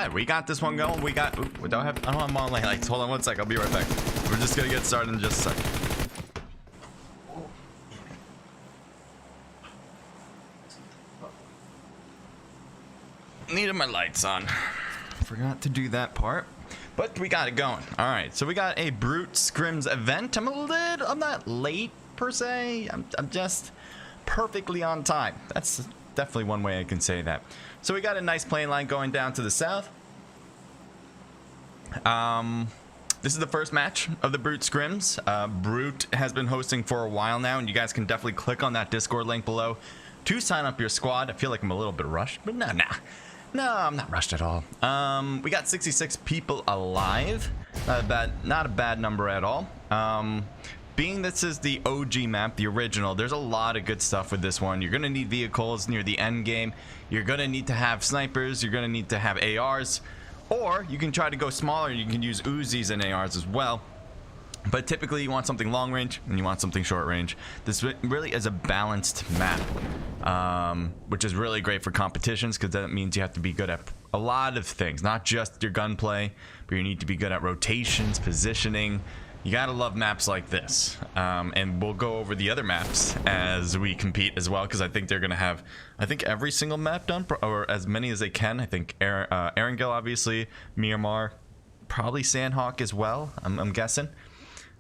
right, we got this one going. We got. Ooh, I don't have all my lights. Hold on one sec. I'll be right back. We're just gonna get started in just a sec. Needed my lights on. Forgot to do that part, but we got it going. All right, so we got a Brute Scrims event. I'm not late per se. I'm just perfectly on time. That's definitely one way I can say that. So we got a nice plane line going down to the south. This is the first match of the Brute Scrims. Brute has been hosting for a while now, and you guys can definitely click on that Discord link below to sign up your squad. I feel like I'm a little bit rushed, but nah. No, I'm not rushed at all. We got 66 people alive. Not a bad number at all. Being this is the OG map, the original, there's a lot of good stuff with this one. You're going to need vehicles near the end game. You're going to need to have snipers. You're going to need to have ARs. Or you can try to go smaller. You can use Uzis and ARs as well. But typically you want something long range and you want something short range. This really is a balanced map, which is really great for competitions because that means you have to be good at a lot of things, not just your gunplay, but you need to be good at rotations, positioning. You gotta love maps like this. And we'll go over the other maps as we compete as well, because I think they're gonna have, every single map done, or as many as they can. I think Erangel, obviously, Miramar, probably Sandhawk as well, I'm guessing.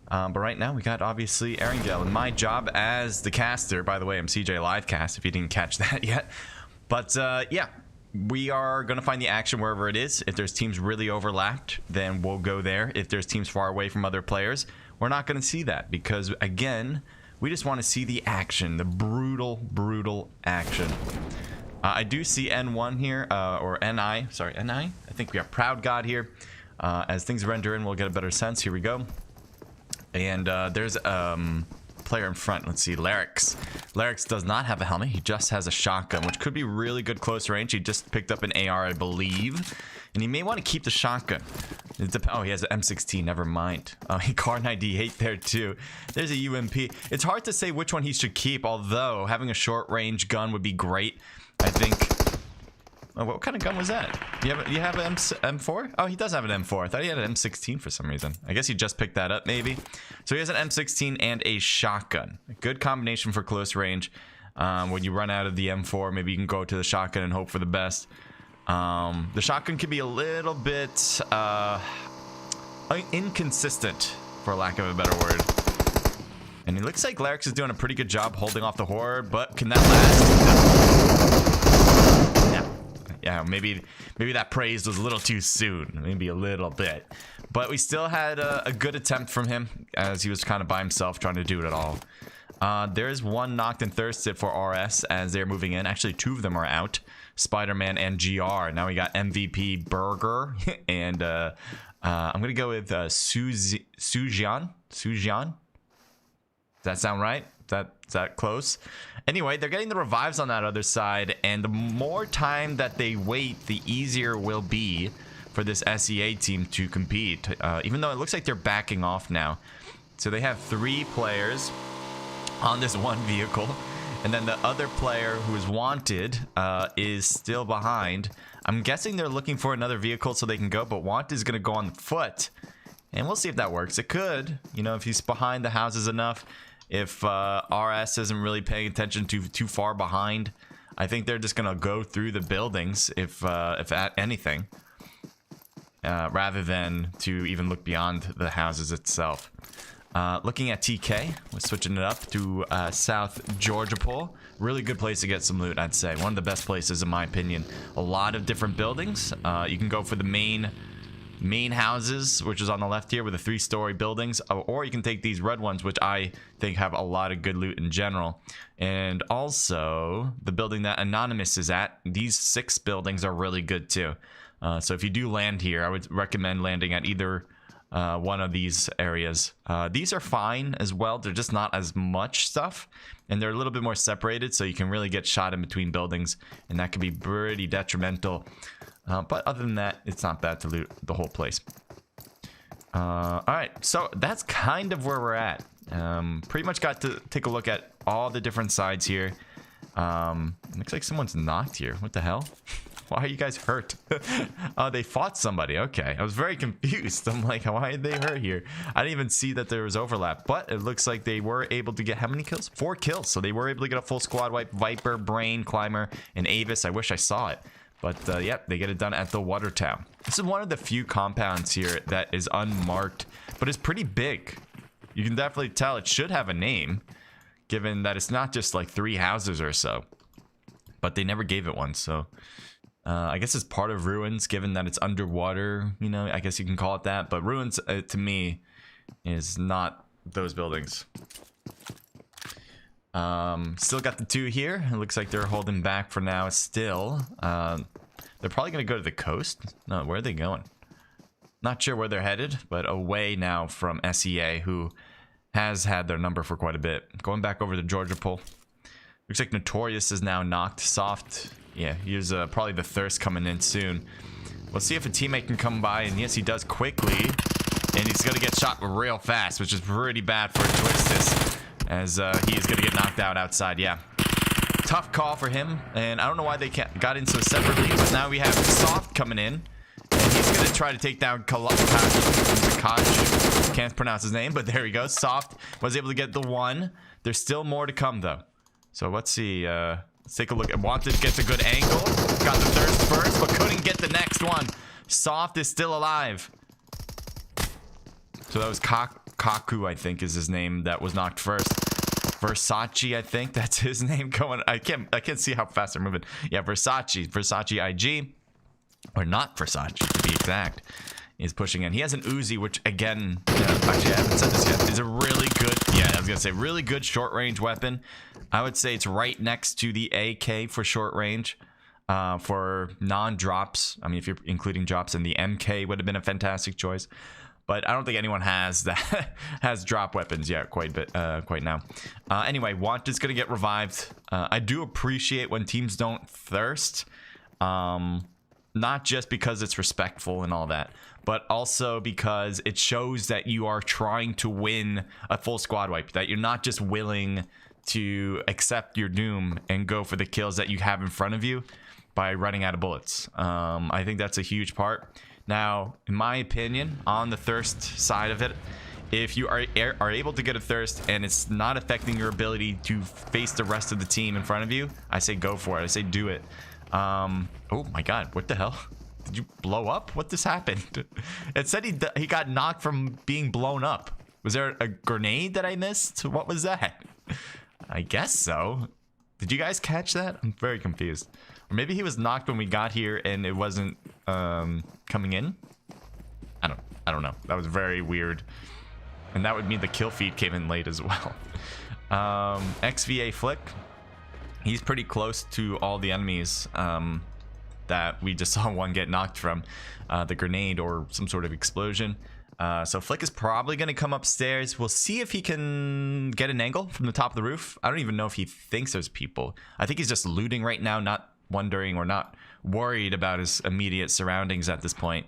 But right now we got obviously Erangel, and my job as the caster, by the way, I'm CJ Livecast if you didn't catch that yet. But yeah, we are going to find the action wherever it is. If there's teams really overlapped, then we'll go there. If there's teams far away from other players, we're not going to see that because, again, we just want to see the action, the brutal action. I do see N1 here, or NI, sorry, NI. I think we have Proud God here. As things render in, we'll get a better sense. Here we go. And there's player in front. Let's see, Larix. Larix does not have a helmet. He just has a shotgun, which could be really good close range. He just picked up an AR, I believe. And he may want to keep the shotgun. Oh, he has an M16. Never mind. Oh, he car 98 there too. There's a UMP. It's hard to say which one he should keep, although having a short range gun would be great. I think... Oh, what kind of gun was that? You have an M4? Oh, he does have an M4. I thought he had an M16 for some reason. I guess he just picked that up, maybe. So he has an M16 and a shotgun. A good combination for close range. When you run out of the M4, maybe you can go to the shotgun and hope for the best. The shotgun can be a little bit inconsistent, for lack of a better word. And it looks like Larix is doing a pretty good job holding off the horde, but can that last? Yeah, maybe that praise was a little too soon. Maybe a little bit. But we still had a good attempt from him, as he was kind of by himself trying to do it all. There's one knocked and thirsted for RS as they're moving in. Actually, two of them are out. Spider-Man and GR. Now we got MVP Burger. And I'm going to go with Sujian. Sujian? Does that sound right? Is that close? Anyway, they're getting the revives on that other side, and the more time that they wait, the easier will be for this SEA team to compete, even though it looks like they're backing off now. So they have 3 players on this one vehicle, and then the other player who is wanted is still behind. I'm guessing they're looking for another vehicle so they can go, but wanted is going to go on foot, and we'll see if that works. It could, you know, if he's behind the houses enough. If RS isn't really paying attention to too far behind, I think they're just gonna go through the buildings if anything, rather than to even look beyond the houses itself. Looking at TK, we're switching it up to South Georgia Pole. Really good place to get some loot, I'd say. One of the best places in my opinion. A lot of different buildings. You can go for the main houses, which is on the left here with the 3-story buildings, or you can take these red ones, which I think have a lot of good loot in general. And also the building that Anonymous is at, these 6 buildings are really good too. So if you do land here, I would recommend landing at either one of these areas. These are fine as well. They're just not as much stuff, and they're a little bit more separated, so you can really get shot in between buildings, and that could be pretty detrimental. But other than that, it's not bad to loot the whole place. Alright, so that's kind of where we're at. Pretty much got to take a look at all the different sides here. Looks like someone's knocked here. What the hell? Why are you guys hurt? Oh, they fought somebody. Okay, I was very confused. I'm like, why are they hurt here? I didn't even see that there was overlap, but it looks like they were able to get how many kills? 4 kills. So they were able to get a full squad wipe. Viper, Brain, Climber, and Avis. I wish I saw it. But yep, they get it done at the Water Town. This is one of the few compounds here that is unmarked, but it's pretty big. You can definitely tell it should have a name, given that it's not just like 3 houses or so. But they never gave it one, so I guess it's part of Ruins, given that it's underwater. You know, I guess you can call it that. But Ruins, to me, is not those buildings. Still got the 2 here. It looks like they're holding back for now still. They're probably going to go to the coast. No, where are they going? Not sure where they're headed, but away now from SEA, who has had their number for quite a bit. Going back over to Georgia Pool. Looks like Notorious is now knocked. Soft, yeah, here's probably the Thirst coming in soon. We'll see if a teammate can come by, and yes, he does quickly. And he's going to get shot real fast, which is pretty bad for Twistus, as he is going to get knocked out outside. Yeah, tough call for him, and I don't know why they got in so separately, but now we have Soft coming in, and he's going to try to take down Koch. Can't pronounce his name, but there he goes. Soft was able to get the 1. There's still more to come, though. So let's see. Let's take a look. Wanted gets a good angle. Got the Thirst first, but couldn't get the next one. Soft is still alive. So that was Kaku, I think, is his name. That was knocked first. Versace, I think that's his name. Going. I can't see how fast they're moving. Yeah, Versace IG, or not Versace to be exact, is pushing in. He has an Uzi, which again, actually I haven't said this yet, is a really good. Yeah, I was gonna say really good short range weapon. I would say it's right next to the AK for short range. For non-drops, I mean, if you're including drops, and the MK would have been a fantastic choice. But I don't think anyone has that has drop weapons yet quite now. Anyway, Wanted's gonna get revived. I do appreciate when teams don't thirst, not just because it's respectful and all that, but also because it shows that you are trying to win a full squad wipe, that you're not just willing to accept your doom and go for the kills that you have in front of you by running out of bullets. I think that's a huge part. Now, in my opinion, on the thirst side of it, if you are able to get a thirst and it's not affecting your ability to face the rest of the team in front of you, I say go for it. I say do it. Oh my god, what the hell? Did you blow up? What just happened? It said he got knocked from being blown up. Was there a grenade that I missed? What was that? I guess so. Did you guys catch that? I'm very confused. Or maybe he was knocked when we got here and it wasn't coming in. I don't know. That was very weird. And that would mean the kill feed came in late as well. XVA Flick. He's pretty close to all the enemies that we just saw one get knocked from the grenade or some sort of explosion. So Flick is probably going to come upstairs. We'll see if he can get an angle from the top of the roof. I don't even know if he thinks there's people. I think he's just looting right now, not wondering or not worried about his immediate surroundings at this point.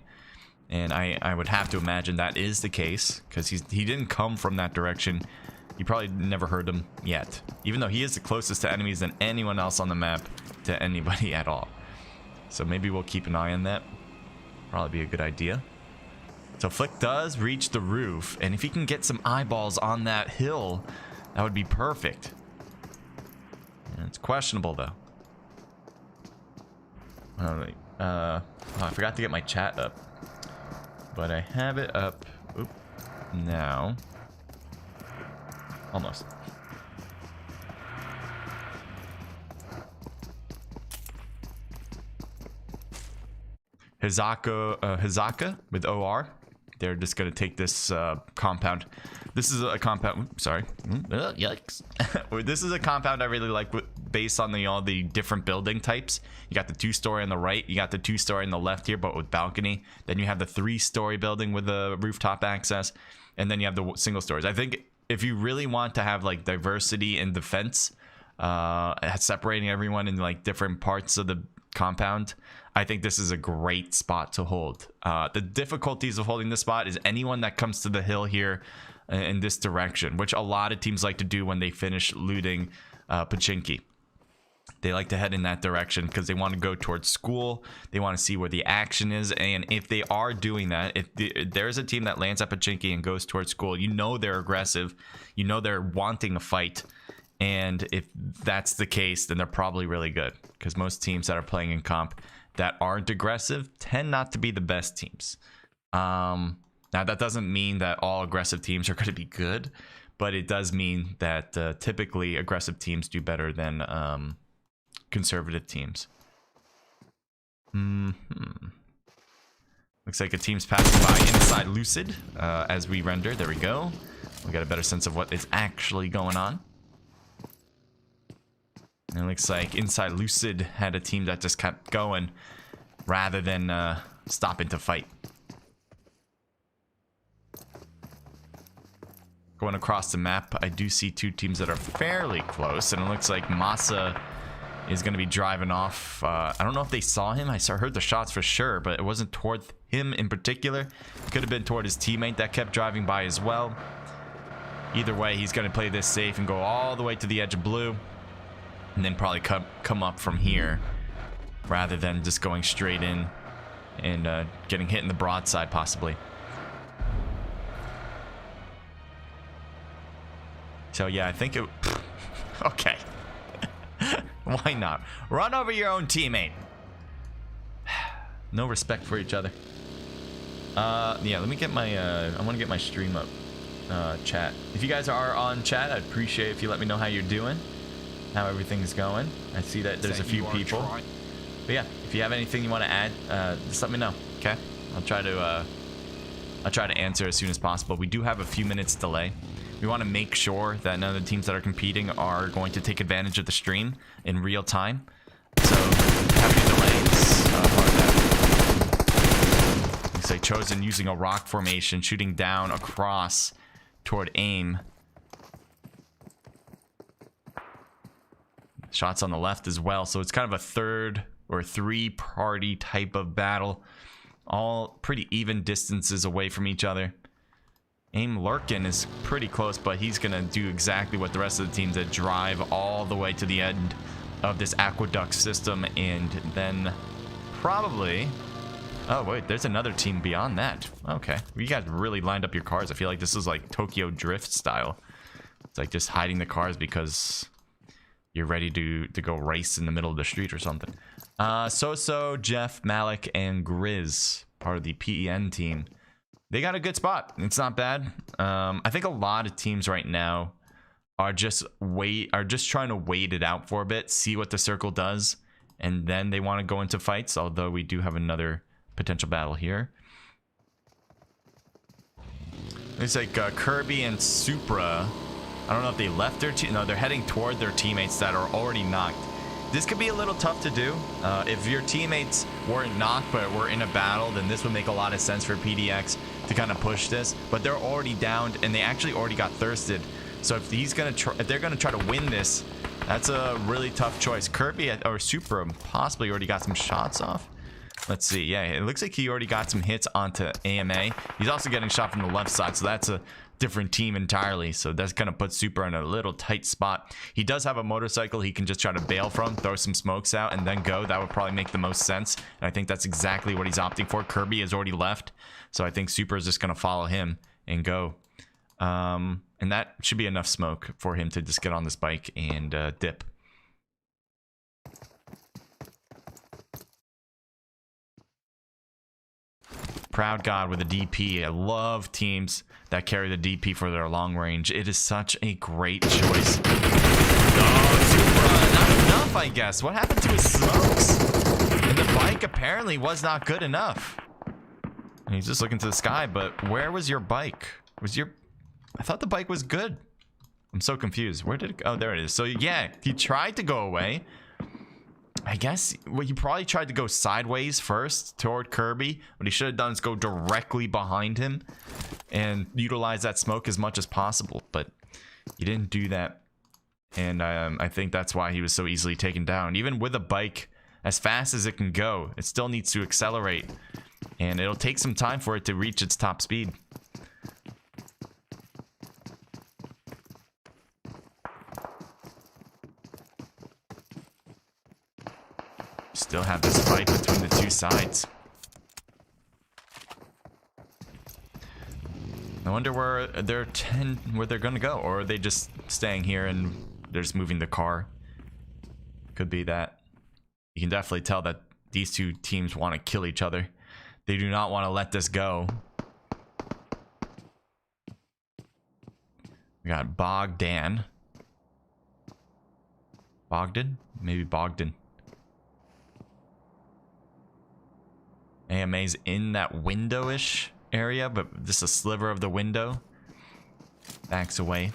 And I would have to imagine that is the case, because he didn't come from that direction. You probably never heard him yet, even though he is the closest to enemies than anyone else on the map to anybody at all. So maybe we'll keep an eye on that. Probably be a good idea. So Flick does reach the roof, and if he can get some eyeballs on that hill, that would be perfect. And it's questionable though. Alright, I forgot to get my chat up, but I have it up. Oop, now. Almost. Hizaka with OR. They're just going to take this compound. This is a compound. Sorry. Yikes. This is a compound I really like based on all the different building types. You got the 2-story on the right. You got the 2-story on the left here, but with balcony. Then you have the 3-story building with the rooftop access. And then you have the single stories. I think if you really want to have like diversity in defense, separating everyone in like different parts of the compound, I think this is a great spot to hold. The difficulties of holding this spot is anyone that comes to the hill here in this direction, which a lot of teams like to do when they finish looting Pachinki. They like to head in that direction because they want to go towards school. They want to see where the action is. And if they are doing that, if there's a team that lands up at Pachinki and goes towards school, you know they're aggressive. You know they're wanting a fight. And if that's the case, then they're probably really good. Because most teams that are playing in comp that aren't aggressive tend not to be the best teams. Now, that doesn't mean that all aggressive teams are going to be good. But it does mean that typically aggressive teams do better than... conservative teams. Looks like a team's passing by inside Lucid as we render. There we go. We got a better sense of what is actually going on. And it looks like inside Lucid had a team that just kept going rather than stopping to fight. Going across the map, I do see two teams that are fairly close, and it looks like Masa is going to be driving off. I don't know if they saw him. I heard the shots for sure, but it wasn't toward him in particular. Could have been toward his teammate that kept driving by as well. Either way, he's going to play this safe and go all the way to the edge of blue, and then probably come up from here rather than just going straight in and getting hit in the broadside possibly. So yeah, I think it... okay. Why not? Run over your own teammate. No respect for each other. Yeah, let me get my... I want to get my stream up. Chat. If you guys are on chat, I'd appreciate if you let me know how you're doing. How everything's going. I see that there's a few people. But yeah, if you have anything you want to add, just let me know. Okay? I'll try to answer as soon as possible. We do have a few minutes delay. We want to make sure that none of the teams that are competing are going to take advantage of the stream in real time. So, having delays, part of that. Looks like Chosen using a rock formation, shooting down across toward aim. Shots on the left as well. So, it's kind of a third or three-party type of battle. All pretty even distances away from each other. Aim Lurkin is pretty close, but he's going to do exactly what the rest of the teams did. Drive all the way to the end of this aqueduct system and then probably... Oh, wait, there's another team beyond that. Okay. You guys really lined up your cars. I feel like this is like Tokyo Drift style. It's like just hiding the cars because you're ready to go race in the middle of the street or something. Soso, Jeff, Malik, and Grizz, part of the PEN team. They got a good spot. It's not bad. I think a lot of teams right now are just trying to wait it out for a bit, see what the circle does, and then they want to go into fights. Although we do have another potential battle here. It's like Kirby and Supra. I don't know if they left their team. No, they're heading toward their teammates that are already knocked. This could be a little tough to do. If your teammates weren't knocked but were in a battle, then this would make a lot of sense for PDX to kind of push this. But they're already downed, and they actually already got thirsted. So if they're gonna try to win this, that's a really tough choice. Kirby or Supra possibly already got some shots off. Let's see. Yeah, it looks like he already got some hits onto AMA. He's also getting shot from the left side, so that's a different team entirely. So that's gonna put Super in a little tight spot. He does have a motorcycle he can just try to bail from, throw some smokes out, and then go. That would probably make the most sense, and I think that's exactly what he's opting for. Kirby has already left, so I think Super is just gonna follow him and go. And that should be enough smoke for him to just get on this bike and dip. Proud God with a DP. I love teams that carry the DP for their long range. It is such a great choice. Oh, Supra, not enough, I guess. What happened to his smokes? And the bike apparently was not good enough. And he's just looking to the sky, but where was your bike? I thought the bike was good. I'm so confused. Where did it go? Oh, there it is. So yeah, he tried to go away. I guess he probably tried to go sideways first toward Kirby. What he should have done is go directly behind him and utilize that smoke as much as possible. But he didn't do that. And I think that's why he was so easily taken down. Even with a bike as fast as it can go, it still needs to accelerate. And it'll take some time for it to reach its top speed. still have this fight between the two sides. I wonder where they're gonna go, or are they just staying here and they're just moving the car? Could be that. You can definitely tell that these two teams want to kill each other. They do not want to let this go. We got Bogdan. Bogdan? Maybe Bogdan. AMA's in that window-ish area, but just a sliver of the window. Backs away.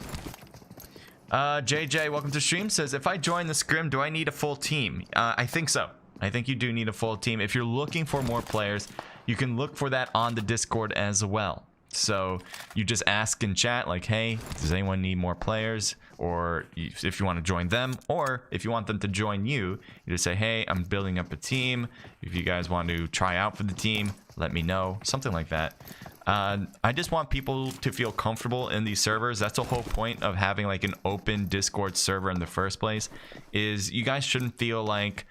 JJ, welcome to stream, says, if I join the scrim, do I need a full team? I think so. I think you do need a full team. If you're looking for more players, you can look for that on the Discord as well. So you just ask in chat, like, hey, does anyone need more players? Or if you want to join them, or if you want them to join you, you just say, hey, I'm building up a team. If you guys want to try out for the team, let me know. Something like that. I just want people to feel comfortable in these servers. That's the whole point of having like an open Discord server in the first place, is you guys shouldn't feel like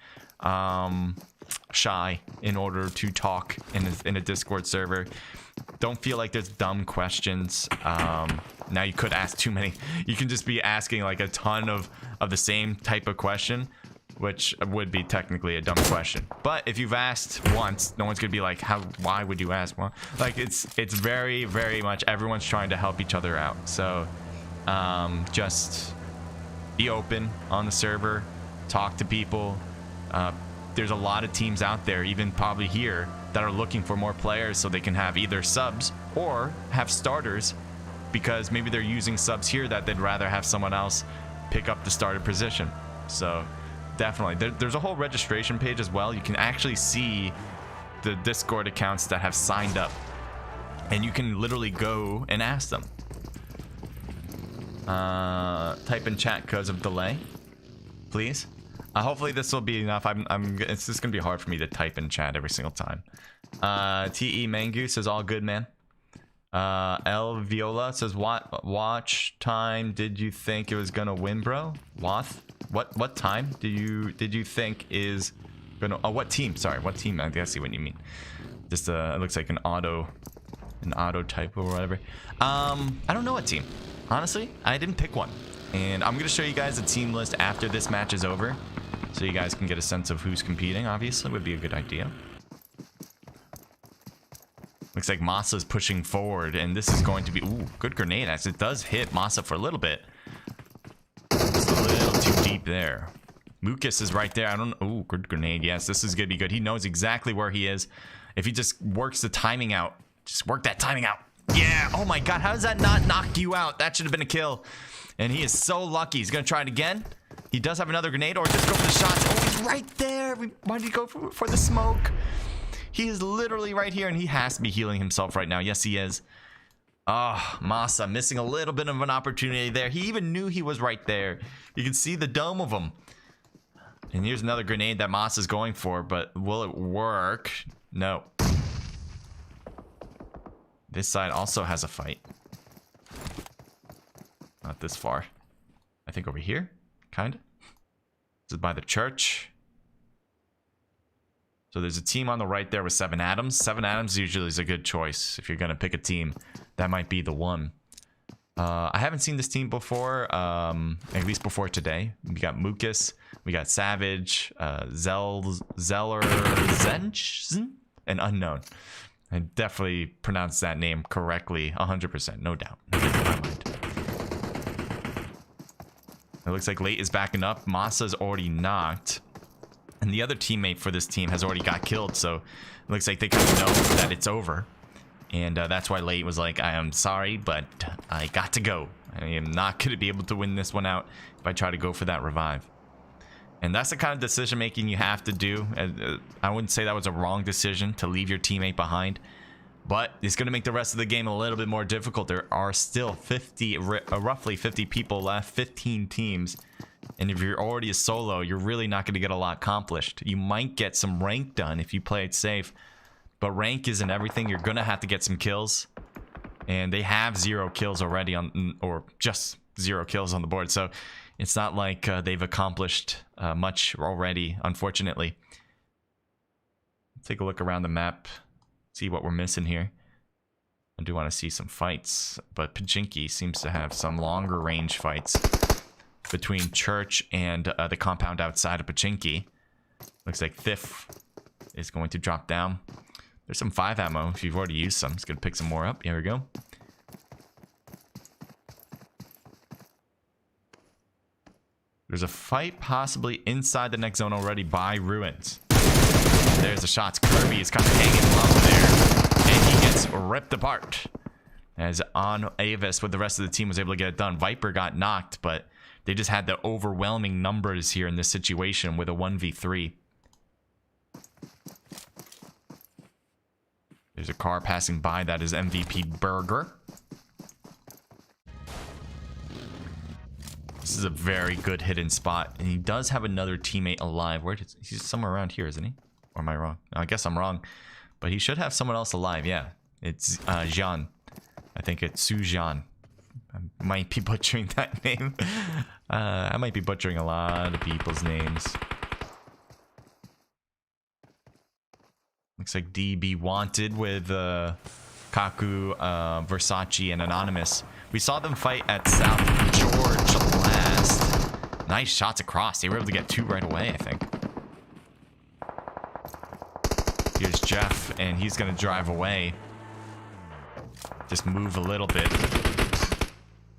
shy in order to talk in a Discord server. Don't feel like there's dumb questions. Now you could ask too many. You can just be asking like a ton of the same type of question, which would be technically a dumb question. But if you've asked once, no one's gonna be like, why would you ask? Well, like it's very, very much everyone's trying to help each other out. So just be open on the server, talk to people. There's a lot of teams out there, even probably here, that are looking for more players so they can have either subs or have starters, because maybe they're using subs here that they'd rather have someone else pick up the starter position. So definitely, there's a whole registration page as well. You can actually see the Discord accounts that have signed up, and you can literally go and ask them. Type in chat because of delay, please. Hopefully this will be enough. It's just gonna be hard for me to type in chat every single time. TE Mangu says all good, man. L Viola says watch time did you think it was gonna win, bro? What time do you think is gonna, oh, what team? Sorry, what team? I see what you mean. Just it looks like an auto type or whatever. I don't know what team. Honestly, I didn't pick one. And I'm gonna show you guys the team list after this match is over, so you guys can get a sense of who's competing. Obviously, would be a good idea. Looks like Masa's pushing forward, and this is going to be, ooh, good grenade. As it does hit Masa for a little bit. Just a little too deep there. Mucus is right there. I don't know. Ooh, good grenade. Yes, this is gonna be good. He knows exactly where he is. If he just works the timing out, just work that timing out. Yeah. Oh my God. How does that not knock you out? That should have been a kill. And he is so lucky. He's gonna try it again. He does have another grenade, or just go for the shots. Oh, he's right there. Why did he go for the smoke? He is literally right here, and he has to be healing himself right now. Yes, he is. Oh, Masa missing a little bit of an opportunity there. He even knew he was right there. You can see the dome of him. And here's another grenade that Masa's going for, but will it work? No. This side also has a fight. Not this far. I think over here, kind of. This is by the church. So there's a team on the right there with 7 Atoms. 7 Atoms usually is a good choice. If you're going to pick a team, that might be the one. I haven't seen this team before, at least before today. We got Mucus, we got Savage, Zeller, Zench, and Unknown. I definitely pronounced that name correctly, 100%, no doubt. It looks like Late is backing up. Masa's already knocked. And the other teammate for this team has already got killed, so it looks like they kind of know that it's over. And that's why Late was like, I am sorry, but I got to go. I am not going to be able to win this one out if I try to go for that revive. And that's the kind of decision making you have to do. I wouldn't say that was a wrong decision to leave your teammate behind, but it's going to make the rest of the game a little bit more difficult. There are still roughly 50 people left, 15 teams. And if you're already a solo, you're really not going to get a lot accomplished. You might get some rank done if you play it safe, but rank isn't everything. You're going to have to get some kills, and they have 0 kills already on, or just 0 kills on the board. So it's not like they've accomplished much already, unfortunately. take a look around the map, see what we're missing here. I do want to see some fights, but Pachinki seems to have some longer range fights between Church and the compound outside of Pachinki. Looks like Thief is going to drop down. There's some 5 ammo if you've already used some. Just gonna pick some more up. Here we go. There's a fight possibly inside the next zone already by Ruins. There's the shots. Kirby is kind of hanging low there, and he gets ripped apart. As on Avis with the rest of the team was able to get it done. Viper got knocked, but they just had the overwhelming numbers here in this situation with a 1v3. There's a car passing by. That is MVP Burger. This is a very good hidden spot. And he does have another teammate alive. He's somewhere around here, isn't he? Or am I wrong? No, I guess I'm wrong. But he should have someone else alive. Yeah. It's Jean. I think it's Su Jean. I might be butchering that name. I might be butchering a lot of people's names. Looks like DB wanted with Kaku, Versace, and Anonymous. We saw them fight at South George last. Nice shots across. They were able to get 2 right away, I think. Here's Jeff, and he's going to drive away. Just move a little bit.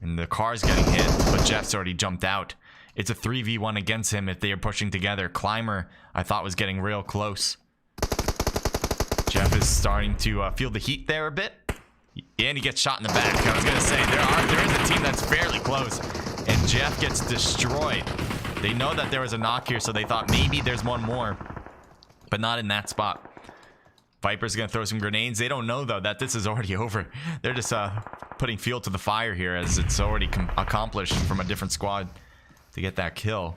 And the car's getting hit, but Jeff's already jumped out. It's a 3v1 against him if they are pushing together. Climber, I thought, was getting real close. Jeff is starting to feel the heat there a bit. And he gets shot in the back. I was going to say, there is a team that's fairly close. And Jeff gets destroyed. They know that there was a knock here, so they thought maybe there's one more. But not in that spot. Viper's going to throw some grenades. They don't know, though, that this is already over. They're just putting fuel to the fire here as it's already accomplished from a different squad to get that kill.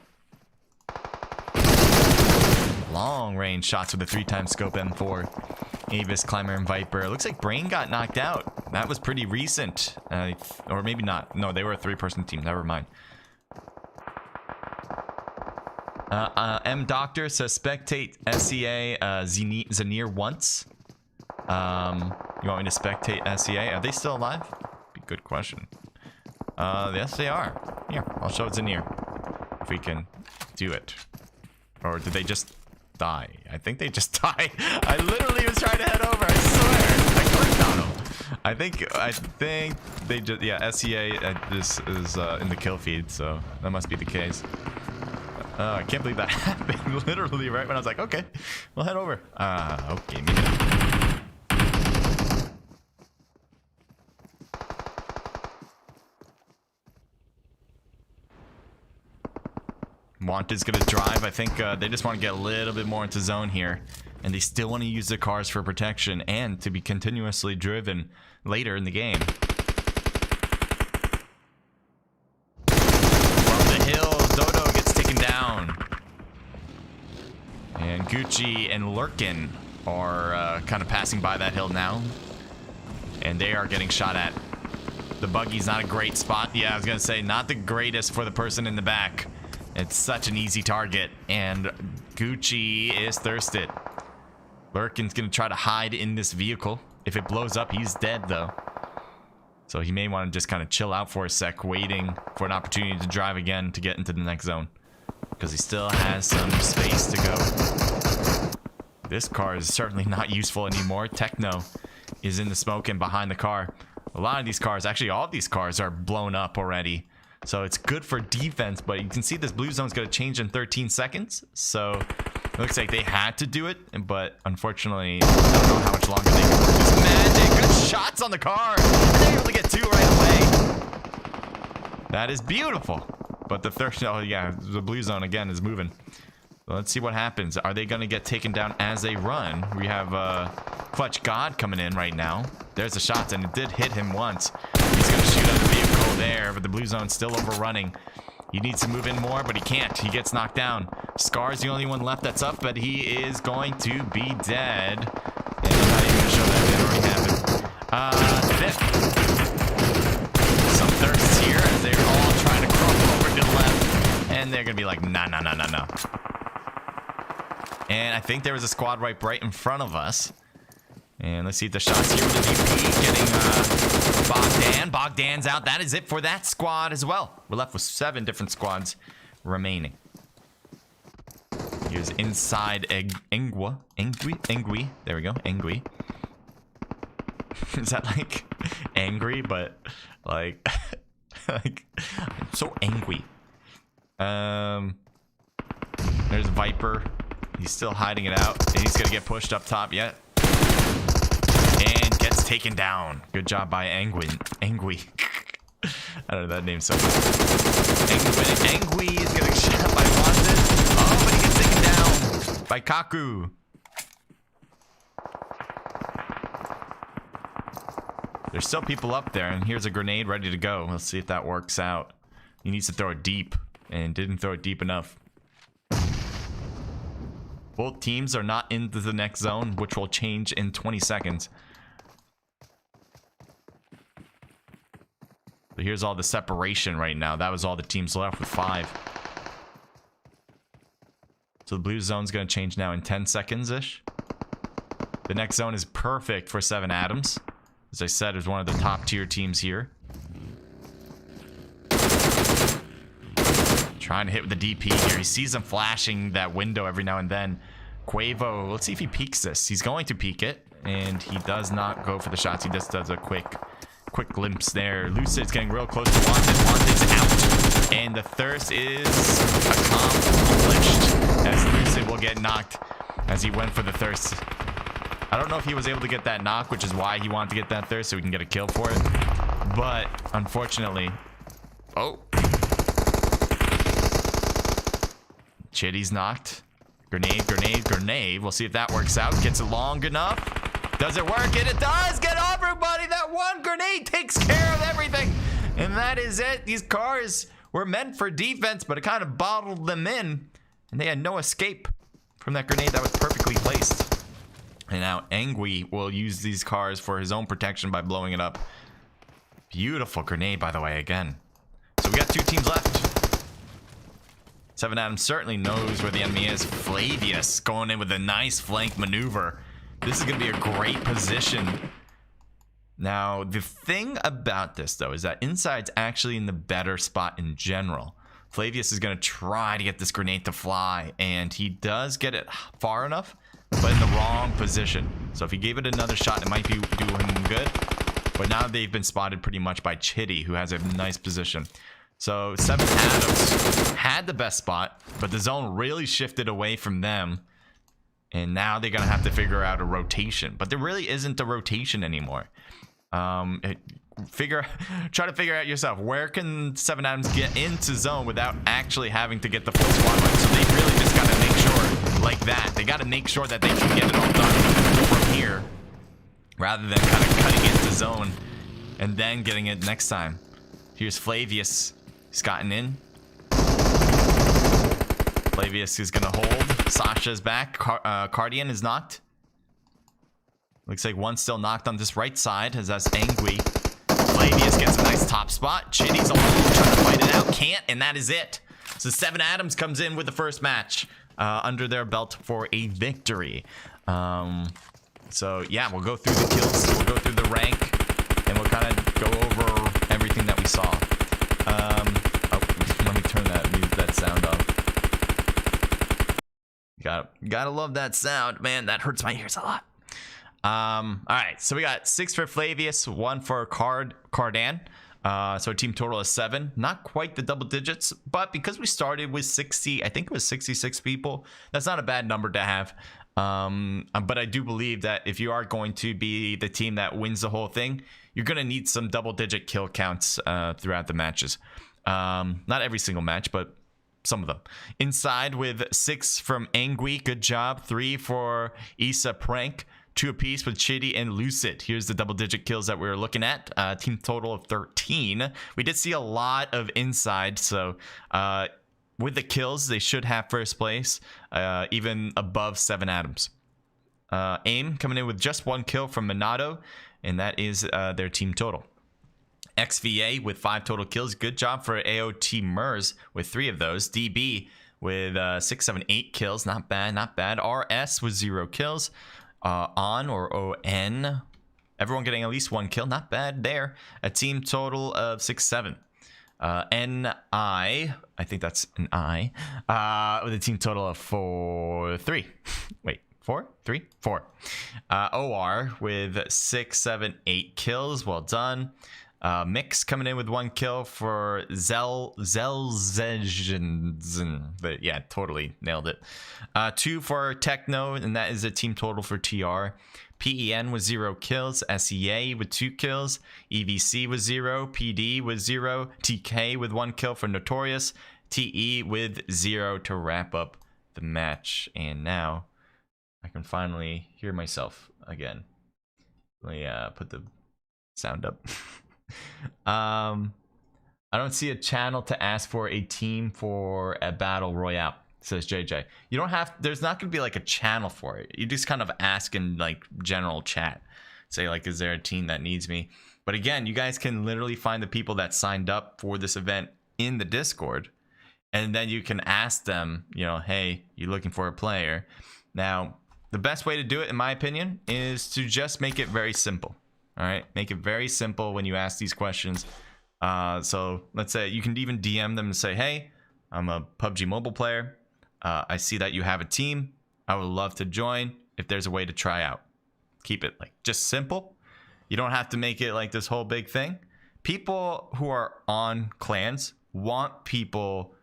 Long range shots with a 3x scope M4. Avis, Climber, and Viper. It looks like Brain got knocked out. That was pretty recent. Or maybe not. No, they were a 3-person team. Never mind. M Doctor says spectate SEA Zanir once. You want me to spectate SEA? Are they still alive? Be a good question. Yes, they are. Here, I'll show Zanir if we can do it. Or did they just die? I think they just died. I literally was trying to head over. I swear. I clicked on them. I think they just, yeah, SEA this is in the kill feed, so that must be the case. I can't believe that happened literally right when I was like, okay, we'll head over. Okay, maybe not. Wanted's gonna drive. I think they just want to get a little bit more into zone here, and they still want to use the cars for protection and to be continuously driven later in the game. From the hill, Dodo gets taken down, and Gucci and Lurkin are kind of passing by that hill now, and they are getting shot at. The buggy's not a great spot. Yeah, I was gonna say not the greatest for the person in the back. It's such an easy target, and Gucci is thirsted. Lurkin's gonna try to hide in this vehicle. If it blows up, he's dead, though. So he may want to just kind of chill out for a sec, waiting for an opportunity to drive again to get into the next zone. Because he still has some space to go. This car is certainly not useful anymore. Techno is in the smoke and behind the car. A lot of these cars, actually all of these cars, are blown up already. So it's good for defense, but you can see this blue zone's going to change in 13 seconds. So it looks like they had to do it, but unfortunately, I don't know how much longer they can do this. Magic, good shots on the car. They're able to get 2 right away. That is beautiful. But the third, oh yeah, the blue zone again is moving. So let's see what happens. Are they going to get taken down as they run? We have Clutch God coming in right now. There's the shots, and it did hit him once. He's going to shoot at the vehicle there, but the blue zone's still overrunning. He needs to move in more, but he can't. He gets knocked down. Scar's the only one left that's up, but he is going to be dead. And I'm not even going to show that. It already happened. Fifth. Some thirsts here as they're all trying to crumble over to the left. And they're going to be like, nah. And I think there was a squad right in front of us. And let's see if the shots here with the DP getting Bogdan's out. That is it for that squad as well. We're left with 7 different squads remaining. Here's inside Engui. There we go. Engui. Is that like angry, but like, like I'm so angry. There's Viper. He's still hiding it out. And he's gonna get pushed up top yet. And gets taken down. Good job by Engui. I don't know, that name's so funny. Engui is getting shot by Wanted. Oh, but he gets taken down by Kaku. There's still people up there, and here's a grenade ready to go. Let's see if that works out. He needs to throw it deep, and didn't throw it deep enough. Both teams are not into the next zone, which will change in 20 seconds. So here's all the separation right now. That was all the teams left with 5. So the blue zone's going to change now in 10 seconds-ish. The next zone is perfect for 7 Atoms. As I said, is one of the top tier teams here. Trying to hit with the DP here. He sees him flashing that window every now and then. Quavo, let's see if he peeks this. He's going to peek it, and he does not go for the shots. He just does a quick glimpse there. Lucid's getting real close to Wanted. Wanted's out, and the thirst is accomplished, as Lucid will get knocked as he went for the thirst. I don't know if he was able to get that knock, which is why he wanted to get that thirst, so he can get a kill for it. But unfortunately, oh, Chitty's knocked. Grenade. We'll see if that works out. Gets it long enough. Does it work? And it does. Get off, everybody. That one grenade takes care of everything. And that is it. These cars were meant for defense, but it kind of bottled them in. And they had no escape from that grenade that was perfectly placed. And now Engui will use these cars for his own protection by blowing it up. Beautiful grenade, by the way, again. So we got 2 teams left. 7 Adam certainly knows where the enemy is. Flavius going in with a nice flank maneuver. This is going to be a great position. Now, the thing about this, though, is that Inside's actually in the better spot in general. Flavius is going to try to get this grenade to fly, and he does get it far enough, but in the wrong position. So if he gave it another shot, it might do him good. But now they've been spotted pretty much by Chitty, who has a nice position. So 7 Atoms had the best spot, but the zone really shifted away from them. And now they're going to have to figure out a rotation. But there really isn't a rotation anymore. Try to figure out yourself. Where can 7 Atoms get into zone without actually having to get the full squad right? So they really just got to make sure, like that. They got to make sure that they can get it all done from here, rather than kind of cutting into zone and then getting it next time. Here's Flavius. He's gotten in. Flavius is going to hold. Sasha's back. Cardian is knocked. Looks like one's still knocked on this right side, as that's Engui. Flavius gets a nice top spot. Chitty's alone, trying to fight it out. Can't, and that is it. So 7 Atoms comes in with the first match under their belt for a victory. So, yeah, we'll go through the kills. We'll go through the rank, and we'll kind of go over everything that we saw. Let me turn that sound off. Gotta love that sound, man. That hurts my ears a lot. All right, so we got 6 for Flavius, 1 for Cardan. So a team total of 7. Not quite the double digits, but because we started with 60, I think it was 66 people. That's not a bad number to have. But I do believe that if you are going to be the team that wins the whole thing, you're going to need some double-digit kill counts throughout the matches. Not every single match, but some of them. Inside with 6 from Engui. Good job. 3 for Issa Prank. 2 apiece with Chitty and Lucid. Here's the double-digit kills that we were looking at. Team total of 13. We did see a lot of inside, so with the kills, they should have first place, even above 7 Atoms. AIM coming in with just 1 kill from Minato, and that is their team total. XVA with 5 total kills. Good job for AOT Mers with 3 of those. DB with 6, 7, 8 kills. Not bad, not bad. RS with 0 kills. On or ON, everyone getting at least 1 kill. Not bad there. A team total of 6, 7. NI, I think that's an I, with a team total of 4, 3. Wait, 4, 3, 4. OR with 6, 7, 8 kills. Well done. Mix coming in with 1 kill for Zelzegen. But yeah, totally nailed it. 2 for Techno, and that is a team total for TR. PEN with 0 kills. SEA with 2 kills. EVC with 0. PD with 0. TK with 1 kill for Notorious. TE with 0 to wrap up the match. And now I can finally hear myself again. Let me put the sound up. I don't see a channel to ask for a team for a battle royale, says JJ. You don't have, there's not gonna be like a channel for it. You just kind of ask in like general chat, say like, is there a team that needs me? But again, you guys can literally find the people that signed up for this event in the Discord, and then you can ask them, you know, hey, you looking for a player? Now the best way to do it, in my opinion, is to just make it very simple. All right, make it very simple when you ask these questions. So let's say you can even DM them and say, hey, I'm a PUBG mobile player. I see that you have a team. I would love to join if there's a way to try out. Keep it like just simple. You don't have to make it like this whole big thing. People who are on clans want people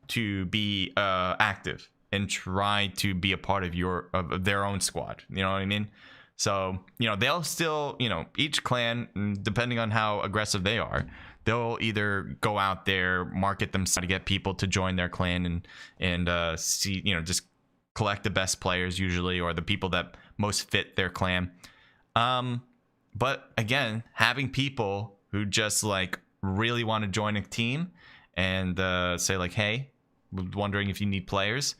to be active and try to be a part of their own squad. You know what I mean? So, you know, they'll still, you know, each clan, depending on how aggressive they are, they'll either go out there, market themselves to get people to join their clan and see, you know, just collect the best players usually, or the people that most fit their clan. But again, having people who just like really want to join a team and say like, hey, wondering if you need players.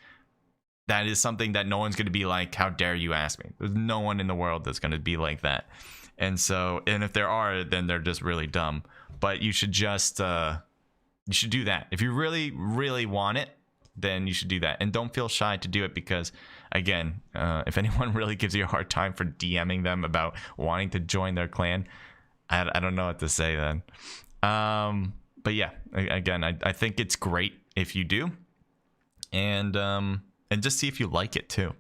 That is something that no one's going to be like, how dare you ask me? There's no one in the world that's going to be like that. And so, and if there are, then they're just really dumb. But you should just, you should do that. If you really, really want it, then you should do that. And don't feel shy to do it because, again, if anyone really gives you a hard time for DMing them about wanting to join their clan, I don't know what to say then. But yeah, again, I think it's great if you do. And just see if you like it too.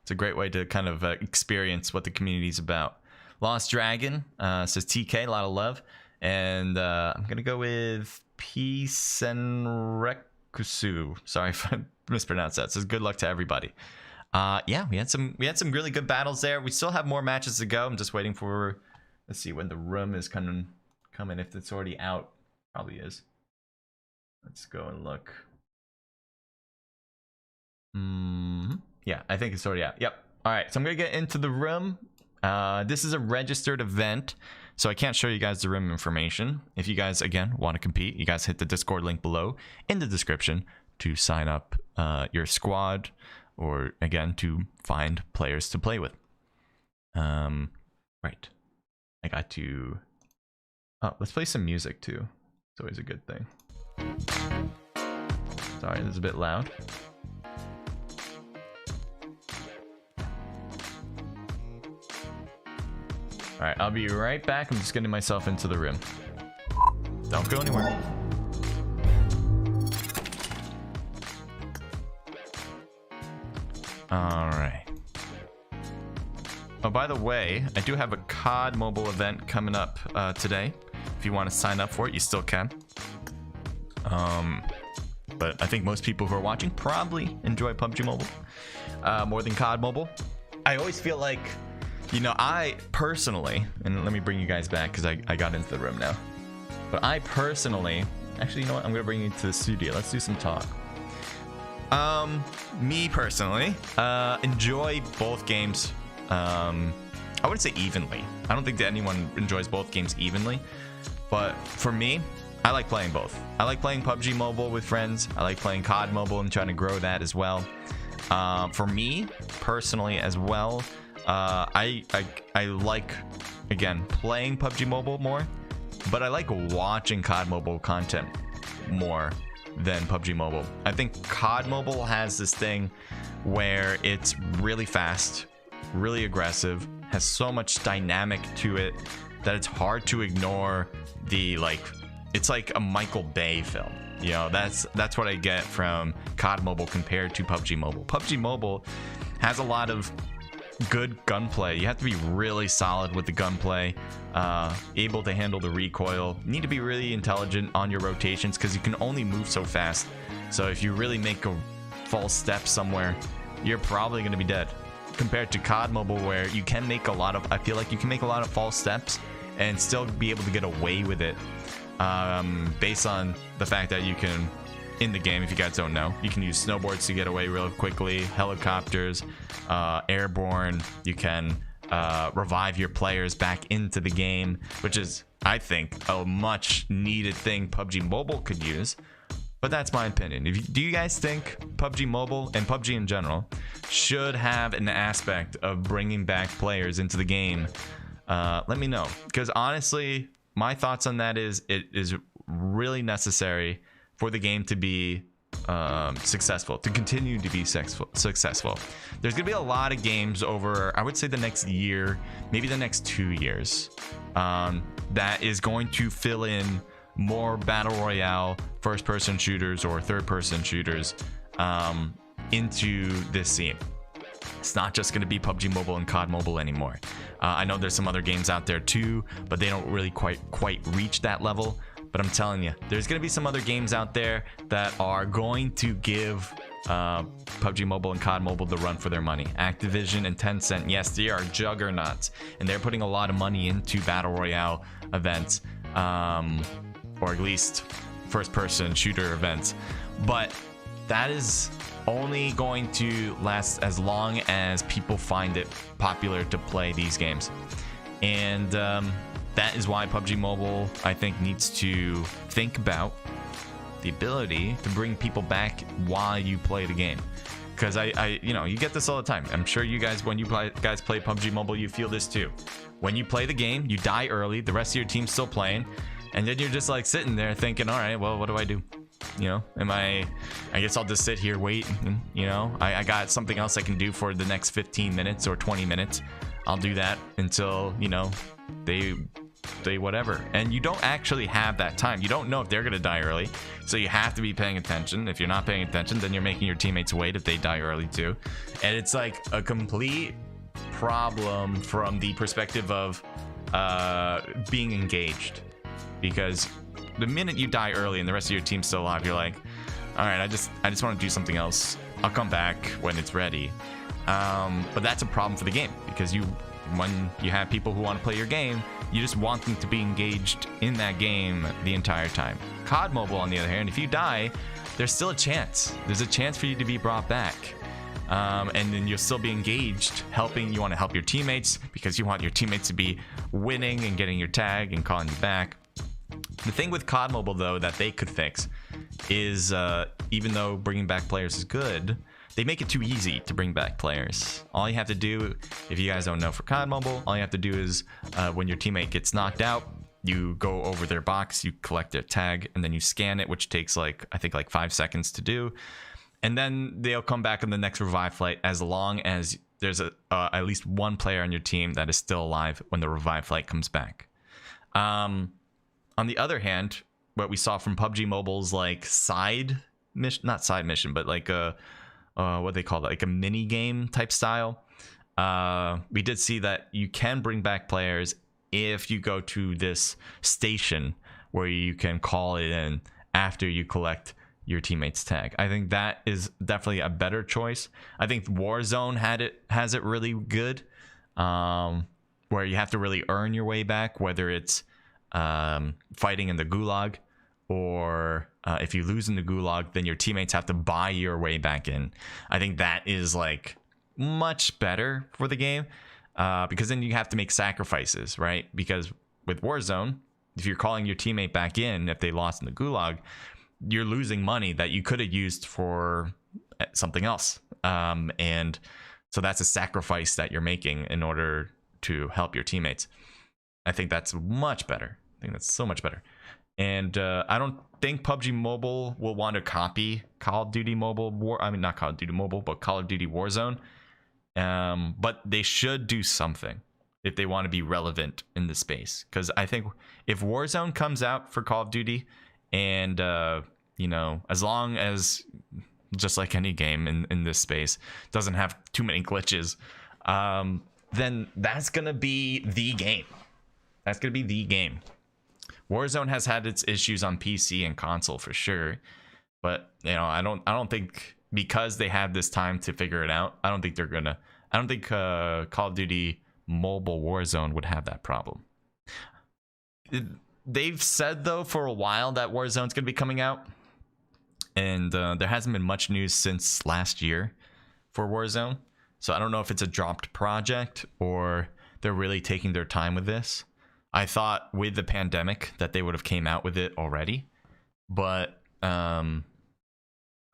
It's a great way to kind of experience what the community is about. Lost Dragon says TK, a lot of love. And I'm going to go with Pisenrekusu. Sorry if I mispronounced that. It says good luck to everybody. Yeah, we had some really good battles there. We still have more matches to go. I'm just waiting for, let's see when the room is coming. If it's already out, probably is. Let's go and look. Yeah, I think it's already out. Yep. All right, so I'm gonna get into the room. This is a registered event, so I can't show you guys the room information. If you guys again want to compete, you guys hit the Discord link below in the description to sign up your squad, or again to find players to play with. Right. I got to. Oh, let's play some music too. It's always a good thing. Sorry, this is a bit loud. All right, I'll be right back. I'm just getting myself into the room. Don't go anywhere. All right. Oh, by the way, I do have a COD mobile event coming up today. If you want to sign up for it, you still can. But I think most people who are watching probably enjoy PUBG Mobile more than COD Mobile. I always feel like, you know, I personally, and let me bring you guys back because I got into the room now. But I personally, actually, you know what? I'm going to bring you to the studio. Let's do some talk. Me personally, enjoy both games. I wouldn't say evenly. I don't think that anyone enjoys both games evenly. But for me, I like playing both. I like playing PUBG Mobile with friends. I like playing COD Mobile and trying to grow that as well. For me, personally as well, I like, again, playing PUBG Mobile more, but I like watching COD Mobile content more than PUBG Mobile. I think COD Mobile has this thing where it's really fast, really aggressive, has so much dynamic to it that it's hard to ignore the, like, it's like a Michael Bay film. You know, that's what I get from COD Mobile compared to PUBG Mobile. PUBG Mobile has a lot of good gunplay. You have to be really solid with the gunplay, able to handle the recoil. You need to be really intelligent on your rotations because you can only move so fast. So if you really make a false step somewhere, you're probably going to be dead. Compared to COD Mobile, where you can make a lot of, I feel like you can make a lot of false steps and still be able to get away with it, based on the fact that you can, in the game, if you guys don't know, you can use snowboards to get away real quickly, helicopters, airborne. You can revive your players back into the game, which is, I think, a much needed thing PUBG Mobile could use. But that's my opinion. Do you guys think PUBG Mobile and PUBG in general should have an aspect of bringing back players into the game? Let me know, because honestly, my thoughts on that is it is really necessary for the game to be successful, to continue to be successful. There's gonna be a lot of games over, I would say, the next year, maybe the next 2 years, that is going to fill in more battle royale first-person shooters or third-person shooters into this scene. It's not just going to be PUBG Mobile and COD Mobile anymore. I know there's some other games out there too, but they don't really quite reach that level. But I'm telling you, there's going to be some other games out there that are going to give PUBG Mobile and COD Mobile the run for their money. Activision and Tencent, yes, they are juggernauts, and they're putting a lot of money into battle royale events, or at least first-person shooter events. But that is only going to last as long as people find it popular to play these games. And that is why PUBG Mobile, I think, needs to think about the ability to bring people back while you play the game. Because I you know, you get this all the time. I'm sure you guys, when you guys play PUBG Mobile, you feel this too. When you play the game, you die early, the rest of your team's still playing, and then you're just like sitting there thinking, all right, well, what do I do? You know, I guess I'll just sit here, wait, and, you know, I got something else I can do for the next 15 minutes or 20 minutes. I'll do that until, you know, they whatever. And you don't actually have that time. You don't know if they're gonna die early, so you have to be paying attention. If you're not paying attention, then you're making your teammates wait if they die early too. And it's like a complete problem from the perspective of being engaged, because the minute you die early and the rest of your team's still alive, you're like, all right, I just want to do something else. I'll come back when it's ready. But that's a problem for the game, because when you have people who want to play your game, you just want them to be engaged in that game the entire time. COD Mobile, on the other hand, if you die, there's still a chance. There's a chance for you to be brought back. And then you'll still be engaged, helping. You want to help your teammates because you want your teammates to be winning and getting your tag and calling you back. The thing with COD Mobile, though, that they could fix is, even though bringing back players is good, they make it too easy to bring back players. All you have to do, if you guys don't know, for COD Mobile, all you have to do is, when your teammate gets knocked out, you go over their box, you collect their tag, and then you scan it, which takes I think 5 seconds to do. And then they'll come back on the next revive flight, as long as there's at least one player on your team that is still alive when the revive flight comes back. On the other hand, what we saw from PUBG Mobile's side mission, not side mission, but what they call it, like a mini game type style. We did see that you can bring back players if you go to this station where you can call it in after you collect your teammate's tag. I think that is definitely a better choice. I think Warzone has it really good, where you have to really earn your way back, whether it's fighting in the gulag, or if you lose in the gulag, then your teammates have to buy your way back in. I think that is much better for the game, because then you have to make sacrifices, right? Because with Warzone, if you're calling your teammate back in if they lost in the gulag, you're losing money that you could have used for something else, and so that's a sacrifice that you're making in order to help your teammates. I think that's much better. I think that's so much better. And I don't think PUBG Mobile will want to copy Call of Duty Mobile I mean, not Call of Duty Mobile, but Call of Duty Warzone. But they should do something if they want to be relevant in the space. Because I think if Warzone comes out for Call of Duty, and you know, as long as, just like any game in this space, doesn't have too many glitches, then that's gonna be the game. That's gonna be the game. Warzone has had its issues on PC and console for sure, but you know, I don't think, because they have this time to figure it out, I don't think Call of Duty Mobile Warzone would have that problem. They've said though for a while that Warzone's gonna be coming out, and there hasn't been much news since last year for Warzone, so I don't know if it's a dropped project or they're really taking their time with this. I thought with the pandemic that they would have came out with it already, but I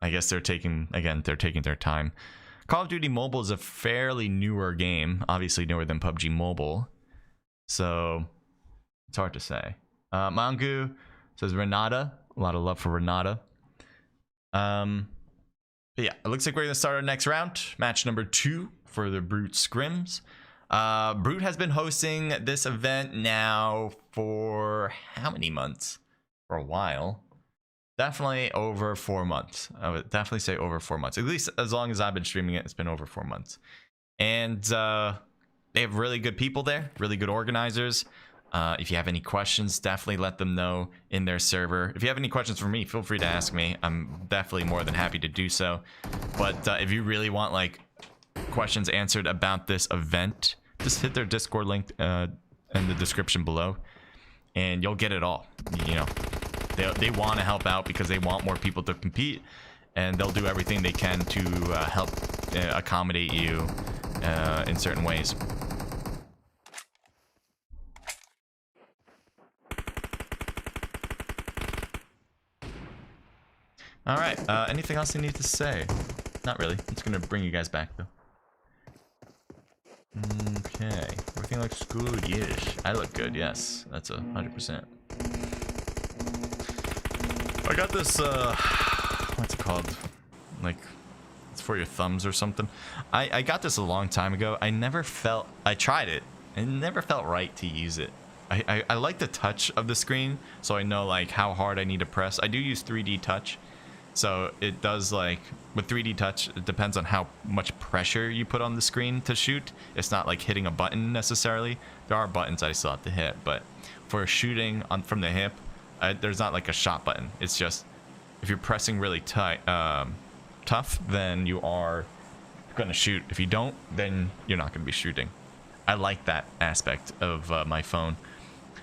guess they're taking their time. Call of Duty Mobile is a fairly newer game, obviously newer than PUBG Mobile, so it's hard to say. Mangu says Renata, a lot of love for Renata. But yeah, it looks like we're gonna start our next round, match number 2 for the Brute Scrims. Brute has been hosting this event now for how many months? For a while. Definitely over 4 months. I would definitely say over 4 months. At least as long as I've been streaming it, it's been over 4 months. And they have really good people there, really good organizers. If you have any questions, definitely let them know in their server. If you have any questions for me, feel free to ask me. I'm definitely more than happy to do so. But if you really want like questions answered about this event, just hit their Discord link in the description below, and you'll get it all. You know, they want to help out because they want more people to compete, and they'll do everything they can to help accommodate you in certain ways. All right. Anything else I need to say? Not really. I'm just gonna bring you guys back though. Okay, everything looks good. Yes, I look good. Yes, that's 100%. I got this. What's it called? Like, it's for your thumbs or something. I got this a long time ago. I tried it. It never felt right to use it. I like the touch of the screen, so I know like how hard I need to press. I do use 3D touch. So it does, like, with 3D touch, it depends on how much pressure you put on the screen to shoot. It's not like hitting a button necessarily. There are buttons I still have to hit, but for shooting from the hip, there's not like a shot button. It's just, if you're pressing really tough, then you are gonna shoot. If you don't, then you're not gonna be shooting. I like that aspect of my phone.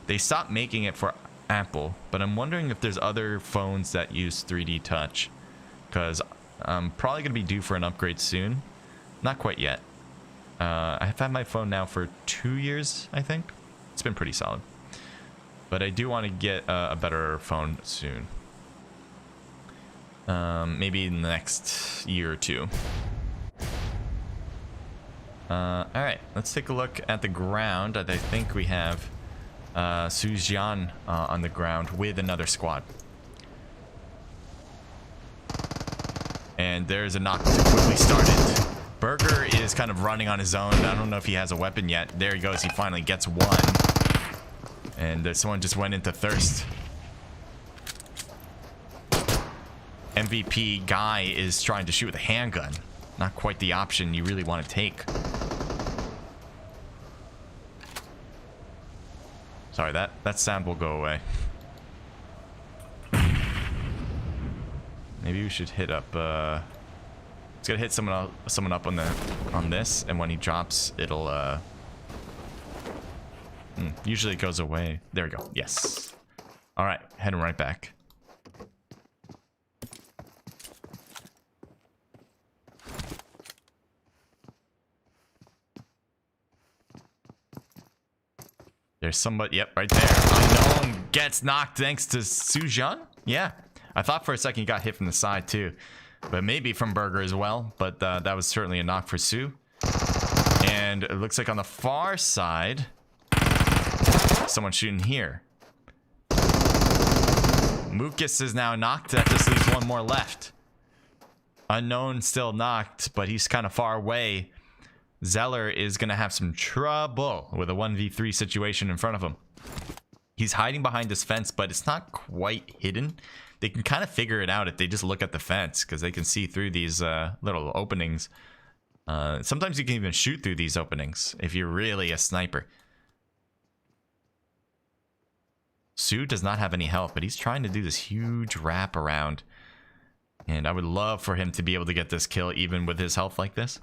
They stopped making it for Apple, but I'm wondering if there's other phones that use 3D touch, because I'm probably gonna be due for an upgrade soon. Not quite yet. I've had my phone now for 2 years, I think. It's been pretty solid, but I do want to get a better phone soon. Maybe in the next year or two. All right, let's take a look at the ground. I think we have Sujian on the ground with another squad. And there's a knock to quickly started. Burger is kind of running on his own. I don't know if he has a weapon yet. There he goes. He finally gets one. And someone just went into thirst. MVP guy is trying to shoot with a handgun. Not quite the option you really want to take. Sorry, that sound will go away. Maybe we should hit up. It's gonna hit someone up on this, and when he drops, it'll. Usually it goes away. There we go. Yes. All right, heading right back. There's somebody, yep, right there. Unknown gets knocked thanks to Sujian. Yeah, I thought for a second he got hit from the side too, but maybe from Burger as well. But that was certainly a knock for Su. And it looks like on the far side, someone's shooting here. Mucus is now knocked. That just leaves one more left. Unknown still knocked, but he's kind of far away. Zeller is going to have some trouble with a 1v3 situation in front of him. He's hiding behind this fence, but it's not quite hidden. They can kind of figure it out if they just look at the fence, because they can see through these little openings. Sometimes you can even shoot through these openings if you're really a sniper. Sue does not have any health, but he's trying to do this huge wrap around. And I would love for him to be able to get this kill even with his health like this.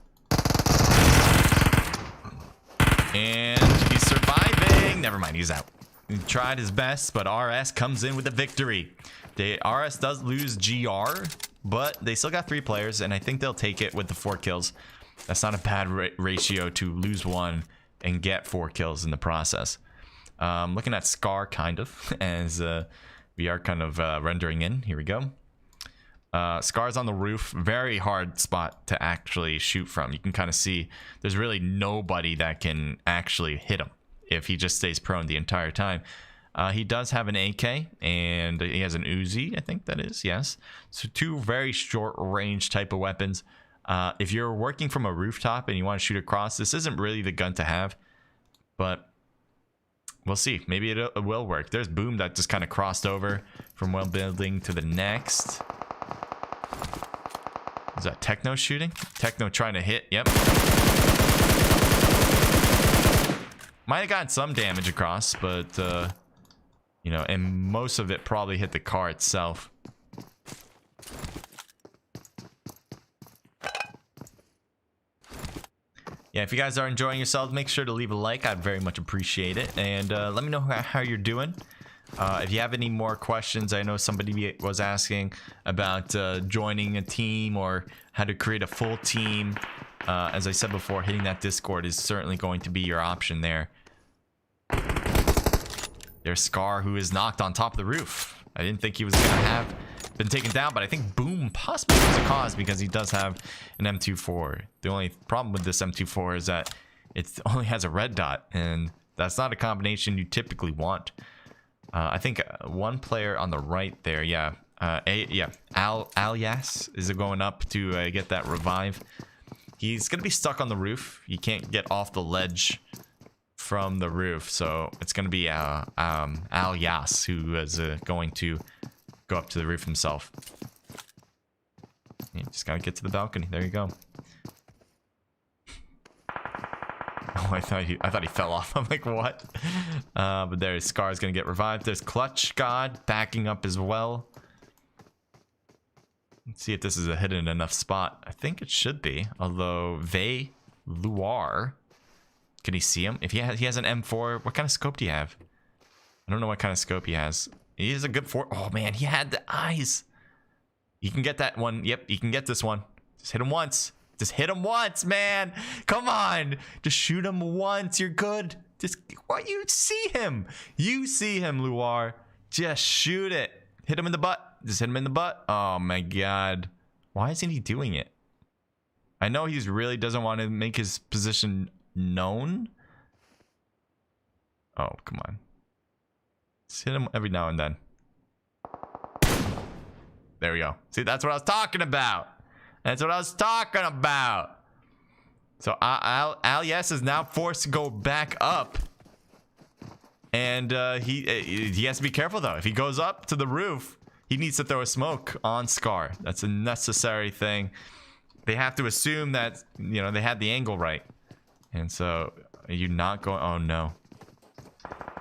And he's surviving. Never mind, he's out. He tried his best, but RS comes in with the victory. RS does lose GR, but they still got 3 players, and I think they'll take it with the 4 kills. That's not a bad ratio to lose 1 and get 4 kills in the process. Looking at Scar, kind of, as we are kind of rendering in. Here we go. Scar's on the roof. Very hard spot to actually shoot from. You can kind of see there's really nobody that can actually hit him if he just stays prone the entire time. He does have an AK, and he has an Uzi, I think that is, yes. So 2 very short range type of weapons. If you're working from a rooftop and you want to shoot across, this isn't really the gun to have, but we'll see. Maybe it will work. There's Boom that just kind of crossed over from one building to the next. Is that Techno shooting? Techno trying to hit. Yep. Might have gotten some damage across, but you know, and most of it probably hit the car itself. Yeah, if you guys are enjoying yourselves, make sure to leave a like. I'd very much appreciate it. And let me know how you're doing. If you have any more questions, I know somebody was asking about joining a team or how to create a full team. As I said before, hitting that Discord is certainly going to be your option there. There's Scar, who is knocked on top of the roof. I didn't think he was going to have been taken down, but I think Boom possibly was a cause because he does have an M24. The only problem with this M24 is that it only has a red dot, and that's not a combination you typically want. I think one player on the right there, yeah, Alias is going up to get that revive. He's gonna be stuck on the roof. He can't get off the ledge from the roof, so it's gonna be Alias who is going to go up to the roof himself. You just gotta get to the balcony. There you go. Oh, I thought he fell off. I'm like, what? But there's Scar's gonna get revived. There's Clutch God backing up as well. Let's see if this is a hidden enough spot. I think it should be. Although Luar, can he see him? If he has an M4, what kind of scope do you have? I don't know what kind of scope he has. He has a good 4. Oh man, he had the eyes. You can get that one. Yep, you can get this one. Just hit him once. Just hit him once, man. Come on. Just shoot him once. You're good. Just what? You see him. You see him, Luar. Just shoot it. Hit him in the butt. Just hit him in the butt. Oh my god. Why isn't he doing it? I know he really doesn't want to make his position known. Oh, come on. Just hit him every now and then. There we go. See, that's what I was talking about. That's what I was talking about. So Alias is now forced to go back up. And he has to be careful, though. If he goes up to the roof, he needs to throw a smoke on Scar. That's a necessary thing. They have to assume that, you know, they had the angle right. And so, are you not going? Oh, no.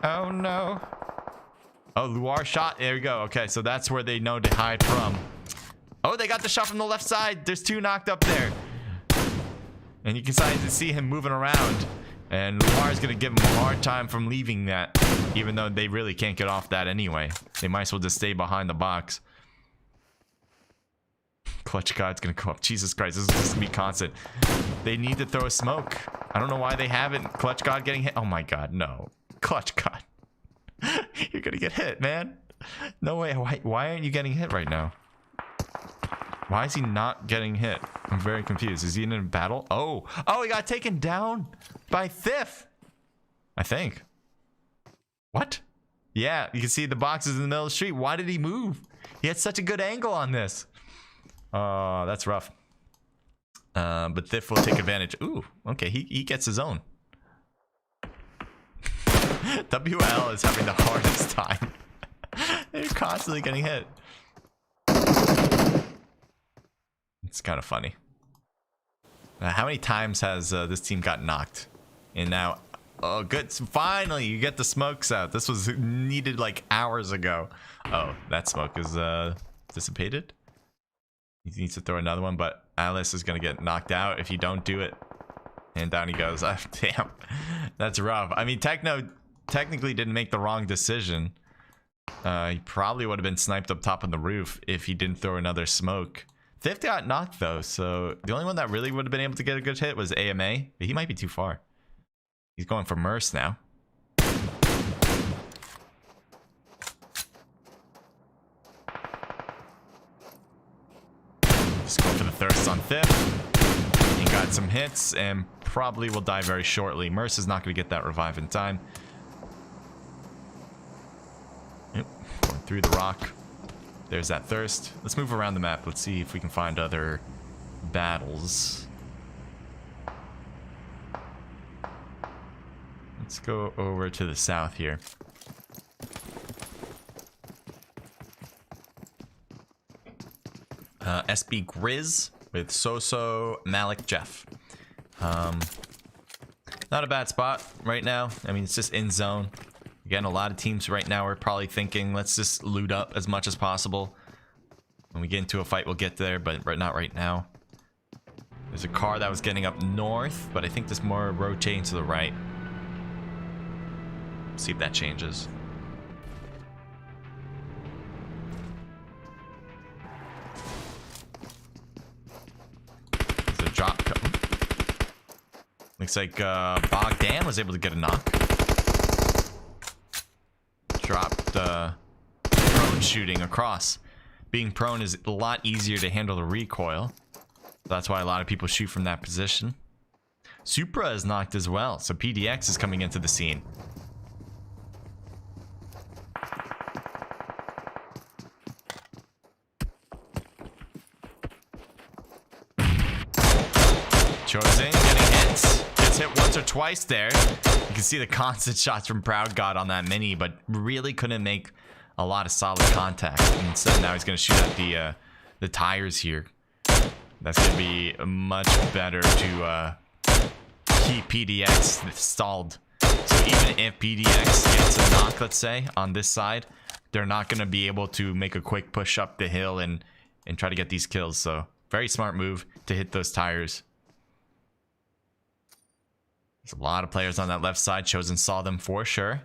Oh, no. Oh, Luar shot. There we go. Okay, so that's where they know to hide from. Oh, they got the shot from the left side. There's 2 knocked up there. And you can see him moving around. And Luar is going to give him a hard time from leaving that. Even though they really can't get off that anyway. They might as well just stay behind the box. Clutch God's going to go up. Jesus Christ, this is going to be constant. They need to throw a smoke. I don't know why they haven't. Clutch God getting hit. Oh my god, no. Clutch God. You're going to get hit, man. No way. Why aren't you getting hit right now? Why is he not getting hit? I'm very confused. Is he in a battle? Oh, he got taken down by Thiff. I think. What? Yeah, you can see the boxes in the middle of the street. Why did he move? He had such a good angle on this. Oh, that's rough. But Thiff will take advantage. Ooh, okay, he gets his own. WL is having the hardest time. They're constantly getting hit. It's kind of funny. How many times has this team got knocked? And now, oh, good. So finally, you get the smokes out. This was needed like hours ago. Oh, that smoke is dissipated. He needs to throw another one, but Alice is going to get knocked out if you don't do it. And down he goes. Damn, that's rough. I mean, technically didn't make the wrong decision. He probably would have been sniped up top of the roof if he didn't throw another smoke. Thiff got knocked though, so the only one that really would have been able to get a good hit was AMA, but he might be too far. He's going for Merce now. Just going for the thirst on Thiff. He got some hits and probably will die very shortly. Merce is not going to get that revive in time. Yep, going through the rock. There's that thirst. Let's move around the map. Let's see if we can find other battles. Let's go over to the south here. SB Grizz with Soso, Malik, Jeff. Not a bad spot right now. I mean, it's just in zone. Again, a lot of teams right now are probably thinking, let's just loot up as much as possible. When we get into a fight, we'll get there, but not right now. There's a car that was getting up north, but I think there's more rotating to the right. See if that changes. There's a drop coming. Looks like Bogdan was able to get a knock. Dropped prone shooting across. Being prone is a lot easier to handle the recoil. That's why a lot of people shoot from that position. Supra is knocked as well, so PDX is coming into the scene. Chosen getting hits. Gets hit once or twice there. You can see the constant shots from Proud God on that mini, but really couldn't make a lot of solid contact. Instead, now he's going to shoot at the tires here. That's going to be much better to keep PDX stalled. So even if PDX gets a knock, let's say, on this side, they're not going to be able to make a quick push up the hill and try to get these kills. So very smart move to hit those tires. There's a lot of players on that left side. Chosen saw them for sure.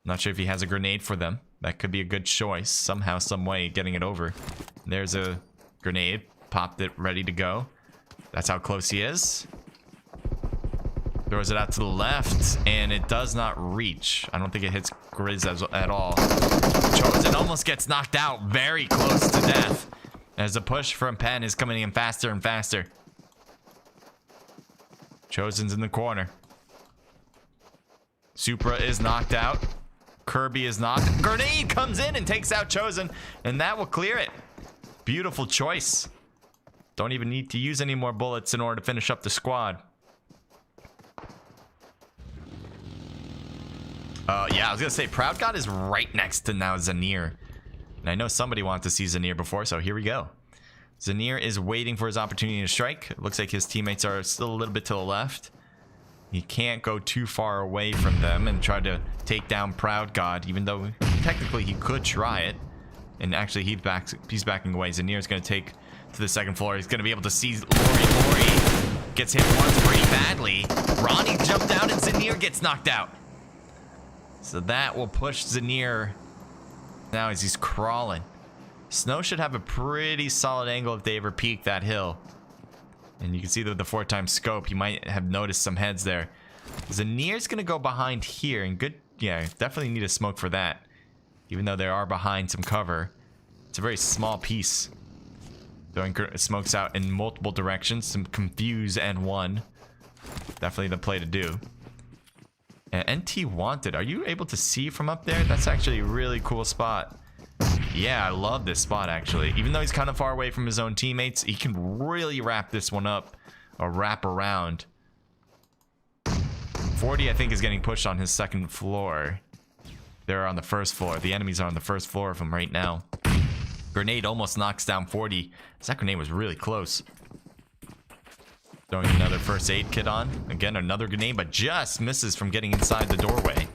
Not sure if he has a grenade for them. That could be a good choice. Somehow, some way, getting it over. There's a grenade. Popped it, ready to go. That's how close he is. Throws it out to the left, and it does not reach. I don't think it hits Grizz at all. Chosen almost gets knocked out. Very close to death. As the push from Penn is coming in faster and faster. Chosen's in the corner. Supra is knocked out. Kirby is knocked. Grenade comes in and takes out Chosen, and that will clear it. Beautiful choice. Don't even need to use any more bullets in order to finish up the squad. Yeah, I was gonna say Proud God is right next to now Zanir, and I know somebody wanted to see Zanir before, so here we go. Zanir is waiting for his opportunity to strike. It looks like his teammates are still a little bit to the left. He can't go too far away from them and try to take down Proud God, even though technically he could try it. And actually, he's backing away. Zanir is going to take to the second floor. He's going to be able to see Lori. Gets hit once pretty badly. Ronnie jumped out and Zanir gets knocked out. So that will push Zanir now as he's crawling. Snow should have a pretty solid angle if they ever peek that hill. And you can see that with the 4x scope, he might have noticed some heads there. Zanir's going to go behind here. And good, yeah, definitely need a smoke for that. Even though they are behind some cover. It's a very small piece. Throwing smokes out in multiple directions. Some confuse and one. Definitely the play to do. NT Wanted. Are you able to see from up there? That's actually a really cool spot. Yeah, I love this spot, actually. Even though he's kind of far away from his own teammates, he can really wrap this one up. Or wrap around. 40, I think, is getting pushed on his second floor. They're on the first floor. The enemies are on the first floor of him right now. Grenade almost knocks down 40. That grenade was really close. Throwing another first aid kit on. Again, another grenade, but just misses from getting inside the doorway.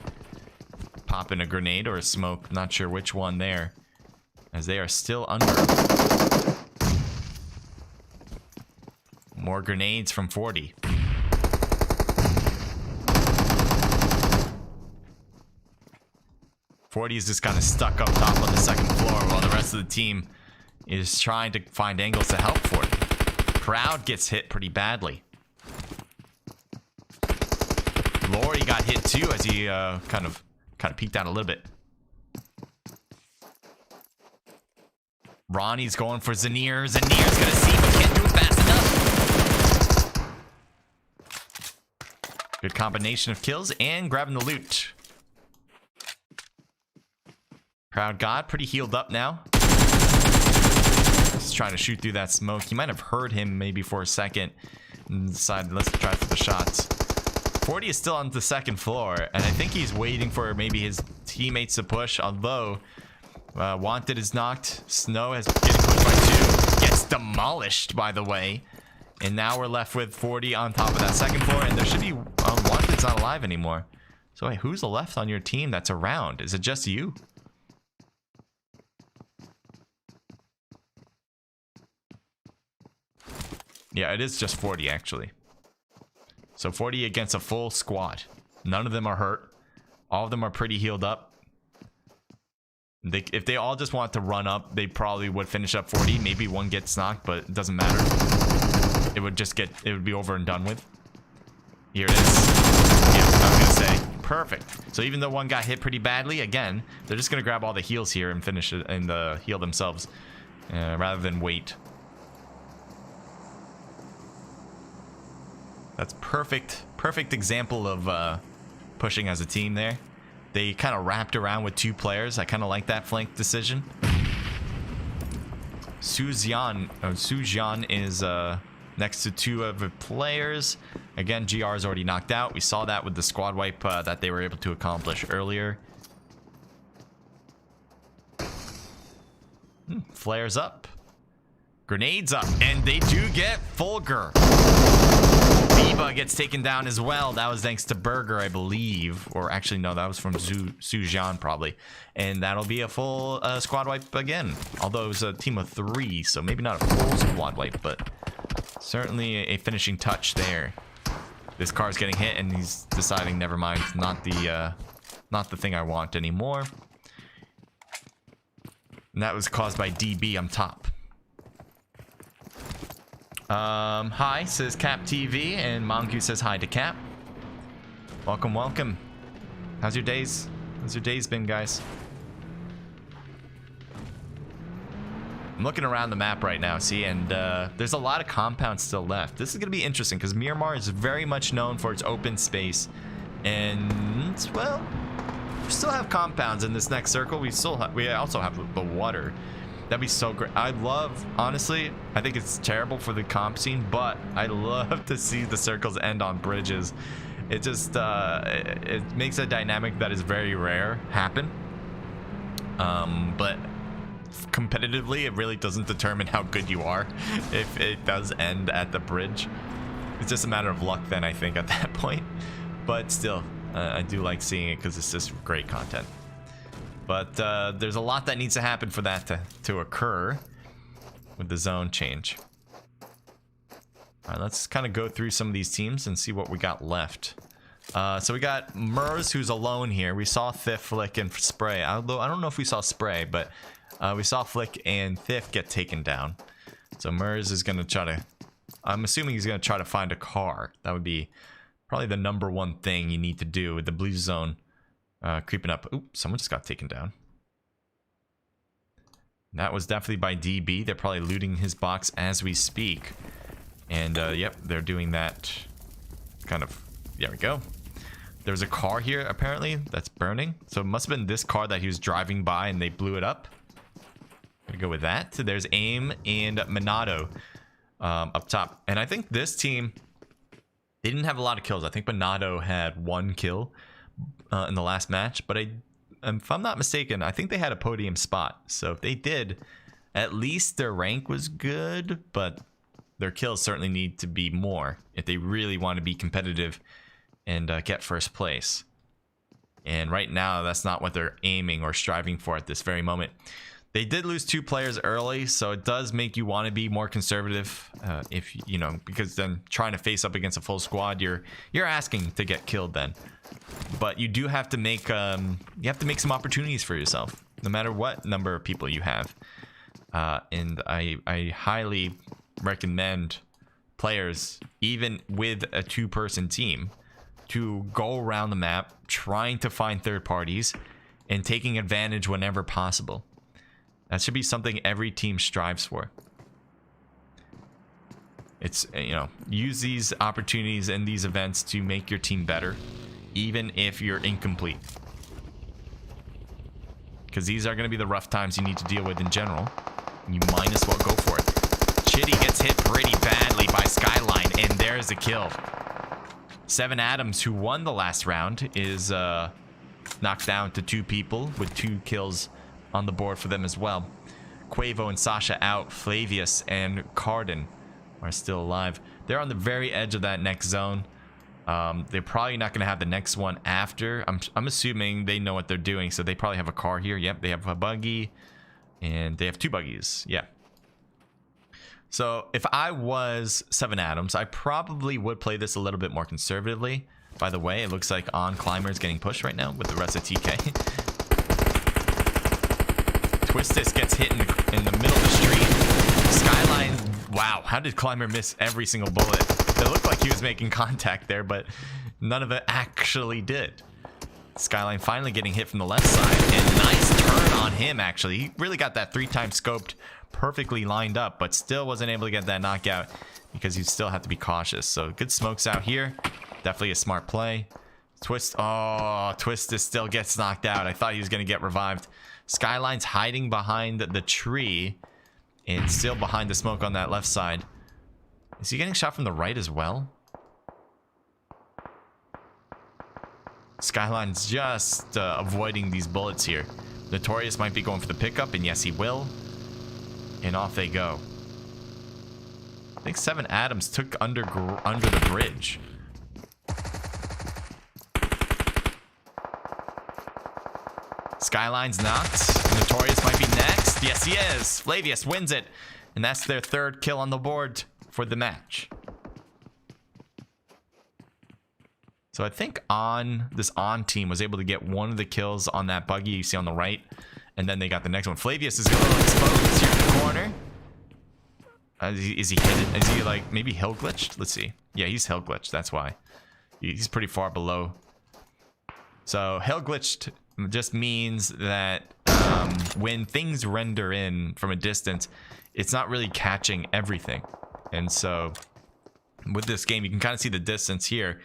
Popping a grenade or a smoke. Not sure which one there. As they are still under. More grenades from 40. Is just kind of stuck up top on the second floor while the rest of the team is trying to find angles to help 40. Crowd gets hit pretty badly. Lori got hit too as he kind of peeked out a little bit. Ronnie's going for Zanir. Zanir's gonna see but can't do it fast enough. Good combination of kills and grabbing the loot. Proud God, pretty healed up now. Just trying to shoot through that smoke. You might have heard him maybe for a second and decided, let's try for the shots. 40 is still on the second floor, and I think he's waiting for maybe his teammates to push, although Wanted is knocked. Snow is getting pushed by 2. Gets demolished, by the way. And now we're left with 40 on top of that second floor, and there should be... Wanted's not alive anymore. So wait, who's left on your team that's around? Is it just you? Yeah, it is just 40, actually. So 40 against a full squad. None of them are hurt. All of them are pretty healed up. If they all just want to run up, they probably would finish up 40. Maybe one gets knocked, but it doesn't matter. It would be over and done with. Here it is. Yeah, I was gonna say. Perfect. So even though one got hit pretty badly, again, they're just gonna grab all the heals here and finish it and heal themselves. Rather than wait. That's perfect example of pushing as a team there. They kind of wrapped around with 2 players. I kind of like that flank decision. Sujian is next to 2 of the players. Again, GR is already knocked out. We saw that with the squad wipe that they were able to accomplish earlier. Flares up. Grenades up. And they do get Fulgur. Biba gets taken down as well. That was thanks to Burger, I believe. Or actually, no, that was from Sujian probably. And that'll be a full squad wipe again. Although it was a team of 3, so maybe not a full squad wipe, but certainly a finishing touch there. This car's getting hit, and he's deciding, never mind, not the thing I want anymore. And that was caused by DB on top. Hi, says Cap TV, and Mongoose says hi to Cap. Welcome. How's your days been, guys? I'm looking around the map right now, see, and there's a lot of compounds still left. This is gonna be interesting because Miramar is very much known for its open space, and well, we still have compounds in this next circle. We also have the water. That'd be so great. Honestly, I think it's terrible for the comp scene, but I love to see the circles end on bridges. It just it makes a dynamic that is very rare happen. But competitively, it really doesn't determine how good you are if it does end at the bridge. It's just a matter of luck then, I think, at that point. But still, I do like seeing it because it's just great content. But there's a lot that needs to happen for that to occur with the zone change. All right, let's kind of go through some of these teams and see what we got left. So we got Mers, who's alone here. We saw Thiff, Flick, and Spray. Although I don't know if we saw Spray, but we saw Flick and Thiff get taken down. So Mers is going to try to... I'm assuming he's going to try to find a car. That would be probably the #1 thing you need to do with the blue zone. Creeping up. Oops, someone just got taken down. That was definitely by DB. They're probably looting his box as we speak. And, yep, they're doing that kind of... There we go. There's a car here apparently that's burning, so it must have been this car that he was driving by and they blew it up. Gonna go with that. So there's AIM and Monado up top, and I think this team, they didn't have a lot of kills. I think Monado had 1 kill in the last match, but if I'm not mistaken, I think they had a podium spot. So if they did, at least their rank was good, but their kills certainly need to be more if they really want to be competitive and get first place. And right now, that's not what they're aiming or striving for at this very moment. They did lose 2 players early, so it does make you want to be more conservative, if you know, because then trying to face up against a full squad, you're asking to get killed then. But you do have to make some opportunities for yourself, no matter what number of people you have. And I highly recommend players, even with a 2-person team, to go around the map trying to find third parties and taking advantage whenever possible. That should be something every team strives for. It's, you know, use these opportunities and these events to make your team better, even if you're incomplete. Because these are going to be the rough times you need to deal with in general. You might as well go for it. Chitty gets hit pretty badly by Skyline, and there's the kill. 7 Adams, who won the last round, is knocked down to 2 people with 2 kills on the board for them as well. Quavo and Sasha out. Flavius and Cardin are still alive. They're on the very edge of that next zone. They're probably not going to have the next one after. I'm assuming they know what they're doing, so they probably have a car here. Yep, they have a buggy, and they have 2 buggies. Yeah. So if I was 7 Adams, I probably would play this a little bit more conservatively. By the way, it looks like On Climber is getting pushed right now with the rest of TK. Twistis gets hit in the middle of the street. Skyline, wow, how did Climber miss every single bullet? It looked like he was making contact there, but none of it actually did. Skyline finally getting hit from the left side, and nice turn on him, actually. He really got that 3-time scoped, perfectly lined up, but still wasn't able to get that knockout because you still have to be cautious. So good smokes out here. Definitely a smart play. Twistis still gets knocked out. I thought he was going to get revived. Skyline's hiding behind the tree and still behind the smoke on that left side. Is he getting shot from the right as well? Skyline's just avoiding these bullets here. Notorious might be going for the pickup, and yes, he will. And off they go. I think 7 Adams took under the bridge. Skyline's knocked. Notorious might be next. Yes, he is. Flavius wins it. And that's their 3rd kill on the board for the match. So I think this team was able to get one of the kills on that buggy you see on the right. And then they got the next one. Flavius is a little exposed here in the corner. Is he hidden? Is he like maybe hill glitched? Let's see. Yeah, he's hill glitched. That's why. He's pretty far below. So hill glitched just means that when things render in from a distance, it's not really catching everything. And so with this game, you can kind of see the distance here,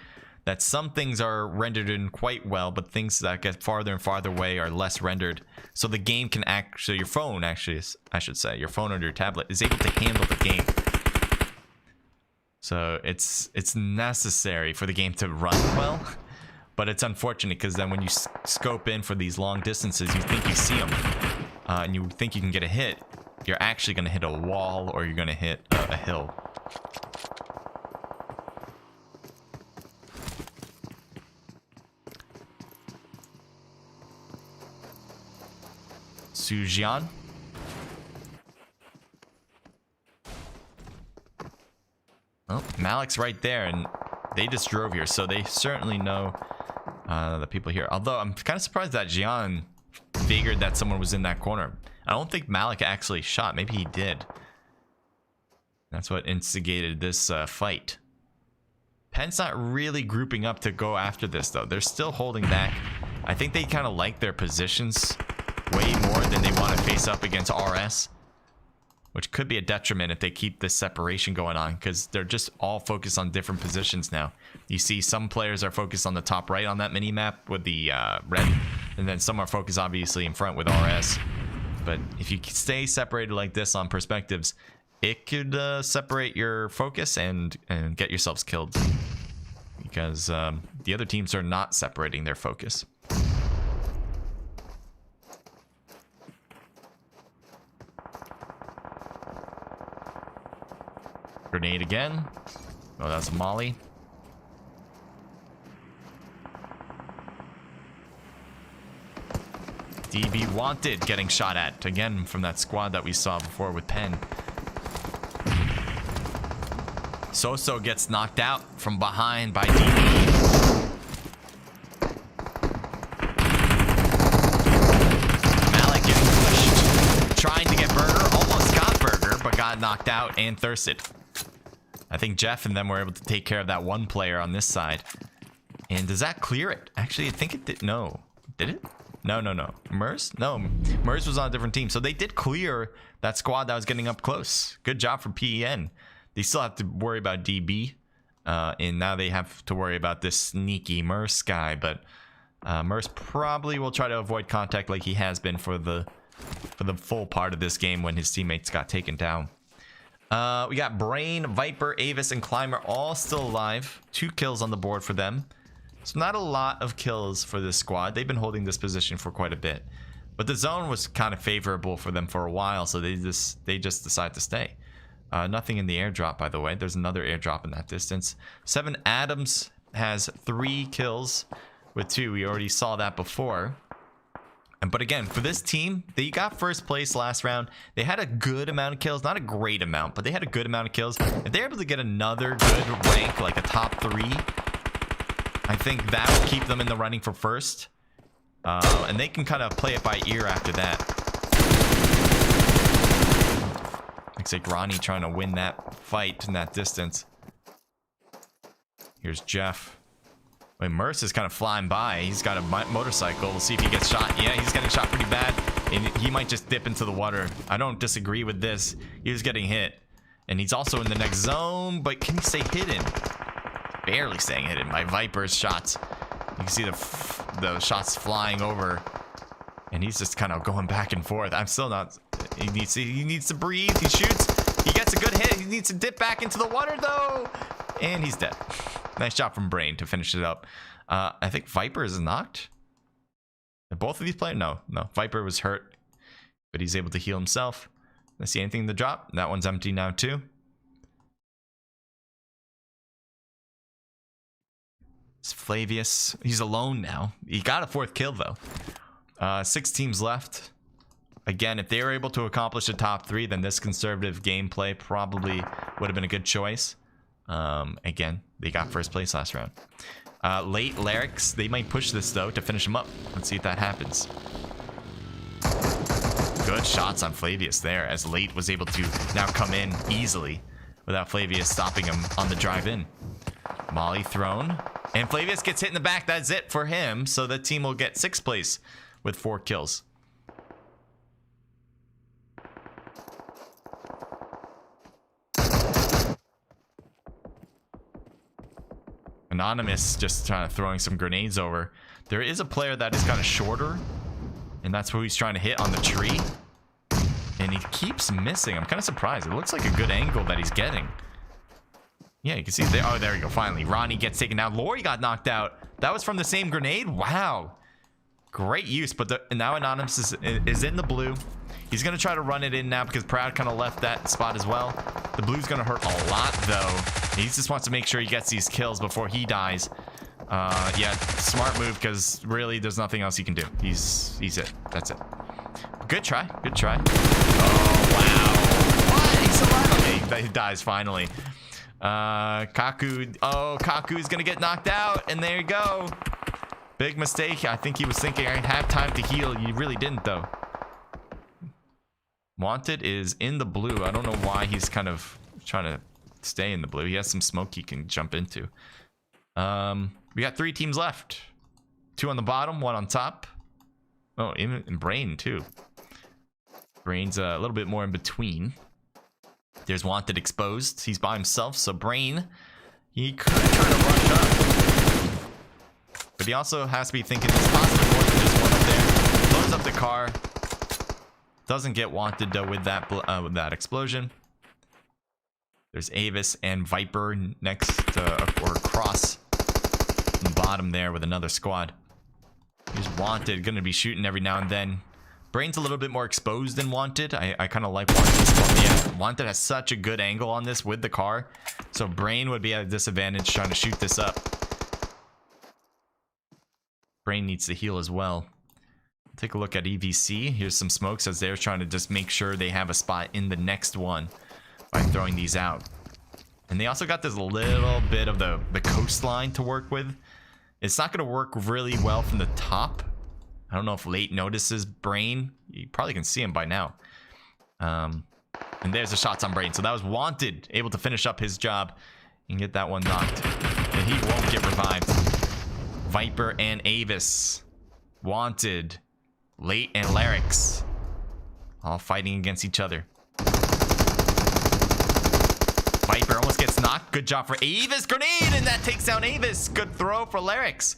that some things are rendered in quite well, but things that get farther and farther away are less rendered. So the game can actually, your phone actually, I should say, your phone or your tablet is able to handle the game. So it's necessary for the game to run well. But it's unfortunate because then when you scope in for these long distances, you think you see them and you think you can get a hit. You're actually going to hit a wall or you're going to hit a hill. Sujian. Oh, Malik's right there, and they just drove here, so they certainly know the people here. Although I'm kind of surprised that Jian figured that someone was in that corner. I don't think Malik actually shot. Maybe he did. That's what instigated this fight. Penn's not really grouping up to go after this, though. They're still holding back. I think they kind of like their positions way more than they want to face up against RS. which could be a detriment if they keep this separation going on, because they're just all focused on different positions now. You see some players are focused on the top right on that mini map with the red, and then some are focused obviously in front with RS. But if you stay separated like this on perspectives, it could separate your focus and get yourselves killed, because the other teams are not separating their focus. Grenade again. Oh, that's a molly. DB wanted, getting shot at again from that squad that we saw before with Penn. Soso gets knocked out from behind by DB. Malik getting pushed, trying to get Burger, almost got Burger, but got knocked out and thirsted. I think Jeff and them were able to take care of that one player on this side. And does that clear it? Actually, I think it did. No. Did it? No. Mers? No. Mers was on a different team. So they did clear that squad that was getting up close. Good job for PEN. They still have to worry about DB. And now they have to worry about this sneaky Mers guy. But Mers probably will try to avoid contact like he has been for the full part of this game when his teammates got taken down. We got Brain, Viper, Avis, and Climber all still alive. 2 kills on the board for them. So not a lot of kills for this squad. They've been holding this position for quite a bit. But the zone was kind of favorable for them for a while, so they just decided to stay. Nothing in the airdrop, by the way. There's another airdrop in that distance. 7 Adams has 3 kills with 2. We already saw that before. But again, for this team, they got first place last round. They had a good amount of kills, not a great amount, but they had a good amount of kills. If they're able to get another good rank, like a top 3, I think that will keep them in the running for first. And they can kind of play it by ear after that. Looks like Ronnie trying to win that fight in that distance. Here's Jeff. Wait, Merce is kind of flying by. He's got a motorcycle. We'll see if he gets shot. Yeah, he's getting shot pretty bad. And he might just dip into the water. I don't disagree with this. He was getting hit. And he's also in the next zone. But can he stay hidden? Barely staying hidden by Viper's shots. You can see the shots flying over. And he's just kind of going back and forth. I'm still not... He needs to breathe. He shoots. He gets a good hit. He needs to dip back into the water, though. And he's dead. Nice shot from Brain to finish it up. I think Viper is knocked. Are both of these players? No. Viper was hurt, but he's able to heal himself. Let's see anything in the drop. That one's empty now too. It's Flavius. He's alone now. He got a 4th kill though. 6 teams left. Again, if they were able to accomplish a top 3, then this conservative gameplay probably would have been a good choice. Again, they got first place last round. Late Larix, they might push this though to finish him up. Let's see if that happens. Good shots on Flavius there, as Late was able to now come in easily without Flavius stopping him on the drive in. Molly thrown, and Flavius gets hit in the back. That's it for him, so the team will get 6th place with 4 kills. Anonymous just trying to throwing some grenades over. There is a player that is kind of shorter, and that's who he's trying to hit on the tree. And he keeps missing. I'm kind of surprised. It looks like a good angle that he's getting. Yeah, you can see there. Oh, there we go. Finally, Ronnie gets taken out. Lori got knocked out. That was from the same grenade. Wow, great use. But now Anonymous is in the blue. He's gonna try to run it in now because Proud kind of left that spot as well. The blue's gonna hurt a lot though. He just wants to make sure he gets these kills before he dies. Yeah, smart move, because really there's nothing else he can do. He's it. That's it. Good try. Good try. Oh wow. What? He's alive. Okay, he dies finally. Kaku. Oh, Kaku's gonna get knocked out, and there you go. Big mistake. I think he was thinking I'd have time to heal. You really didn't though. Wanted is in the blue. I don't know why he's kind of trying to stay in the blue. He has some smoke he can jump into. We got 3 teams left. 2 on the bottom, 1 on top. Oh, in Brain too. Brain's a little bit more in between. There's Wanted exposed. He's by himself, so Brain, he could try to rush up. But he also has to be thinking there's possibly more than just one up there. Blows up the car. Doesn't get Wanted though with that explosion. There's Avis and Viper next or across the bottom there with another squad. He's Wanted, gonna be shooting every now and then. Brain's a little bit more exposed than Wanted. I kind of like Wanted. Yeah, Wanted has such a good angle on this with the car. So Brain would be at a disadvantage trying to shoot this up. Brain needs to heal as well. Take a look at EVC. Here's some smokes as they're trying to just make sure they have a spot in the next one by throwing these out. And they also got this little bit of the coastline to work with. It's not going to work really well from the top. I don't know if Late notices Brain. You probably can see him by now. And there's the shots on Brain. So that was Wanted, able to finish up his job and get that one knocked. And he won't get revived. Viper and Avis. Wanted. Late and Larix. All fighting against each other. Viper almost gets knocked. Good job for Avis. Grenade! And that takes down Avis. Good throw for Larix.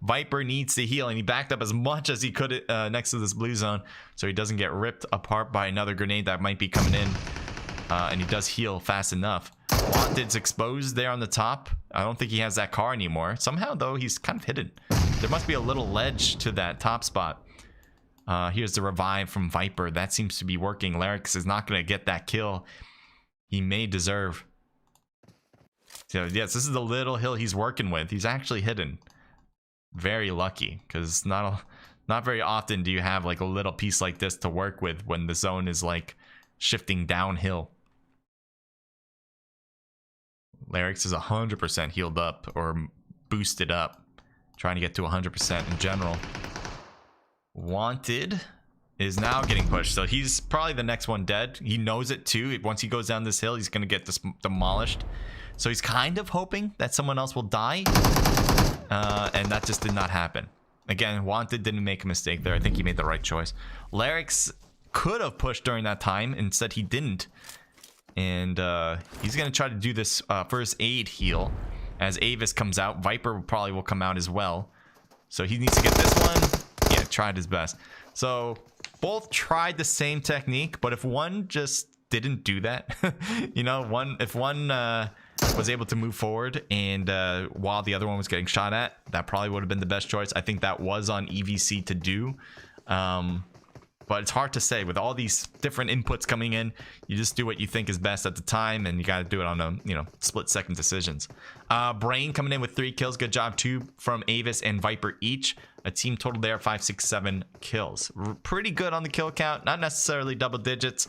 Viper needs to heal, and he backed up as much as he could next to this blue zone so he doesn't get ripped apart by another grenade that might be coming in. And he does heal fast enough. Wanted's exposed there on the top. I don't think he has that car anymore. Somehow, though, he's kind of hidden. There must be a little ledge to that top spot. Here's the revive from Viper. That seems to be working. Larix is not going to get that kill he may deserve. So, yes, this is the little hill he's working with. He's actually hidden. Very lucky, because not very often do you have like a little piece like this to work with when the zone is like shifting downhill. Larix is 100% healed up or boosted up, trying to get to 100% in general. Wanted is now getting pushed, so he's probably the next one dead. He knows it too. Once he goes down this hill, he's gonna get demolished. So he's kind of hoping that someone else will die. And that just did not happen. Again, Wanted didn't make a mistake there. I think he made the right choice. Larix could have pushed during that time. Instead, he didn't. And he's going to try to do this first aid heal. As Avis comes out, Viper probably will come out as well. So he needs to get this one. Yeah, tried his best. So both tried the same technique. But if one just didn't do that, you know, if one was able to move forward and while the other one was getting shot at, that probably would have been the best choice. I think that was on EVC to do, but it's hard to say with all these different inputs coming in. You just do what you think is best at the time, and you got to do it on a split-second decisions. Brain coming in with 3 kills. Good job. 2 from Avis and Viper each. A team total there 5, 6, 7 kills. Pretty good on the kill count, not necessarily double digits,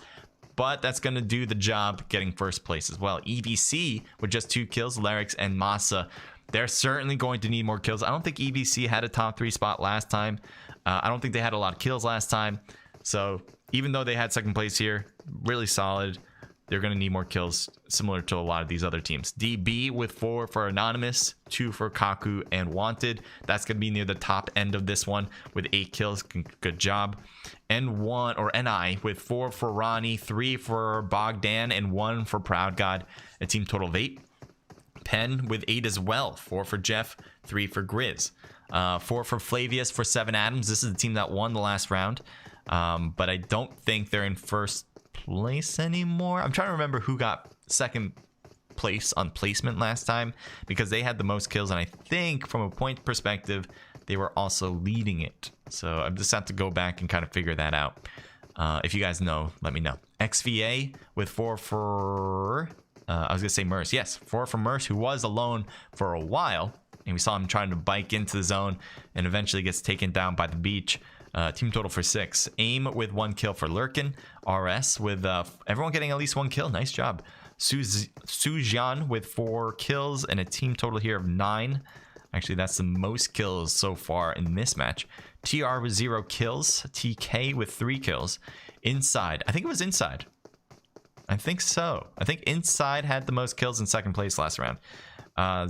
but that's going to do the job getting first place as well. EVC with just 2 kills, Larix and Masa. They're certainly going to need more kills. I don't think EVC had a top 3 spot last time. I don't think they had a lot of kills last time. So even though they had second place here, really solid. They're going to need more kills, similar to a lot of these other teams. DB with 4 for Anonymous, 2 for Kaku and Wanted. That's going to be near the top end of this one with 8 kills. Good job. N1 or NI with 4 for Ronnie, 3 for Bogdan, and 1 for Proud God. A team total of 8. Penn with 8 as well. 4 for Jeff, 3 for Grizz. 4 for Flavius, for 7 Adams. This is the team that won the last round. But I don't think they're in first place anymore. I'm trying to remember who got second place on placement last time, because they had the most kills, and I think from a point perspective they were also leading it. So I just have to go back and kind of figure that out. If you guys know, let me know. XVA with 4 for I was gonna say Merce. Yes, 4 for Merce, who was alone for a while, and we saw him trying to bike into the zone and eventually gets taken down by the beach. Team total for 6. Aim with 1 kill for Lurkin. RS with everyone getting at least 1 kill. Nice job. Sujian with 4 kills and a team total here of 9. Actually, that's the most kills so far in this match. TR with 0 kills. TK with 3 kills. Inside. I think it was Inside. I think so. I think Inside had the most kills in second place last round.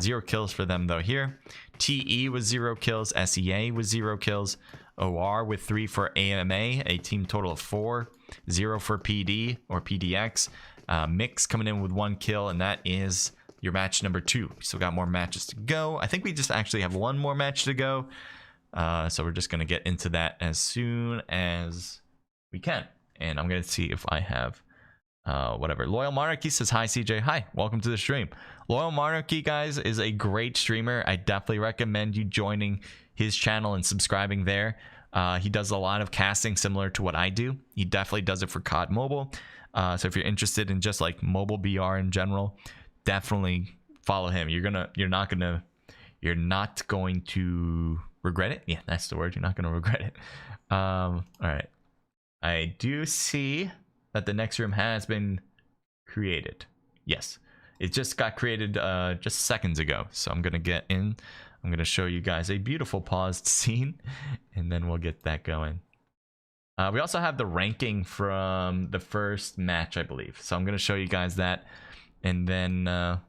0 kills for them, though, here. TE with 0 kills. SEA with 0 kills. OR with 3 for AMA, a team total of 4. 0 for PD or PDX. Mix coming in with 1 kill, and that is your match number 2. We still got more matches to go. I think we just actually have 1 more match to go. So we're just going to get into that as soon as we can. And I'm going to see if I have whatever. Loyal Monarchy says, hi, CJ. Hi, welcome to the stream. Loyal Monarchy, guys, is a great streamer. I definitely recommend you joining his channel and subscribing there. He does a lot of casting similar to what I do. He definitely does it for COD Mobile. So if you're interested in just like mobile BR in general, definitely follow him. You're not going to regret it. Yeah, that's the word. You're not going to regret it. All right. I do see that the next room has been created. Yes, it just got created just seconds ago. So I'm going to get in. I'm going to show you guys a beautiful paused scene, and then we'll get that going. We also have the ranking from the first match, I believe. So I'm going to show you guys that, and then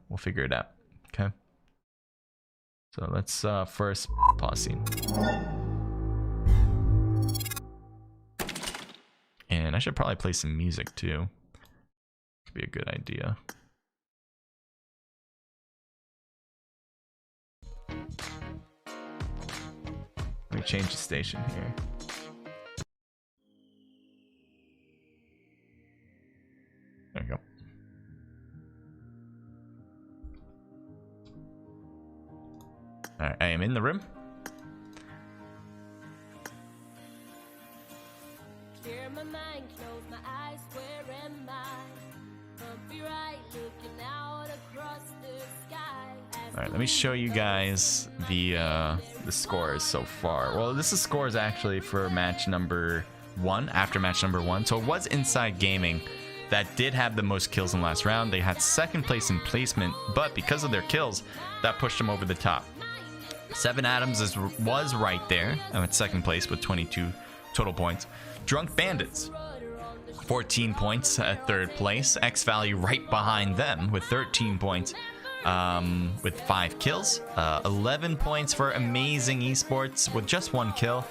we'll figure it out. Okay. So let's first pause scene. And I should probably play some music too. Could be a good idea. Let me change the station here. There we go. Alright, I am in the room. Clear my mind, close my eyes, where am I? Bumpy right, looking out across the sky. Alright, let me show you guys the scores so far. Well, this is scores actually for match number 1, after match number 1. So it was Inside Gaming that did have the most kills in the last round. They had 2nd place in placement, but because of their kills, that pushed them over the top. 7 Adams was right there at 2nd place with 22 total points. Drunk Bandits, 14 points at 3rd place. X Value right behind them with 13 points with 5 kills. 11 points for Amazing Esports with just 1 kill.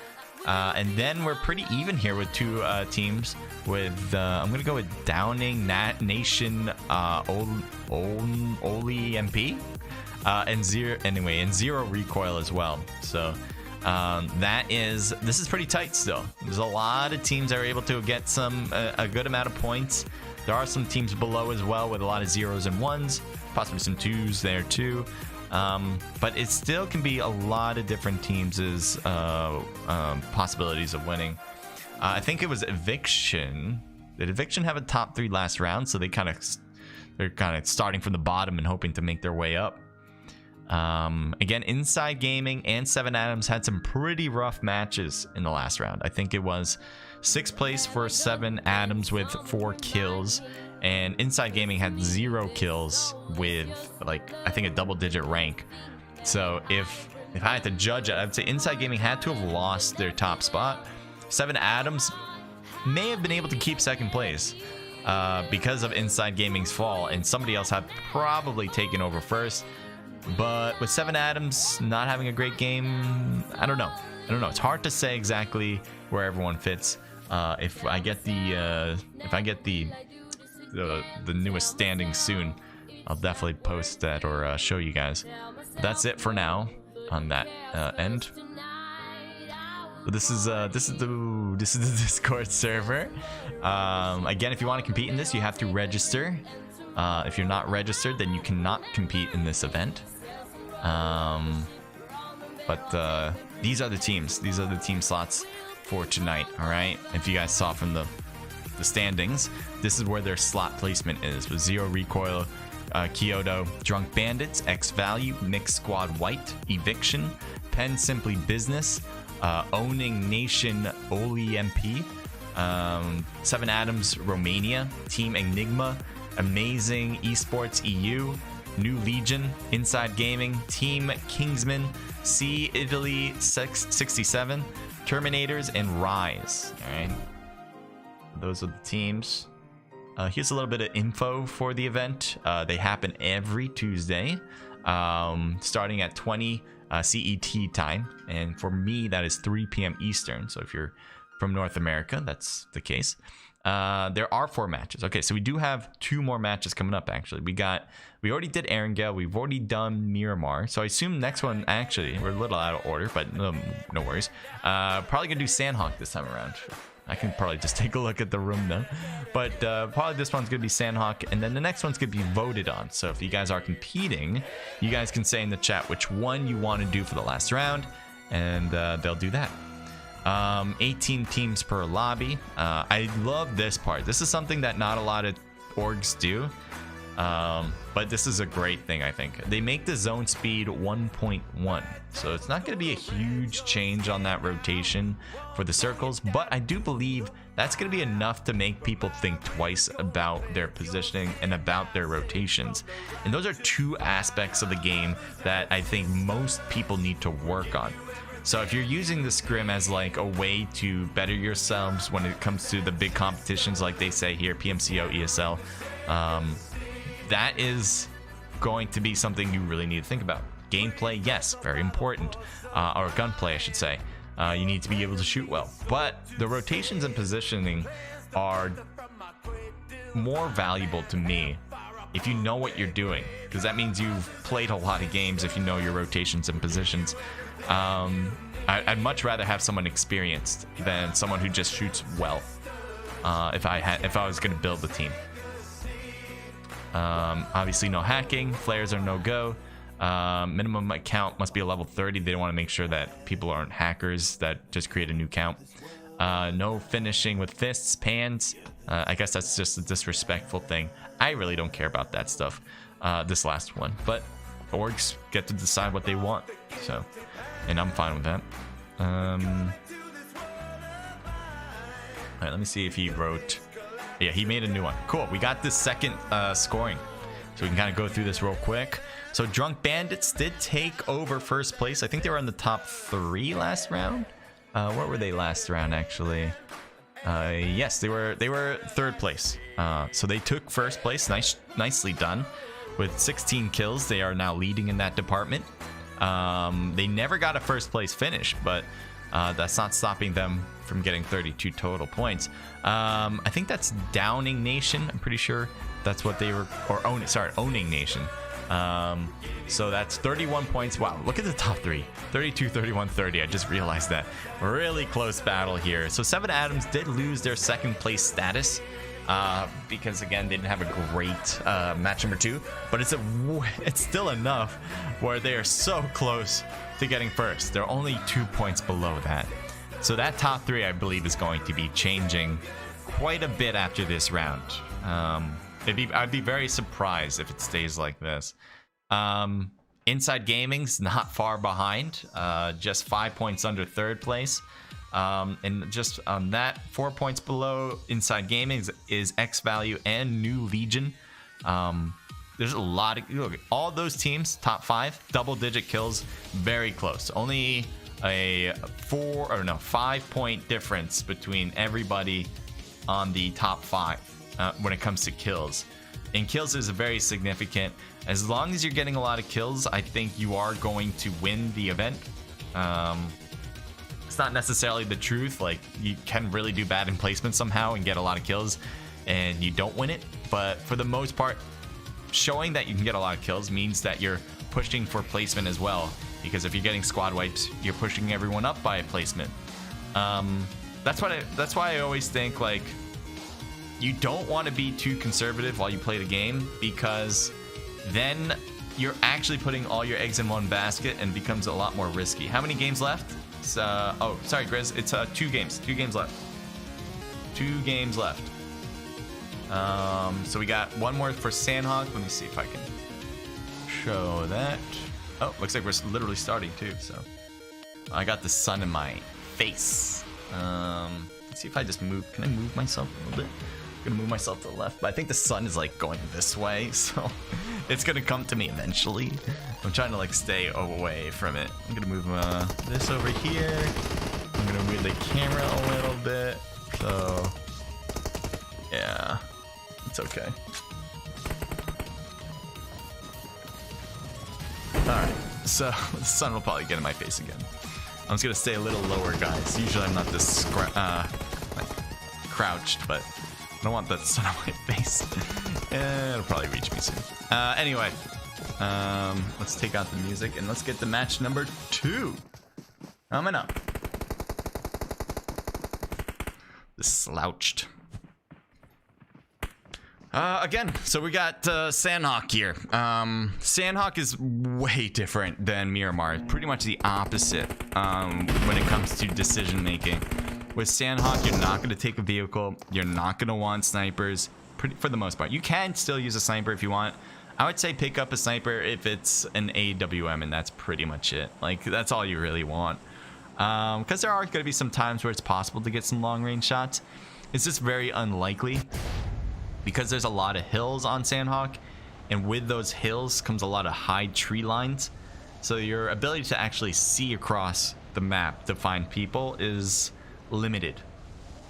And then we're pretty even here with 2 teams with, I'm going to go with Downing Nation Oli MP. And zero recoil as well. So this is pretty tight still. There's a lot of teams that are able to get a good amount of points. There are some teams below as well with a lot of 0s and 1s, possibly some 2s there too. But it still can be a lot of different teams' possibilities of winning. I think it was Eviction. Did Eviction have a top 3 last round? So they're kind of starting from the bottom and hoping to make their way up. Again, Inside Gaming and 7 Adams had some pretty rough matches in the last round. I think it was 6th place for 7 Adams with 4 kills, and Inside Gaming had 0 kills with, like, I think a double-digit rank. So if I had to judge it, I'd say Inside Gaming had to have lost their top spot. 7 Adams may have been able to keep 2nd place because of Inside Gaming's fall, and somebody else had probably taken over first. But with 7 Adams not having a great game, I don't know. It's hard to say exactly where everyone fits. If I get the newest standing soon, I'll definitely post that or show you guys. But that's it for now on that end. But this is the Discord server. Again, if you want to compete in this, you have to register. If you're not registered, then you cannot compete in this event. But these are the teams. These are the team slots for tonight. All right. If you guys saw from the standings, this is where their slot placement is with 0 recoil, Kyoto, Drunk Bandits, X Value, Mixed Squad White, Eviction, Pen Simply Business, Owning Nation Oli MP, 7 Adams Romania, Team Enigma, Amazing Esports EU, New Legion, Inside Gaming, Team Kingsman, C Italy 67, Terminators, and Rise. All right, those are the teams. Here's a little bit of info for the event. They happen every Tuesday, starting at 20 CET time, and for me that is 3 p.m. Eastern. So if you're from North America, that's the case. There are 4 matches. Okay, so we do have 2 more matches coming up, actually. We already did Erangel. We've already done Miramar. So I assume next one, actually, we're a little out of order, but no worries. Probably going to do Sandhawk this time around. I can probably just take a look at the room now. But probably this one's going to be Sandhawk, and then the next one's going to be voted on. So if you guys are competing, you guys can say in the chat which one you want to do for the last round, and they'll do that. 18 teams per lobby. I love this part. This is something that not a lot of orgs do, but this is a great thing. I think they make the zone speed 1.1, so it's not going to be a huge change on that rotation for the circles, but I do believe that's going to be enough to make people think twice about their positioning and about their rotations. And those are 2 aspects of the game that I think most people need to work on. So if you're using the scrim as like a way to better yourselves when it comes to the big competitions, like they say here, PMCO, ESL, that is going to be something you really need to think about. Gameplay, yes, very important, or gunplay, I should say. You need to be able to shoot well, but the rotations and positioning are more valuable to me if you know what you're doing, because that means you've played a lot of games if you know your rotations and positions. I'd much rather have someone experienced than someone who just shoots well. If I was going to build the team. Obviously, no hacking. Flares are no go. Minimum account must be a level 30. They want to make sure that people aren't hackers that just create a new count. No finishing with fists, pans. I guess that's just a disrespectful thing. I really don't care about that stuff. This last one, but orgs get to decide what they want. So, and I'm fine with that. All right, let me see if he wrote. Yeah, he made a new one. Cool. We got this second scoring, so we can kind of go through this real quick. So Drunk Bandits did take over first place. I think they were in the top 3 last round. What were they last round, actually? Yes, they were 3rd place. So they took first place. Nicely done. With 16 kills, they are now leading in that department. They never got a first place finish, but that's not stopping them from getting 32 total points. I think that's Downing Nation. I'm pretty sure that's what they were, or Owning Nation. So that's 31 points. Wow, look at the top 3. 32, 31, 30. I just realized that. Really close battle here. So 7 Atoms did lose their 2nd place status. Because again, they didn't have a great match number 2, but it's still enough where they are so close to getting first. They're only 2 points below that. So that top 3, I believe, is going to be changing quite a bit after this round. I'd be very surprised if it stays like this. Inside Gaming's not far behind, just 5 points under 3rd place. And just on that, 4 points below Inside Gaming is X Value and New Legion. There's a lot of, look, all those teams, top 5, double-digit kills, very close. Only a 5-point difference between everybody on the top 5 when it comes to kills. And kills is very significant. As long as you're getting a lot of kills, I think you are going to win the event. It's not necessarily the truth. Like, you can really do bad in placement somehow and get a lot of kills and you don't win it. But for the most part, showing that you can get a lot of kills means that you're pushing for placement as well. Because if you're getting squad wipes, you're pushing everyone up by a placement. That's why I always think, like, you don't want to be too conservative while you play the game, because then you're actually putting all your eggs in one basket and becomes a lot more risky. How many games left? Oh, sorry, Grizz. It's 2 games. 2 games left. 2 games left. So we got one more for Sandhawk. Let me see if I can show that. Oh, looks like we're literally starting too. So I got the sun in my face. Let's see if I just move. Can I move myself a little bit? I'm gonna move myself to the left, but I think the sun is like going this way, so it's gonna come to me eventually. I'm trying to like stay away from it. I'm gonna move this over here. I'm gonna move the camera a little bit. So yeah, it's okay. Alright, so the sun will probably get in my face again. I'm just gonna stay a little lower, guys. Usually I'm not this crouched, but I don't want that sun on my face. It'll probably reach me soon. Anyway, let's take out the music and let's get to match number 2. Coming up. The slouched. Again, so we got Sandhawk here. Sandhawk is way different than Miramar. It's pretty much the opposite when it comes to decision making. With Sandhawk, you're not going to take a vehicle. You're not going to want snipers for the most part. You can still use a sniper if you want. I would say pick up a sniper if it's an AWM, and that's pretty much it. Like, that's all you really want. Because there are going to be some times where it's possible to get some long range shots. It's just very unlikely because there's a lot of hills on Sandhawk, and with those hills comes a lot of high tree lines. So your ability to actually see across the map to find people is limited.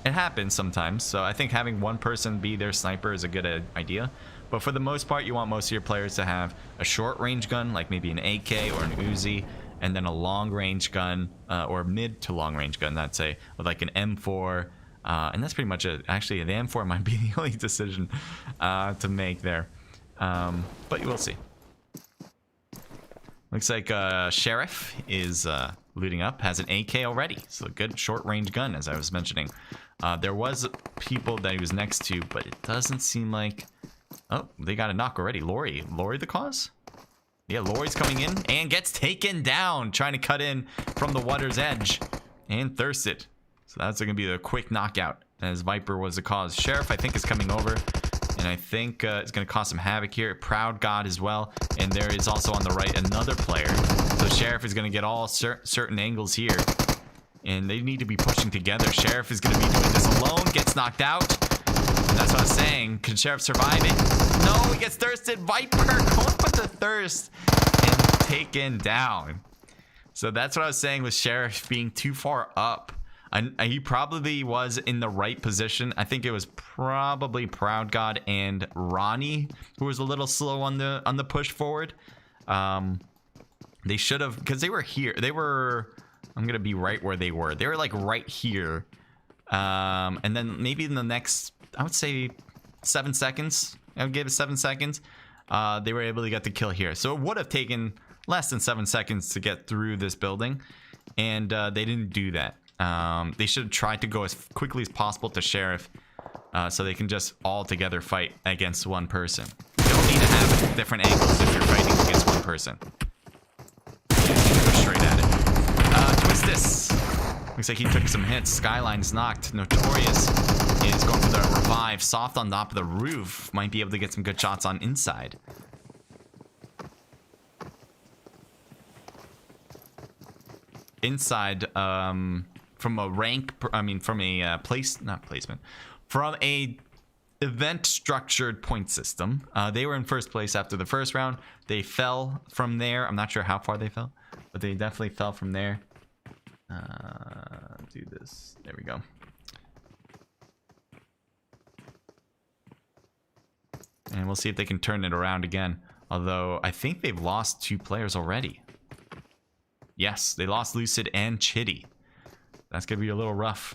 It happens sometimes, so I think having one person be their sniper is a good idea. But for the most part, you want most of your players to have a short range gun, like maybe an AK or an Uzi, and then a long range gun, or mid to long range gun, I'd say, with like an M4. And that's pretty much it. Actually, the M4 might be the only decision to make there. But you will see. Looks like Sheriff is looting up, has an AK already. So a good short range gun, as I was mentioning. There was people that he was next to, but it doesn't seem like... Oh, they got a knock already. Lori the cause? Yeah, Lori's coming in and gets taken down, trying to cut in from the water's edge and thirsted. So that's going to be a quick knockout, as Viper was the cause. Sheriff, I think, is coming over, and I think it's going to cause some havoc here. Proud God as well, and there is also on the right another player. So Sheriff is going to get all certain angles here, and they need to be pushing together. Sheriff is going to be doing this alone, gets knocked out. And that's what I was saying. Can Sheriff survive it? No, he gets thirsted. Viper going with the thirst and taken down. So that's what I was saying with Sheriff being too far up. He probably was in the right position. I think it was probably Proud God and Ronnie who was a little slow on the push forward. They should have, because they were here. They were, I'm gonna be right where they were. They were like right here. And then maybe in the next, I would say 7 seconds. I would give it 7 seconds. They were able to get the kill here. So it would have taken less than 7 seconds to get through this building, and they didn't do that. They should have tried to go as quickly as possible to Sheriff, so they can just all together fight against one person. You don't need to have different angles if you're fighting against one person. You just need to go straight at it. Twist this. Looks like he took some hits. Skyline's knocked. Notorious is going for the revive. Soft on top of the roof. Might be able to get some good shots on inside. Inside, from a rank, from a from a event structured point system. They were in first place after the first round. They fell from there. I'm not sure how far they fell, but they definitely fell from there. Do this. There we go. And we'll see if they can turn it around again. Although I think they've lost 2 players already. Yes, they lost Lucid and Chitty. That's going to be a little rough.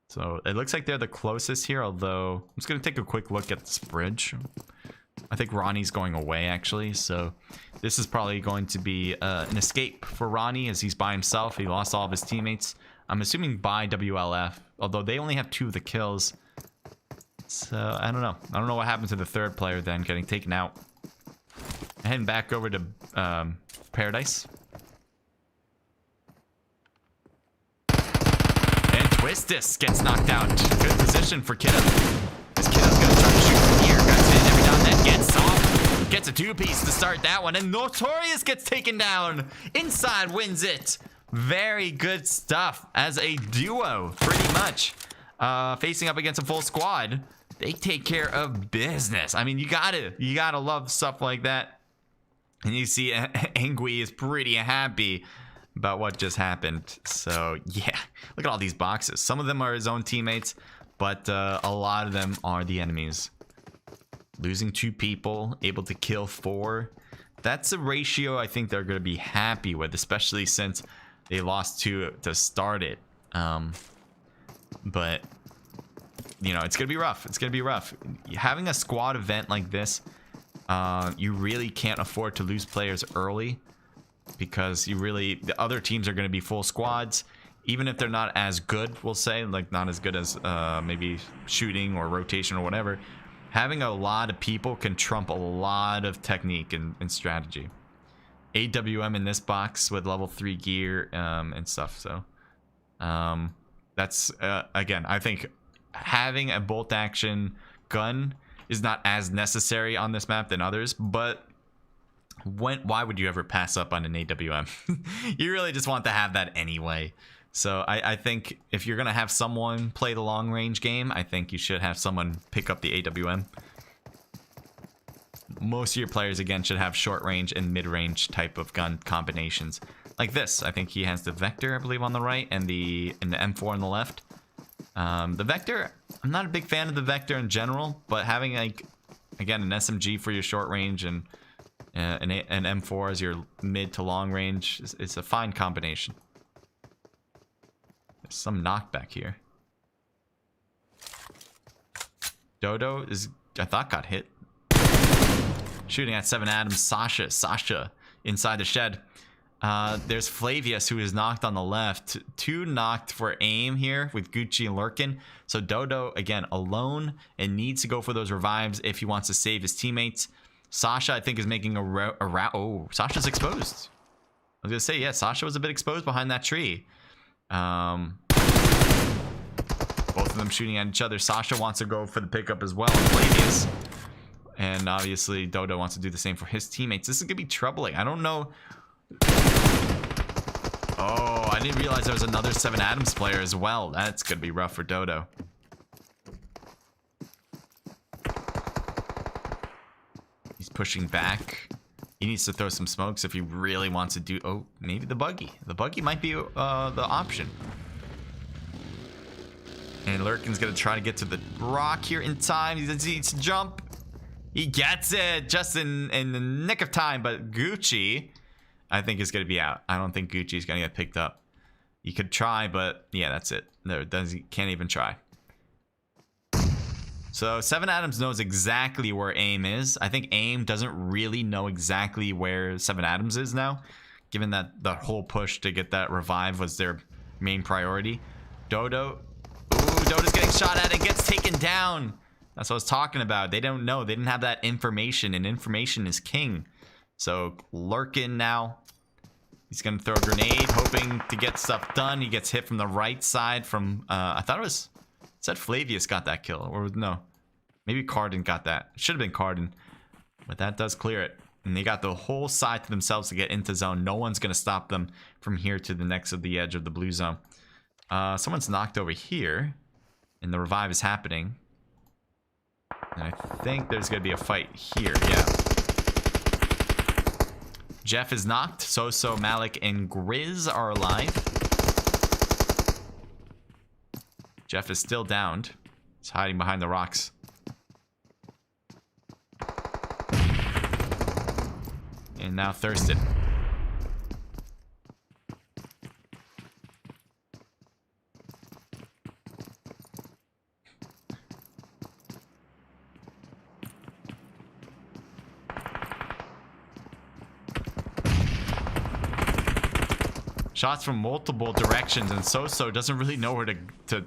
So it looks like they're the closest here, although I'm just going to take a quick look at this bridge. I think Ronnie's going away, actually. So this is probably going to be an escape for Ronnie as he's by himself. He lost all of his teammates. I'm assuming by WLF, although they only have 2 of the kills. So I don't know. I don't know what happened to the third player then getting taken out. Heading back over to Paradise. And Twistus gets knocked out. Good position for Kiddo. This Kiddo's gonna try to shoot from here. Guys, every now and then gets off. Gets a 2-piece to start that one. And Notorious gets taken down. Inside wins it. Very good stuff as a duo, pretty much. Facing up against a full squad. They take care of business. I mean, you gotta love stuff like that. And you see Angui is pretty happy about what just happened. So yeah, look at all these boxes. Some of them are his own teammates, but a lot of them are the enemies. Losing 2 people, able to kill 4. that's a ratio I think they're going to be happy with, especially since they lost 2 to start it. But you know, it's gonna be rough. It's gonna be rough. Having a squad event like this, you really can't afford to lose players early, because the other teams are gonna be full squads, even if they're not as good. We'll say, like, not as good as maybe shooting or rotation or whatever. Having a lot of people can trump a lot of technique and strategy. AWM in this box with level 3 gear and stuff. So that's again, I think having a bolt action gun is not as necessary on this map than others, but why would you ever pass up on an AWM? You really just want to have that anyway. So I think if you're gonna have someone play the long range game, I think you should have someone pick up the AWM. Most of your players, again, should have short range and mid range type of gun combinations like this. I think he has the Vector, I believe, on the right, and the M4 on the left. The Vector, I'm not a big fan of the Vector in general, but having, like, again, an SMG for your short range and an M4 as your mid to long range is a fine combination. There's some knockback here. Dodo is, I thought, got hit. Shooting at 7 Adams. Sasha inside the shed. There's Flavius, who is knocked on the left. 2 knocked for aim here with Gucci and Lurkin. So Dodo, again, alone and needs to go for those revives if he wants to save his teammates. Sasha, I think, is making oh, Sasha's exposed. I was gonna say, yeah, Sasha was a bit exposed behind that tree. Both of them shooting at each other. Sasha wants to go for the pickup as well, and Flavius. And obviously Dodo wants to do the same for his teammates. This is gonna be troubling. I don't know. Oh, I didn't realize there was another 7 Adams player as well. That's gonna be rough for Dodo. He's pushing back. He needs to throw some smokes if he really wants to do... Oh, maybe the buggy. The buggy might be the option. And Lurkin's gonna try to get to the rock here in time. He needs to jump. He gets it just in the nick of time, but Gucci, I think, is going to be out. I don't think Gucci's going to get picked up. You could try, but yeah, that's it. No, can't even try. So 7 Adams knows exactly where aim is. I think aim doesn't really know exactly where 7 Adams is now, given that the whole push to get that revive was their main priority. Dodo. Ooh, Dodo's getting shot at and gets taken down. That's what I was talking about. They don't know. They didn't have that information, and information is king. So Lurkin now. He's going to throw a grenade, hoping to get stuff done. He gets hit from the right side from... I thought it said Flavius got that kill. Or no. Maybe Carden got that. It should have been Carden. But that does clear it. And they got the whole side to themselves to get into zone. No one's going to stop them from here to the next of the edge of the blue zone. Someone's knocked over here. And the revive is happening. And I think there's going to be a fight here. Yeah. Jeff is knocked. So Malik and Grizz are alive. Jeff is still downed. He's hiding behind the rocks. And now Thurston. Shots from multiple directions, and So doesn't really know where to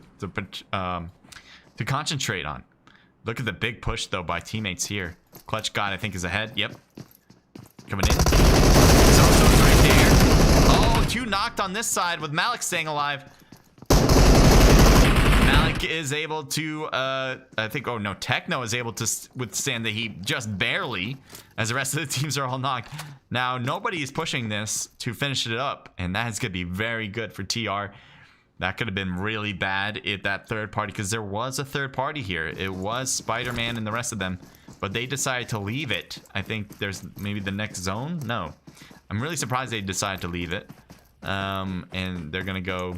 concentrate on. Look at the big push though by teammates here. Clutch God, I think, is ahead. Yep, coming in. So's right there. Oh, 2 knocked on this side with Malik staying alive. Malik is able to, I think, oh no, Techno is able to withstand the heat just barely, as the rest of the teams are all knocked. Now, nobody is pushing this to finish it up, and that is going to be very good for TR. That could have been really bad if that third party, because there was a third party here. It was Spider-Man and the rest of them, but they decided to leave it. I think there's maybe the next zone? No. I'm really surprised they decided to leave it. And they're going to go,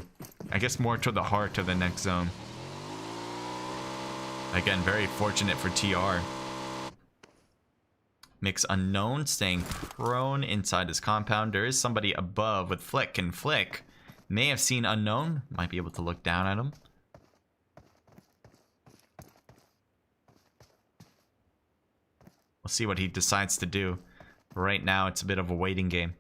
I guess, more to the heart of the next zone. Again, very fortunate for TR. Mix unknown, staying prone inside his compound. There is somebody above with Flick, and Flick may have seen unknown. Might be able to look down at him. We'll see what he decides to do. Right now, it's a bit of a waiting game.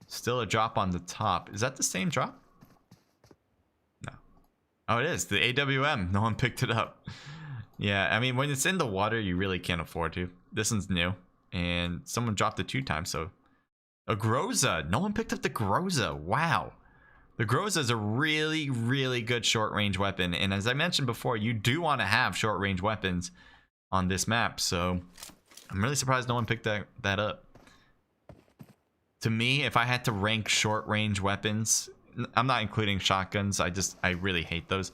Still a drop on the top. Is that the same drop? No. Oh, it is. The AWM. No one picked it up. Yeah, I mean, when it's in the water, you really can't afford to. This one's new. And someone dropped it 2 times, so... A Groza. No one picked up the Groza. Wow. The Groza is a really, really good short-range weapon. And as I mentioned before, you do want to have short-range weapons on this map. So I'm really surprised no one picked that up. To me, if I had to rank short-range weapons, I'm not including shotguns. I really hate those.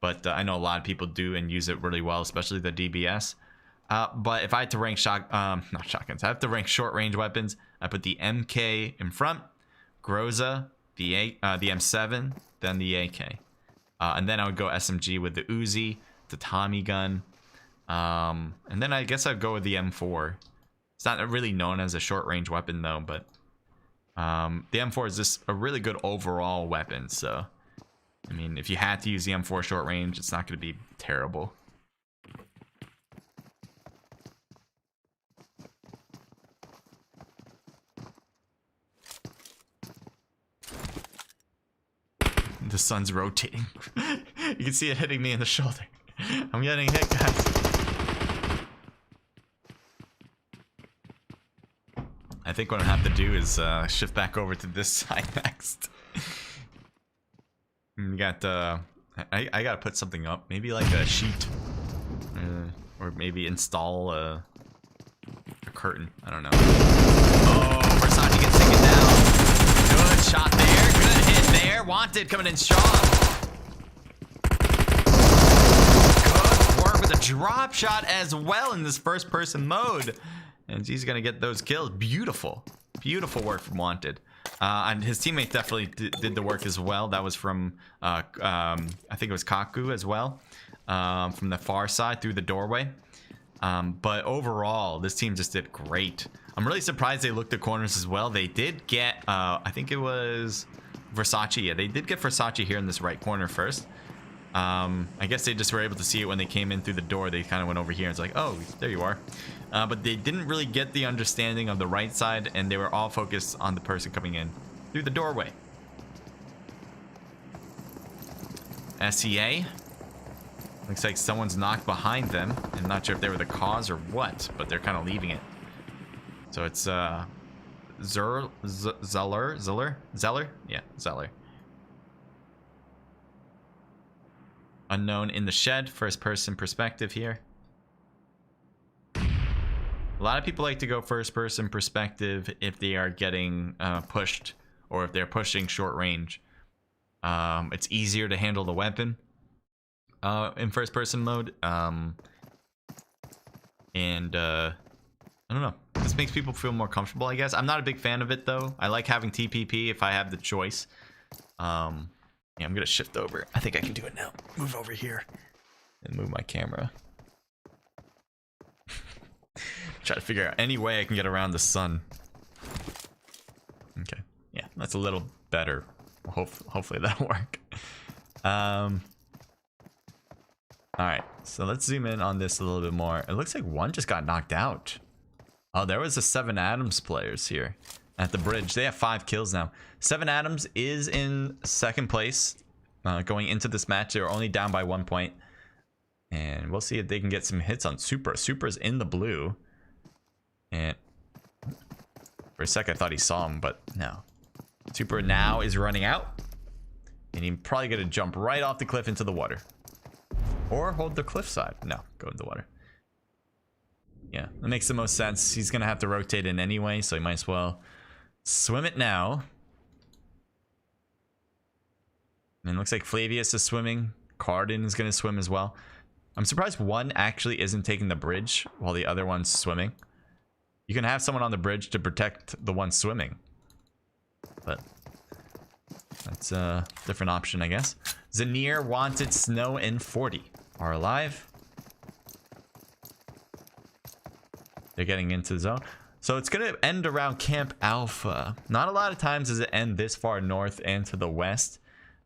But I know a lot of people do and use it really well, especially the DBS. But if I had to rank not shotguns, I have to rank short-range weapons. I put the MK in front, Groza, the M7, then the AK. And then I would go SMG with the Uzi, the Tommy gun. And then I guess I'd go with the M4. It's not really known as a short-range weapon, though, but the M4 is just a really good overall weapon. So, I mean, if you had to use the M4 short-range, it's not going to be terrible. The sun's rotating. You can see it hitting me in the shoulder. I'm getting hit, guys. I think what I have to do is shift back over to this side next. We got I gotta put something up, maybe like a sheet, or maybe install a curtain. I don't know. Oh, Versace gets taken down. Good shot there. Good hit there. Wanted coming in strong. Good work with a drop shot as well in this first person mode. And he's going to get those kills. Beautiful. Beautiful work from Wanted. And his teammate definitely did the work as well. That was from, I think it was Kaku as well. From the far side through the doorway. But overall, this team just did great. I'm really surprised they looked at corners as well. They did get, I think it was Versace. Yeah, they did get Versace here in this right corner first. I guess they just were able to see it when they came in through the door. They kind of went over here and it's like, oh, there you are. But they didn't really get the understanding of the right side, and they were all focused on the person coming in through the doorway. SEA. Looks like someone's knocked behind them. I'm not sure if they were the cause or what, but they're kind of leaving it. So it's Zeller? Yeah, Zeller. Unknown in the shed, first person perspective here. A lot of people like to go first person perspective if they are getting pushed, or if they're pushing short range. It's easier to handle the weapon in first person mode. I don't know. This makes people feel more comfortable, I guess. I'm not a big fan of it, though. I like having TPP if I have the choice. Yeah, I'm gonna shift over. I think I can do it now. Move over here and move my camera. Try to figure out any way I can get around the sun. Okay, yeah, that's a little better. Hopefully that'll work. All right, so let's zoom in on this a little bit more. It looks like one just got knocked out. Oh, there was a 7 Adams players here at the bridge. They have 5 kills now. 7 Adams is in second place going into this match. They were only down by 1 point. And we'll see if they can get some hits on Super. Super's in the blue. And for a sec, I thought he saw him, but no. Super now is running out. And he's probably going to jump right off the cliff into the water. Or hold the cliffside. No, go in the water. Yeah, that makes the most sense. He's going to have to rotate in anyway, so he might as well swim it now. And it looks like Flavius is swimming. Cardin is going to swim as well. I'm surprised one actually isn't taking the bridge while the other one's swimming. You can have someone on the bridge to protect the one swimming. But that's a different option, I guess. Zanir, Wanted, Snow, and 40 are alive. They're getting into the zone. So it's going to end around Camp Alpha. Not a lot of times does it end this far north and to the west.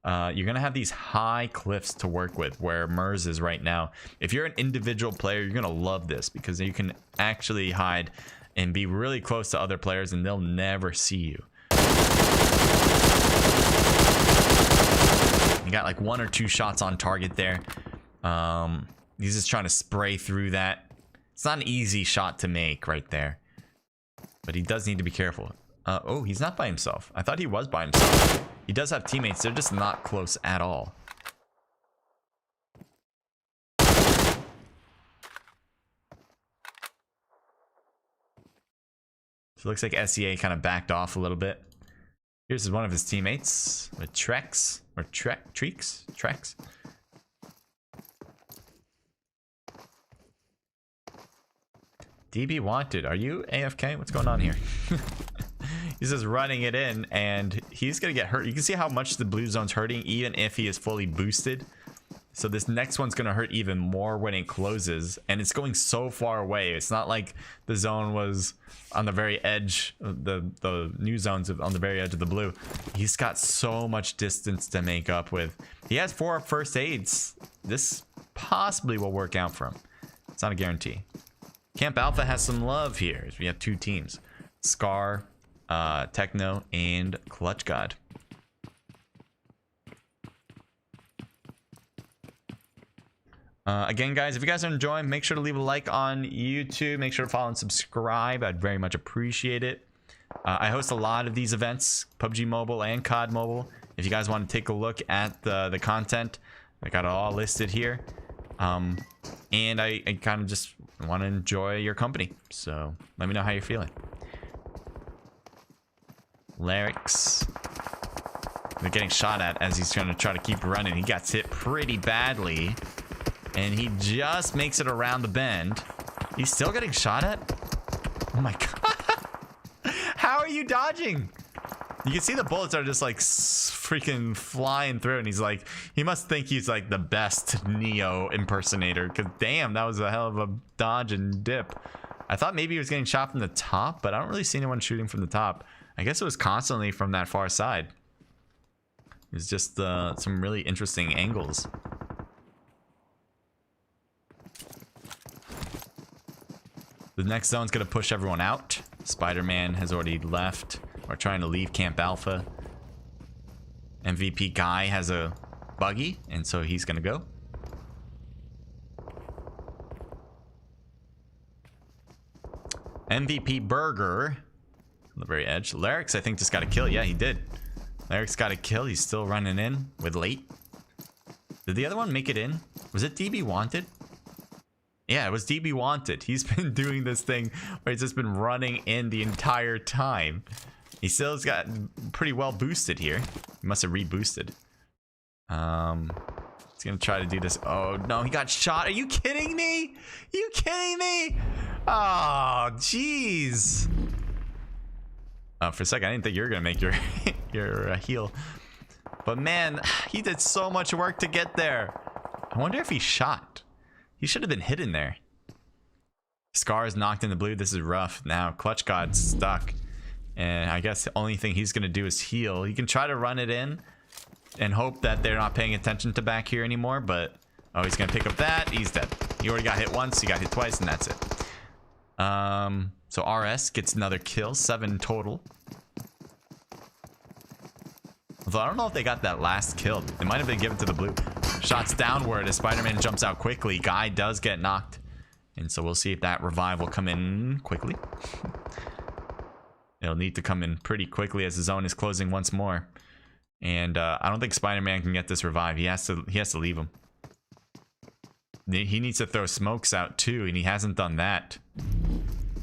You're going to have these high cliffs to work with where Mers is right now. If you're an individual player, you're going to love this because you can actually hide and be really close to other players and they'll never see you. You got like 1 or 2 shots on target there. He's just trying to spray through that. It's not an easy shot to make right there. But he does need to be careful. Oh, he's not by himself. I thought he was by himself. He does have teammates. They're just not close at all. So it looks like SEA kind of backed off a little bit. Here's one of his teammates with Trex. Or Trex? DB wanted. Are you AFK? What's going on here? He's just running it in and he's gonna get hurt. You can see how much the blue zone's hurting even if he is fully boosted. So this next one's gonna hurt even more when it closes, and it's going so far away. It's not like the zone was on the very edge, the new zones on the very edge of the blue. He's got so much distance to make up with. He has 4 first aids. This possibly will work out for him. It's not a guarantee. Camp Alpha has some love here. We have 2 teams. Scar, Techno, and Clutch God. Again, guys, if you guys are enjoying, make sure to leave a like on YouTube. Make sure to follow and subscribe. I'd very much appreciate it. I host a lot of these events, PUBG Mobile and COD Mobile. If you guys want to take a look at the content, I got it all listed here. And I kind of just want to enjoy your company. So let me know how you're feeling. Larix. They're getting shot at as he's going to try to keep running. He gets hit pretty badly. And he just makes it around the bend. He's still getting shot at? Oh my god. How are you dodging? You can see the bullets are just like freaking flying through. And he's like, he must think he's like the best Neo impersonator. Because damn, that was a hell of a dodge and dip. I thought maybe he was getting shot from the top, but I don't really see anyone shooting from the top. I guess it was constantly from that far side. It was just some really interesting angles. The next zone's going to push everyone out. Spider-Man has already left. We're trying to leave Camp Alpha. MVP Guy has a buggy, and so he's going to go. MVP Burger on the very edge. Larix, I think, just got a kill. Yeah, he did. Larix got a kill. He's still running in with late. Did the other one make it in? Was it DB Wanted? Yeah, it was DB Wanted. He's been doing this thing where he's just been running in the entire time. He still's got pretty well boosted here. He must have reboosted. He's gonna try to do this. Oh no, he got shot. Are you kidding me? You kidding me? Oh, jeez. For a second, I didn't think you were gonna make your your heal. But man, he did so much work to get there. I wonder if he shot. He should have been hidden there. Scar is knocked in the blue. This is rough. Now Clutch God's stuck. And I guess the only thing he's going to do is heal. He can try to run it in and hope that they're not paying attention to back here anymore. But, oh, he's going to pick up that. He's dead. He already got hit once. He got hit twice, and that's it. So RS gets another kill. 7 total. Although I don't know if they got that last kill. It might have been given to the blue. Shots downward as Spider-Man jumps out quickly. Guy does get knocked. And so we'll see if that revive will come in quickly. It'll need to come in pretty quickly as the zone is closing once more. And I don't think Spider-Man can get this revive. He has to leave him. He needs to throw smokes out too, and he hasn't done that.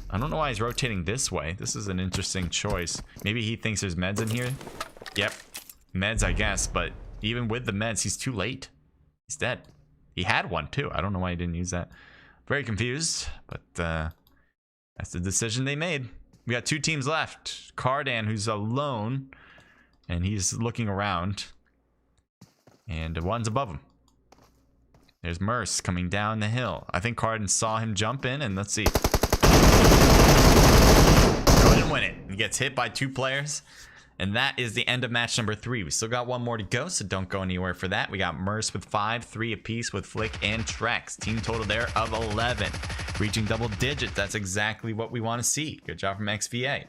I don't know why he's rotating this way. This is an interesting choice. Maybe he thinks there's meds in here. Yep. Meds, I guess. But even with the meds, he's too late. He's dead. He had one too. I don't know why he didn't use that. Very confused, but that's the decision they made. We got 2 teams left. Cardan, who's alone, and he's looking around. And one's above him. There's Merce coming down the hill. I think Cardan saw him jump in, and let's see. couldn't win it. He gets hit by 2 players. And that is the end of match number 3. We still got one more to go, so don't go anywhere for that. We got Merce with 5, 3 apiece with Flick and Trex. Team total there of 11. Reaching double digits. That's exactly what we want to see. Good job from XVA.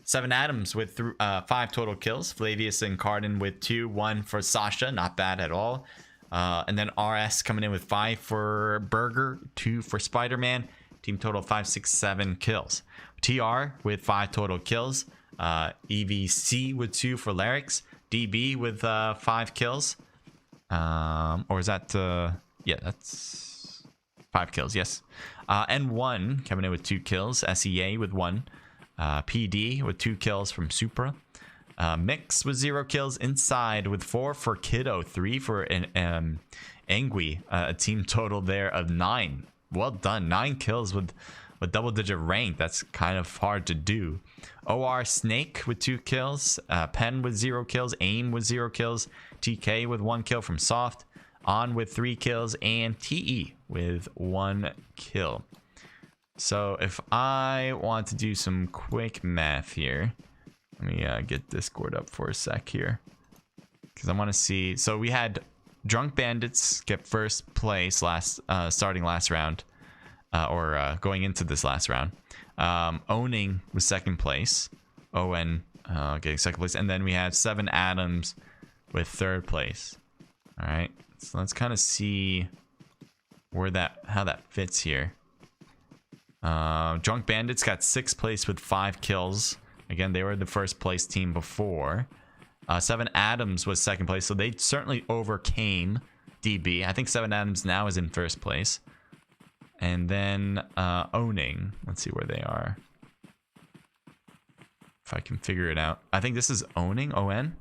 7 Adams with 5 total kills. Flavius and Cardin with 2. 1 for Sasha. Not bad at all. And then RS coming in with 5 for Burger. 2 for Spider-Man. Team total 5, 6, 7 kills. TR with 5 total kills. EVC with 2 for Larix. DB with 5 kills. Or is that... yeah, that's 5 kills, yes. N1 coming in with 2 kills. SEA with 1. PD with 2 kills from Supra. Mix with 0 kills. Inside with 4 for Kiddo. 3 for Angui. A team total there of 9. Well done. 9 kills with double-digit rank. That's kind of hard to do. OR Snake with 2 kills. Pen with 0 kills. Aim with 0 kills. TK with 1 kill from Soft. On with 3 kills. And TE with 1 kill. So if I want to do some quick math here, let me get Discord up for a sec here, because I want to see. So we had Drunk Bandits get first place starting last round, or going into this last round. Owning was second place. ON getting second place, and then we had 7 Adams with third place. All right, so let's kind of see how that fits here. Drunk Bandits got 6th place with 5 kills. Again, they were the first place team before. 7 Adams was second place, so they certainly overcame DB. I think 7 Adams now is in first place. And then Owning, let's see where they are. If I can figure it out. I think this is Owning, ON.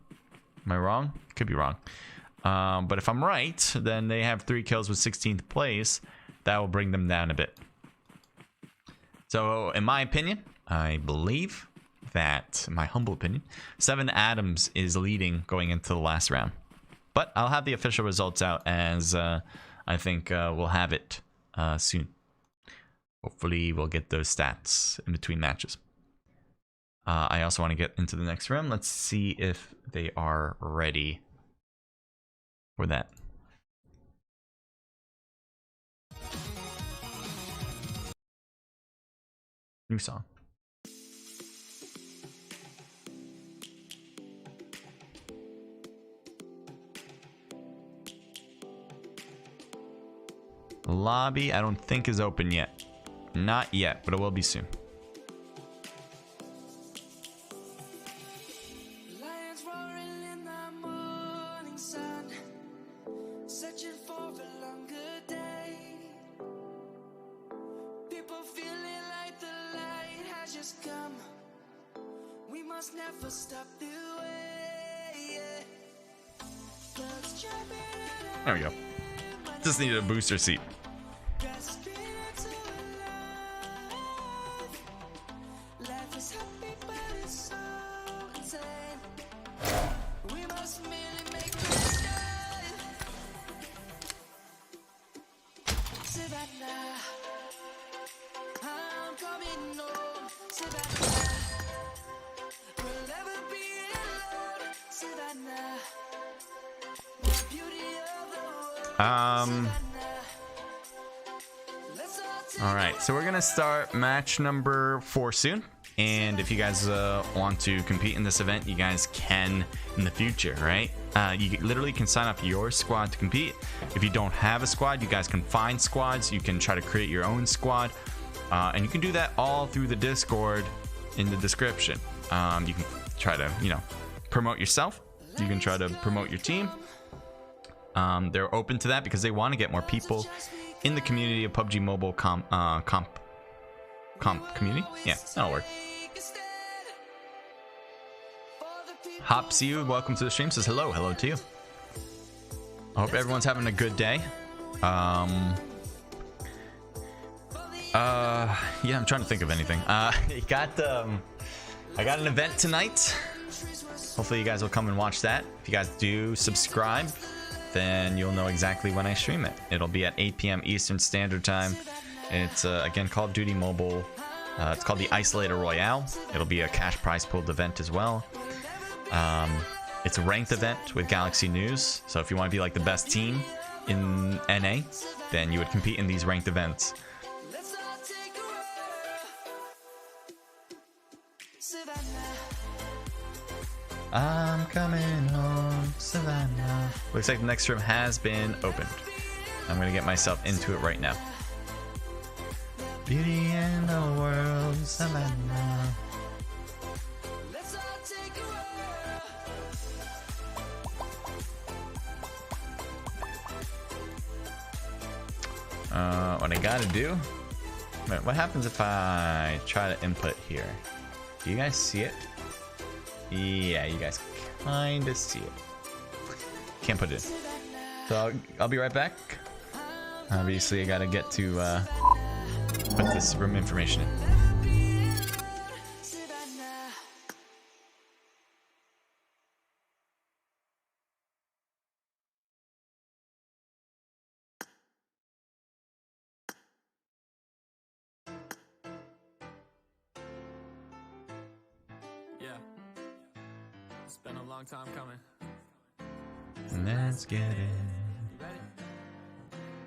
Am I wrong? Could be wrong. But if I'm right, then they have 3 kills with 16th place. That will bring them down a bit. So in my opinion, I believe that, in my humble opinion, 7 Adams is leading going into the last round. But I'll have the official results out as I think we'll have it soon. Hopefully we'll get those stats in between matches. I also want to get into the next round. Let's see if they are ready for that. New song. Lobby, I don't think is open yet. Not yet, but it will be soon. Lions roaring in the morning sun, searching for a longer day. People feeling like the light has just come. We must never stop the way. There we go. Just needed a booster seat. All right, so we're gonna start match number 4 soon, and if you guys want to compete in this event, you guys can in the future, right? You literally can sign up your squad to compete. If you don't have a squad, you guys can find squads. You can try to create your own squad, and you can do that all through the Discord in the description. You can try to, promote yourself. You can try to promote your team. They're open to that because they want to get more people in the community of PUBG Mobile comp community. Yeah, that'll work. Hopsy, welcome to the stream. Says hello to you. I hope everyone's having a good day. Yeah, I'm trying to think of anything. I got an event tonight. Hopefully you guys will come and watch that. If you guys do subscribe, then you'll know exactly when I stream it. It'll be at 8 p.m. Eastern Standard Time. It's again Call of Duty Mobile It's called the Isolator Royale. It'll be a cash prize pooled event as well. It's a ranked event with Galaxy News. So if you want to be like the best team in NA, then you would compete in these ranked events. Let's all take a ride. Savannah. I'm coming home, Savannah. Looks like the next room has been opened. I'm gonna get myself into it right now. Beauty in the world, Savannah. Let's all take a ride. What I gotta do? Wait, what happens if I try to input here? Do you guys see it? Yeah, you guys kinda see it. Can't put it in. So I'll be right back. Obviously, I gotta get to put this room information in. Savannah. Yeah. It's been a long time coming. Let's get it. You ready?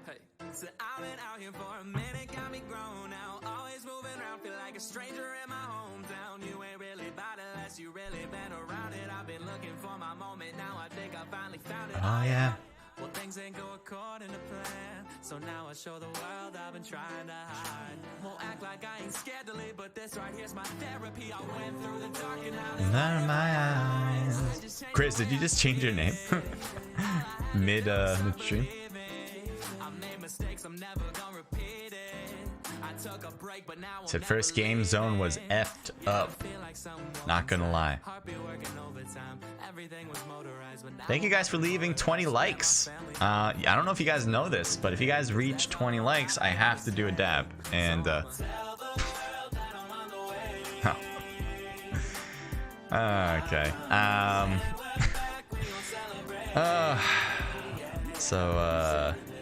Hey. So I've been out here for a minute, got me grown now. Always moving around, feel like a stranger in my hometown. You ain't really about it unless you really been around it. I've been looking for my moment, now I think I finally found it. Oh yeah. Well, things ain't go according to plan, so now I show the world I've been trying to hide. Won't act like I ain't scared to leave, but this right here's my therapy. I went through the dark and now there's Out of my eyes. Chris, did you just change your name? mid stream? I made mistakes, I'm never gonna repeat it. I took a break, but now Said first game zone was effed up. Not gonna lie. Thank you guys for leaving 20 likes. I don't know if you guys know this, but if you guys reach 20 likes, I have to do a dab. And okay.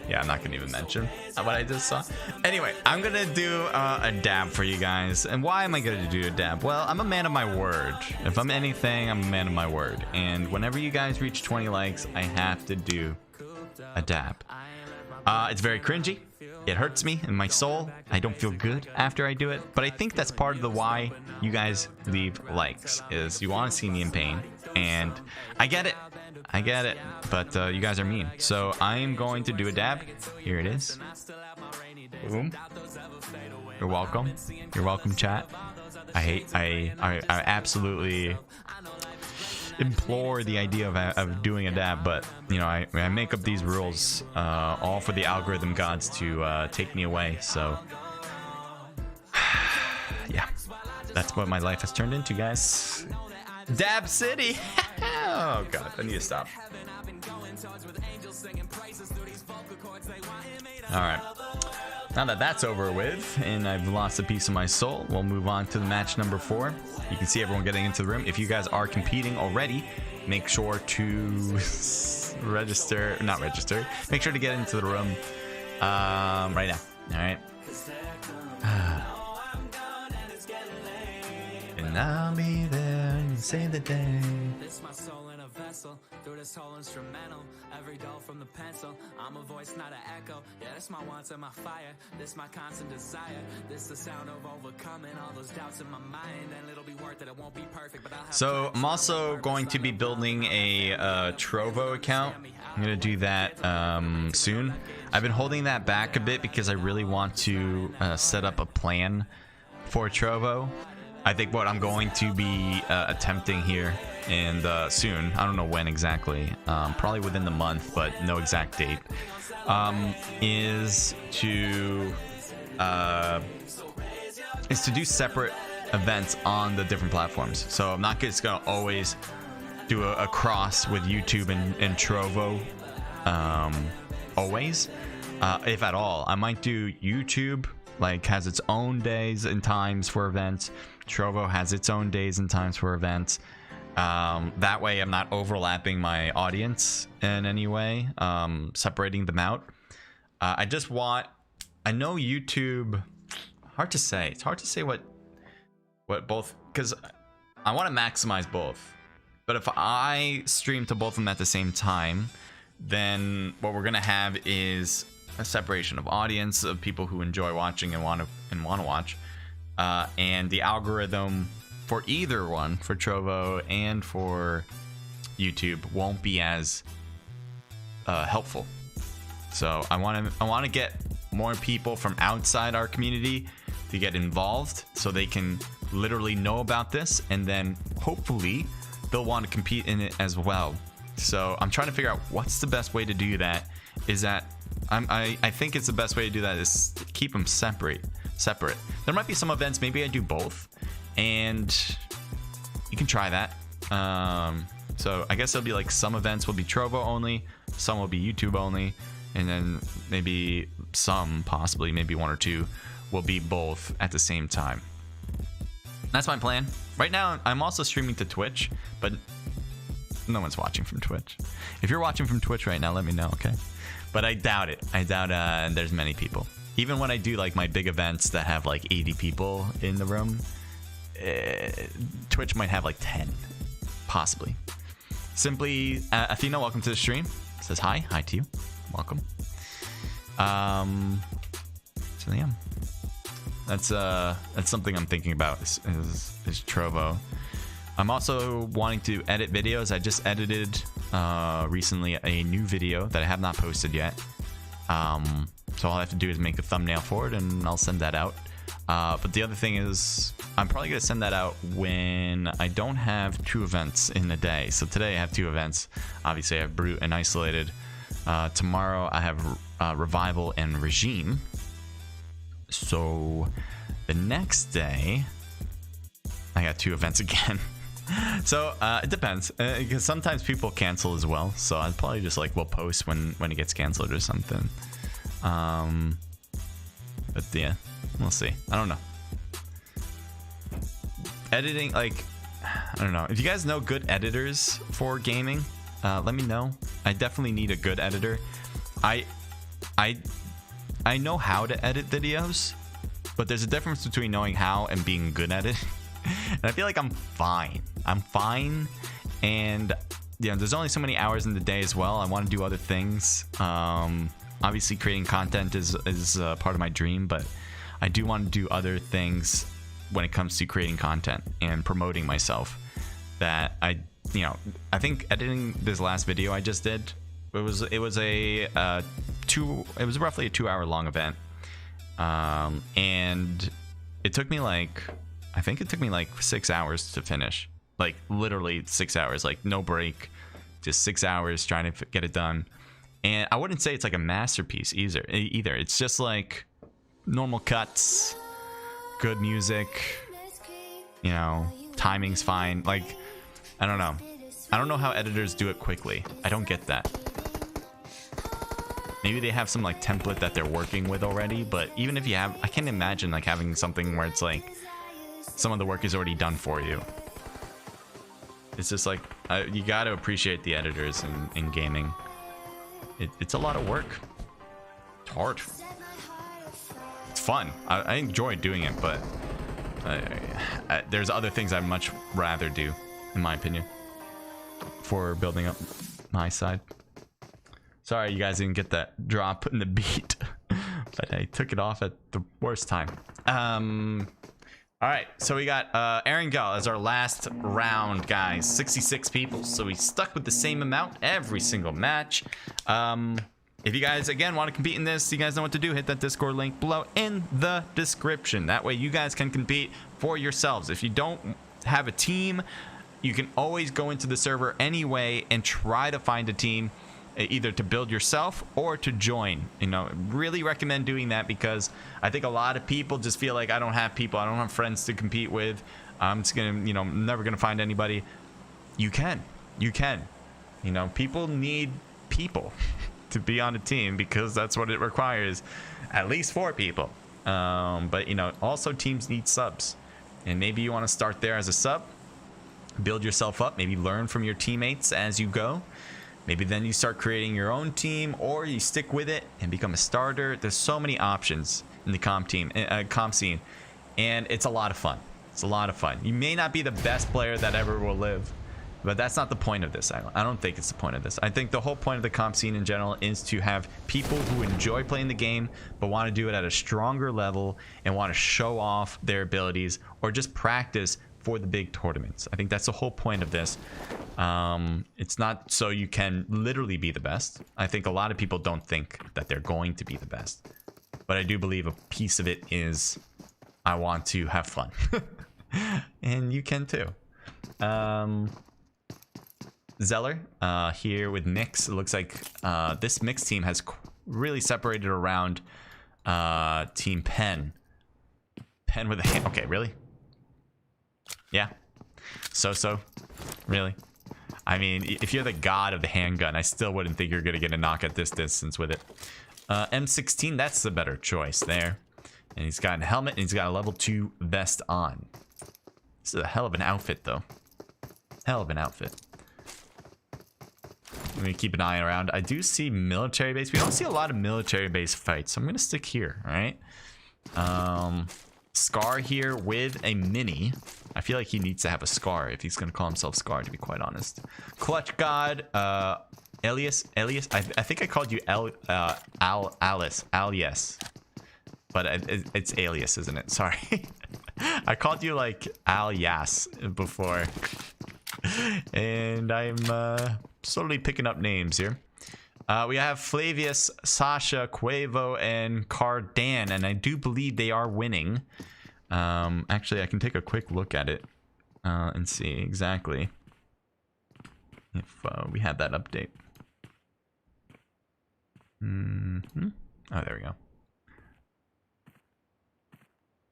Yeah, I'm not gonna even mention what I just saw. Anyway, I'm gonna do a dab for you guys. And why am I gonna do a dab? Well, I'm a man of my word. If I'm anything, I'm a man of my word. And whenever you guys reach 20 likes, I have to do a dab. It's very cringy. It hurts me in my soul. I don't feel good after I do it. But I think that's part of the why you guys leave likes, is you want to see me in pain. And I get it. I get it, but you guys are mean. So I am going to do a dab. Here it is. Boom. You're welcome. You're welcome, chat. I absolutely implore the idea of doing a dab, but you know, I make up these rules all for the algorithm gods to take me away. So yeah, that's what my life has turned into, guys. Dab City. Oh god, I need to stop. Alright, now that that's over with and I've lost a piece of my soul, we'll move on to the match number 4. You can see everyone getting into the room. If you guys are competing already, make sure to make sure to get into the room right now. Alright. And I'll be there and save the day. This my soul in a vessel, through this whole instrumental. Every doll from the pencil, I'm a voice, not an echo. Yeah, this my wants and my fire, this my constant desire. This the sound of overcoming all those doubts in my mind. And it'll be worth it, it won't be perfect, but I'll have. So I'm also going to be building a Trovo account. I'm gonna do that soon. I've been holding that back a bit because I really want to set up a plan for Trovo. I think what I'm going to be attempting here and soon, I don't know when exactly, probably within the month, but no exact date, is to do separate events on the different platforms. So I'm not just gonna always do a cross with YouTube and Trovo, always, if at all. I might do YouTube, like, has its own days and times for events. Trovo has its own days and times for events. That way I'm not overlapping my audience in any way, separating them out. I know YouTube, hard to say. It's hard to say what what both, because I want to maximize both. But if I stream to both of them at the same time, then what we're gonna have is a separation of audience of people who enjoy watching and want to watch, and the algorithm for either one, for Trovo and for YouTube, won't be as helpful. So I want to get more people from outside our community to get involved, so they can literally know about this, and then hopefully they'll want to compete in it as well. So I'm trying to figure out what's the best way to do that. Is that I think it's the best way to do that is keep them separate. There might be some events, maybe I do both, and you can try that. So I guess it'll be like some events will be Trovo only, some will be YouTube only, and then maybe some, possibly maybe one or two, will be both at the same time. That's my plan. Right now, I'm also streaming to Twitch, but no one's watching from Twitch. If you're watching from Twitch right now, let me know, okay? But I doubt it. I doubt there's many people. Even when I do like my big events that have like 80 people in the room, Twitch might have like 10, possibly. Simply, Athena, welcome to the stream. Says hi to you. Welcome. So yeah, that's something I'm thinking about is Trovo. I'm also wanting to edit videos. I just edited recently a new video that I have not posted yet. So all I have to do is make a thumbnail for it, and I'll send that out. But the other thing is, I'm probably going to send that out when I don't have 2 events in a day. So today I have 2 events. Obviously, I have Brute and Isolated. Tomorrow I have Revival and Regime. So the next day, I got 2 events again. So it depends, because sometimes people cancel as well. So I'd probably just like, we'll post when it gets canceled or something. But yeah, we'll see. I don't know. Editing, like, I don't know. If you guys know good editors for gaming, let me know. I definitely need a good editor. I know how to edit videos, but there's a difference between knowing how and being good at it. And I feel like I'm fine. And you know, there's only so many hours in the day as well. I want to do other things. Obviously creating content is part of my dream, but I do want to do other things when it comes to creating content and promoting myself. That I think editing this last video I just did, it was roughly a 2-hour long event, and it took me like 6 hours to finish. Like literally 6 hours, like no break, just 6 hours trying to get it done. And I wouldn't say it's like a masterpiece either. It's just like normal cuts, good music, you know, timing's fine. Like, I don't know how editors do it quickly. I don't get that. Maybe they have some like template that they're working with already, but even if you have, I can't imagine like having something where it's like some of the work is already done for you. It's just like, you got to appreciate the editors in gaming. It's a lot of work. It's hard. It's fun. I enjoy doing it, but there's other things I'd much rather do, in my opinion, for building up my side. Sorry you guys didn't get that drop in the beat, but I took it off at the worst time. All right, so we got Aaron Gull as our last round, guys. 66 people, so we stuck with the same amount every single match. If you guys, again, want to compete in this, you guys know what to do. Hit that Discord link below in the description. That way you guys can compete for yourselves. If you don't have a team, you can always go into the server anyway and try to find a team, either to build yourself or to join. You know, really recommend doing that, because I think a lot of people just feel like, I don't have people, I don't have friends to compete with, I'm just gonna, you know, I'm never gonna find anybody. You can, you know, people need people to be on a team, because that's what it requires, at least 4 people. But you know, also teams need subs, and maybe you want to start there as a sub, build yourself up, maybe learn from your teammates as you go. Maybe then you start creating your own team, or you stick with it and become a starter. There's so many options in the comp scene, and it's a lot of fun. It's a lot of fun. You may not be the best player that ever will live, but that's not the point of this. I don't think it's the point of this. I think the whole point of the comp scene in general is to have people who enjoy playing the game but want to do it at a stronger level and want to show off their abilities or just practice for the big tournaments. I think that's the whole point of this. It's not so you can literally be the best. I think a lot of people don't think that they're going to be the best, but I do believe a piece of it is I want to have fun. And you can too. Zeller here with Mix. It looks like this Mix team has really separated around Team Pen. Pen with a hand. Okay, really? Yeah. So really? I mean, if you're the god of the handgun, I still wouldn't think you're gonna get a knock at this distance with it. M16, that's the better choice there. And he's got a helmet and he's got a level 2 vest on. This is a hell of an outfit though. Hell of an outfit. Let me keep an eye around. I do see military base. We don't see a lot of military base fights, so I'm gonna stick here. All right. Scar here with a mini. I feel like he needs to have a Scar if he's gonna call himself Scar, to be quite honest. Clutch God, Elias. I think I called you Alias, but it's Alias, isn't it? Sorry. I called you like Alias before, and I'm slowly picking up names here. We have Flavius, Sasha, Quavo, and Cardan, and I do believe they are winning. Actually, I can take a quick look at it and see exactly if we had that update. Oh, there we go.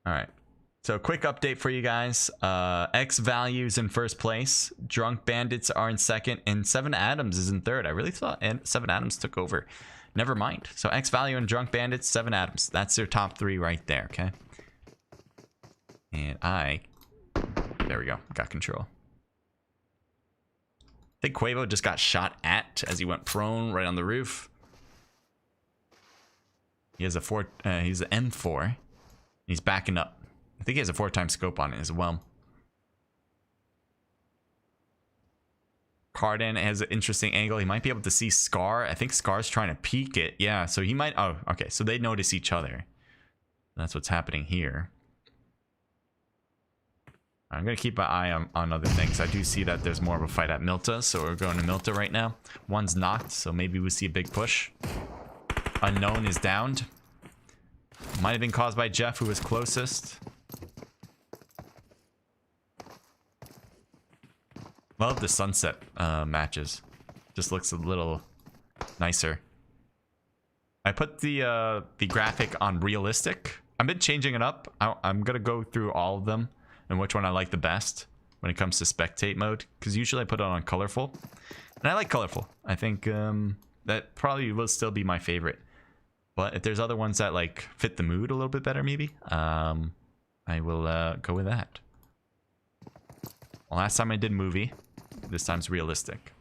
All right. So quick update for you guys. X Values in first place. Drunk Bandits are in second. And 7 Adams is in third. I really thought 7 Adams took over. Never mind. So X Value and Drunk Bandits, 7 Adams. That's their top 3 right there, okay? And there we go. Got control. I think Quavo just got shot at as he went prone right on the roof. He has a he's an M4. He's backing up. I think he has a 4x scope on it as well. Cardan has an interesting angle. He might be able to see Scar. I think Scar's trying to peek it. Yeah, so he might... Oh, okay. So they notice each other. That's what's happening here. I'm going to keep my eye on other things. I do see that there's more of a fight at Milta, so we're going to Milta right now. One's knocked, so maybe we see a big push. Unknown is downed. Might have been caused by Jeff, who was closest. Love the sunset matches. Just looks a little nicer. I put the graphic on realistic. I've been changing it up. I'm gonna go through all of them and which one I like the best when it comes to spectate mode, because usually I put it on colorful, and I like colorful. I think that probably will still be my favorite. But if there's other ones that like fit the mood a little bit better, maybe I will go with that. Well, last time I did movie. This time's realistic.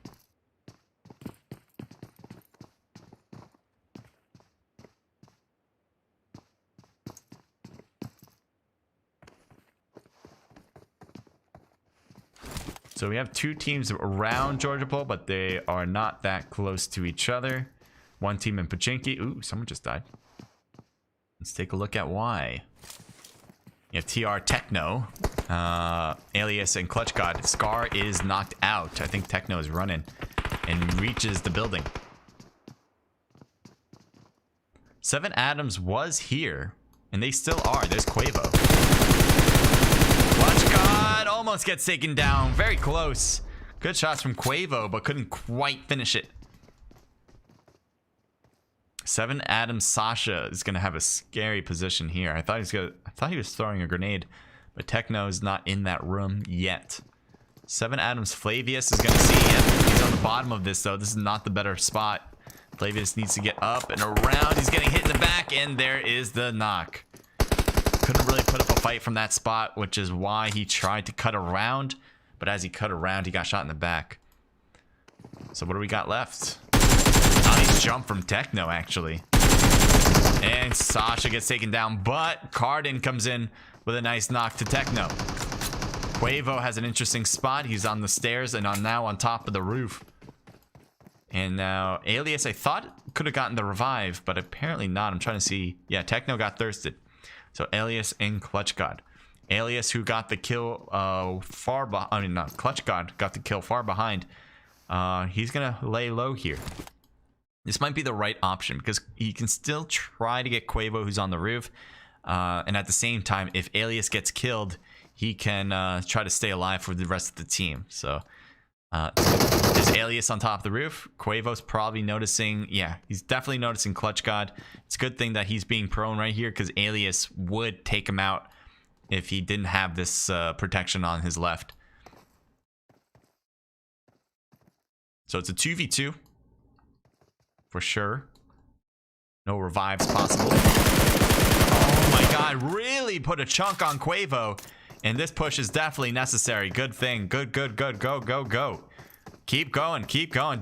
So we have 2 teams around Georgia Pole, but they are not that close to each other. One team in Pachinki. Ooh, someone just died. Let's take a look at why. You have TR Techno, Alias, and Clutch God. Scar is knocked out. I think Techno is running and reaches the building. 7 Adams was here, and they still are. There's Quavo. Clutch God almost gets taken down. Very close. Good shots from Quavo, but couldn't quite finish it. 7 Adams Sasha is gonna have a scary position here. I thought he was throwing a grenade, but Techno is not in that room yet. 7 Adams Flavius is gonna see him. He's on the bottom of this though. This is not the better spot. Flavius needs to get up and around. He's getting hit in the back, and there is the knock. Couldn't really put up a fight from that spot, which is why he tried to cut around. But as he cut around, he got shot in the back. So what do we got left? Nice jump from Techno, actually. And Sasha gets taken down, but Cardan comes in with a nice knock to Techno. Quavo has an interesting spot. He's on the stairs and now on top of the roof. And now Alias, I thought could have gotten the revive, but apparently not. I'm trying to see. Yeah, Techno got thirsted. So Alias and Clutch God. Alias, who got the kill far behind. I mean, not Clutch God got the kill far behind. He's gonna lay low here. This might be the right option because he can still try to get Quavo, who's on the roof. And at the same time, if Alias gets killed, he can try to stay alive for the rest of the team. So there's Alias on top of the roof. Quavo's probably noticing. Yeah, he's definitely noticing Clutch God. It's a good thing that he's being prone right here because Alias would take him out if he didn't have this protection on his left. So it's a 2v2 for sure. No revives possible. Oh my god, really put a chunk on Quavo. And this push is definitely necessary. Good thing. Good. Go. Keep going.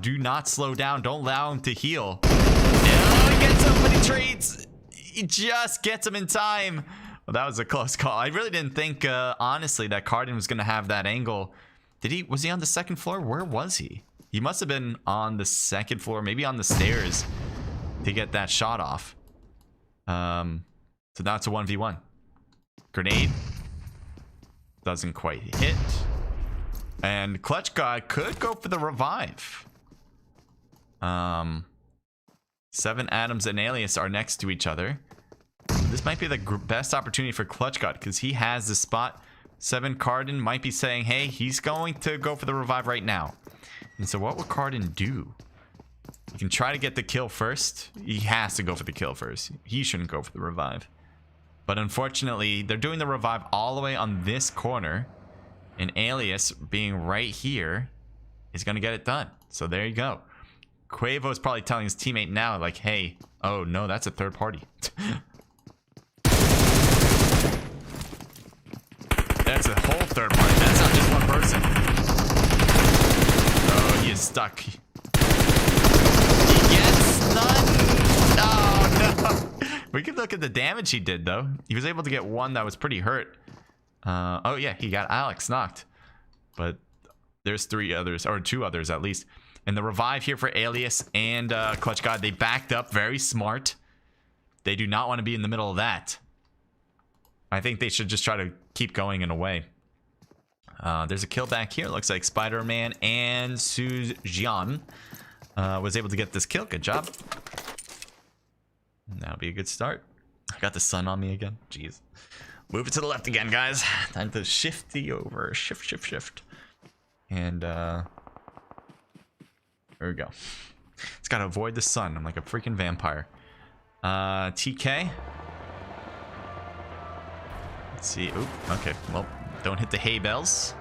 Do not slow down. Don't allow him to heal. Oh, he gets him, but he trades. He just gets him in time. Well, that was a close call. I really didn't think, honestly, that Cardin was going to have that angle. Was he on the second floor? Where was he? He must have been on the second floor, maybe on the stairs to get that shot off. So that's a 1v1. Grenade. Doesn't quite hit. And Clutch God could go for the revive. 7 Atoms and Alias are next to each other. This might be the best opportunity for Clutch God because he has the spot. 7 Cardin might be saying, hey, he's going to go for the revive right now. And so what will Cardin do? He can try to get the kill first. He has to go for the kill first. He shouldn't go for the revive. But unfortunately, they're doing the revive all the way on this corner. And Alias, being right here, is going to get it done. So there you go. Quavo is probably telling his teammate now, like, hey, oh no, that's a third party. That's a whole third party. That's not just one person. Oh, he is stuck. He gets none. Oh no. We can look at the damage he did, though. He was able to get one that was pretty hurt. Oh, yeah, he got Alex knocked. But there's 3 others, or 2 others at least. And the revive here for Alias and Clutch God, they backed up. Very smart. They do not want to be in the middle of that. I think they should just try to keep going in a way. There's a kill back here. Looks like Spider-Man and Sujian was able to get this kill. Good job. That'll be a good start. I got the sun on me again. Jeez. Move it to the left again, guys. Time to shifty over. Shift. And there we go. It's got to avoid the sun. I'm like a freaking vampire. TK. Let's see. Oop. Okay. Well, don't hit the hay bells.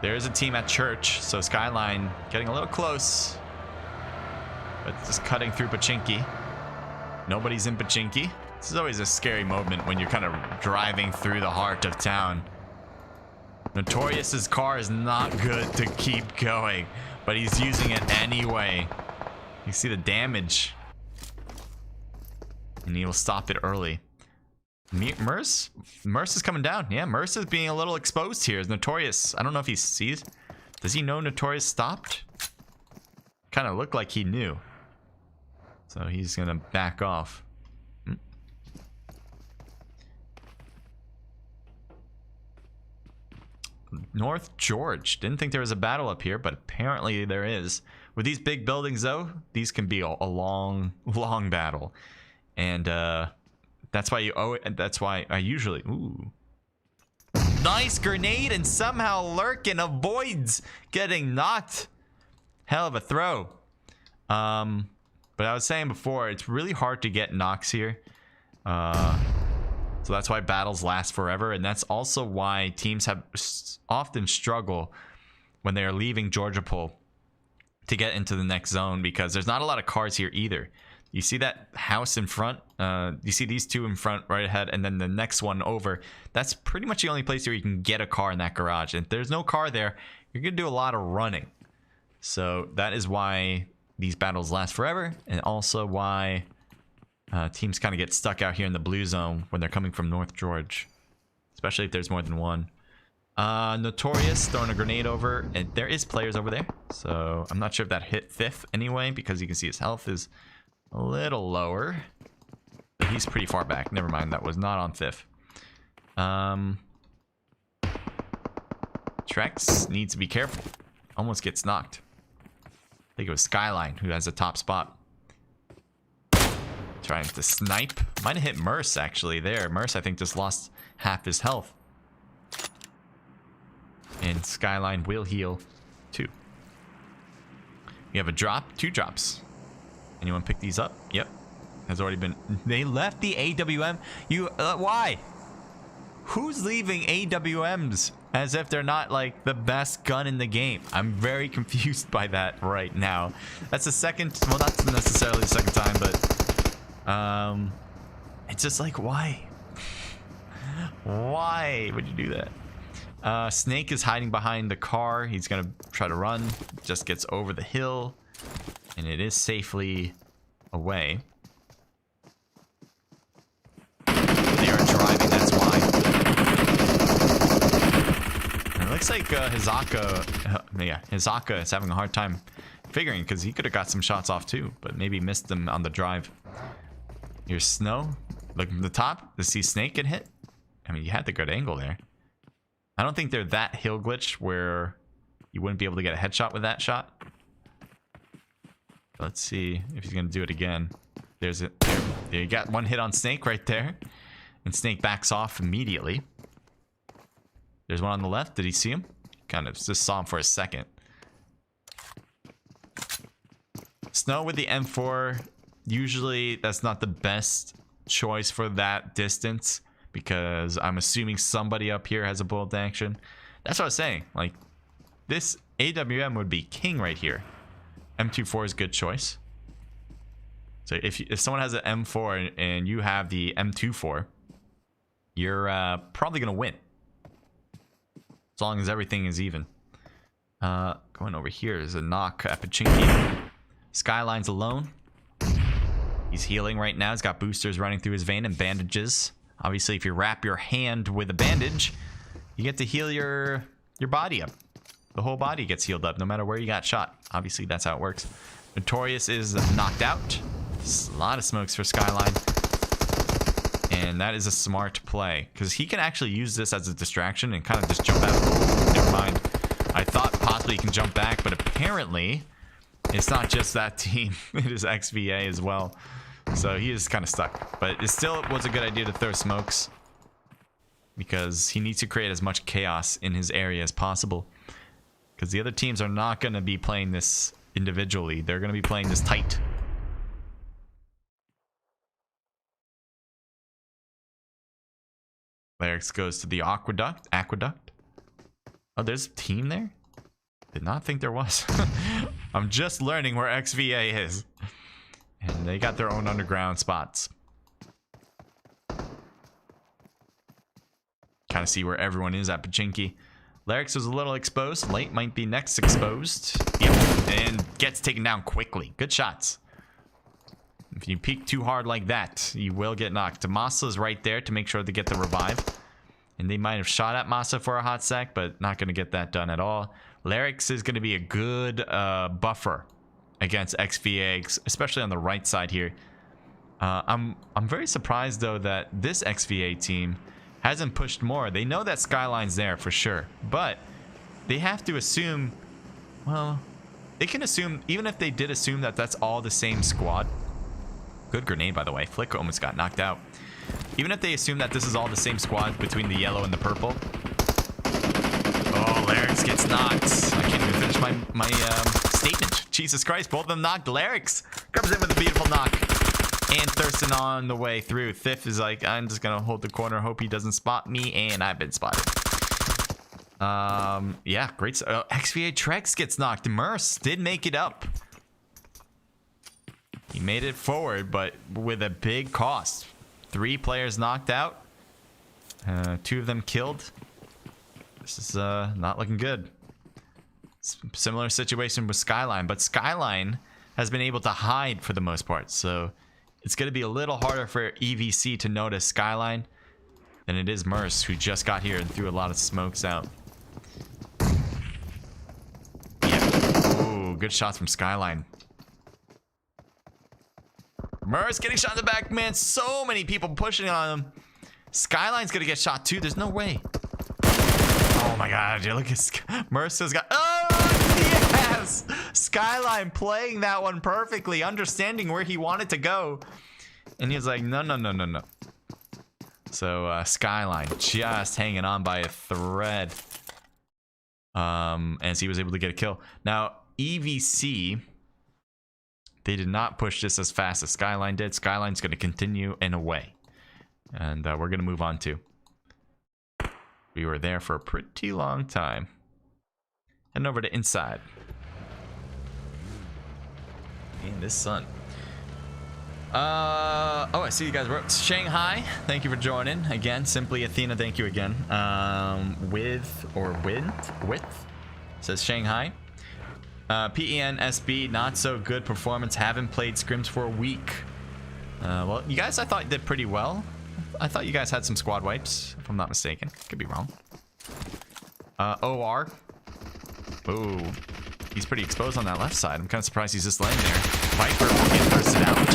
There's a team at church. So Skyline getting a little close. But just cutting through Pachinki. Nobody's in Pachinki. This is always a scary moment when you're kind of driving through the heart of town. Notorious's car is not good to keep going, but he's using it anyway. You see the damage. And he will stop it early. Merce is coming down. Yeah, Merce is being a little exposed here. Is Notorious. I don't know if he sees. Does he know Notorious stopped? Kind of looked like he knew. So he's going to back off. North George. Didn't think there was a battle up here, but apparently there is. With these big buildings, though, these can be a long battle. And that's why you owe it. And that's why I usually... Ooh. Nice grenade, and somehow Lurkin avoids getting knocked. Hell of a throw. But I was saying before, it's really hard to get knocks here. So that's why battles last forever. And that's also why teams have often struggle when they are leaving Georgia Pool to get into the next zone, because there's not a lot of cars here either. You see that house in front? You see these 2 in front right ahead, and then the next one over. That's pretty much the only place where you can get a car in that garage. And if there's no car there, you're going to do a lot of running. So that is why these battles last forever, and also why teams kind of get stuck out here in the blue zone when they're coming from North George. especially if there's more than one. Notorious throwing a grenade over, and there is players over there, so I'm not sure if that hit Fifth anyway, because you can see his health is a little lower, but he's pretty far back. Never mind, that was not on Fifth. Trex needs to be careful. Almost gets knocked. I think it was Skyline who has the top spot. Trying to snipe. Might have hit Merce actually there. Merce I think just lost half his health. And Skyline will heal too. We have a drop, 2 drops. Anyone pick these up? Yep. Has already been. They left the AWM. You why? Who's leaving AWMs as if they're not like the best gun in the game? I'm very confused by that right now. That's the second, well, not necessarily the second time, but it's just like, why? Why would you do that? Snake is hiding behind the car. He's gonna try to run. Just gets over the hill, and it is safely away. They are driving, that's why. It looks like Hizaka is having a hard time figuring, because he could have got some shots off too, but maybe missed them on the drive. Here's Snow. Look from the top to see Snake get hit. I mean, you had the good angle there. I don't think they're that hill glitch where you wouldn't be able to get a headshot with that shot. Let's see if he's going to do it again. There's it. There you got one hit on Snake right there. And Snake backs off immediately. There's one on the left. Did he see him? Kind of just saw him for a second. Snow with the M4. Usually that's not the best choice for that distance, because I'm assuming somebody up here has a bolt action. That's what I was saying. Like, this AWM would be king right here. M24 is a good choice. So if someone has an M4 and you have the M24, you're probably gonna win, as long as everything is even. Going over here is a knock at Pachinki. Skyline's alone. He's healing right now. He's got boosters running through his vein and bandages. Obviously, if you wrap your hand with a bandage, you get to heal your body up. The whole body gets healed up, no matter where you got shot. Obviously, that's how it works. Notorious is knocked out. A lot of smokes for Skyline. And that is a smart play, because he can actually use this as a distraction and kind of just jump out. Oh, never mind. I thought possibly he can jump back, but apparently it's not just that team. It is XVA as well. So he is kind of stuck. But it still was a good idea to throw smokes, because he needs to create as much chaos in his area as possible. Because the other teams are not going to be playing this individually. They're going to be playing this tight. Lyrics goes to the aqueduct. Oh, there's a team there? Did not think there was. I'm just learning where XVA is. And they got their own underground spots. Kind of see where everyone is at Pachinki. Lyrics was a little exposed. Late might be next exposed. Yep. And gets taken down quickly. Good shots. If you peek too hard like that, you will get knocked. Masa's right there to make sure to get the revive. And they might have shot at Masa for a hot sec, but not going to get that done at all. Lyrics is going to be a good buffer against XVA, especially on the right side here. I'm very surprised, though, that this XVA team hasn't pushed more. They know that Skyline's there for sure, but they have to assume, well, they can assume, even if they did assume that that's all the same squad. Good grenade, by the way. Flick almost got knocked out. Even if they assume that this is all the same squad between the yellow and the purple. Oh, Larynx gets knocked. I can't even finish my statement. Jesus Christ, both of them knocked. Larynx comes in with a beautiful knock. And Thurston on the way through. Thiff is like, I'm just going to hold the corner, hope he doesn't spot me, and I've been spotted. Yeah, great. XVA Trex gets knocked. Merce did make it up. He made it forward, but with a big cost. 3 players knocked out. 2 of them killed. This is not looking good. Similar situation with Skyline, but Skyline has been able to hide for the most part, so it's going to be a little harder for EVC to notice Skyline. than it is Merce, who just got here and threw a lot of smokes out. Yeah. Ooh, good shots from Skyline. Merce getting shot in the back, man. So many people pushing on him. Skyline's gonna get shot too. There's no way. Oh my god, dude, look at Merce has got. Oh yes! Skyline playing that one perfectly, understanding where he wanted to go. And he was like, no, no, no, no, no. So Skyline just hanging on by a thread. As he was able to get a kill. Now, EVC, they did not push this as fast as Skyline did. Skyline's going to continue and away. And we're going to move on to. We were there for a pretty long time. Heading over to inside. And this sun. Oh, I see you guys wrote Shanghai. Thank you for joining again. Simply Athena, thank you again. With says Shanghai. PENSB, not so good performance. Haven't played scrims for a week. Well, you guys, I thought did pretty well. I thought you guys had some squad wipes, if I'm not mistaken. Could be wrong. OR. Ooh, he's pretty exposed on that left side. I'm kind of surprised he's just laying there. Viper will get thirsted out.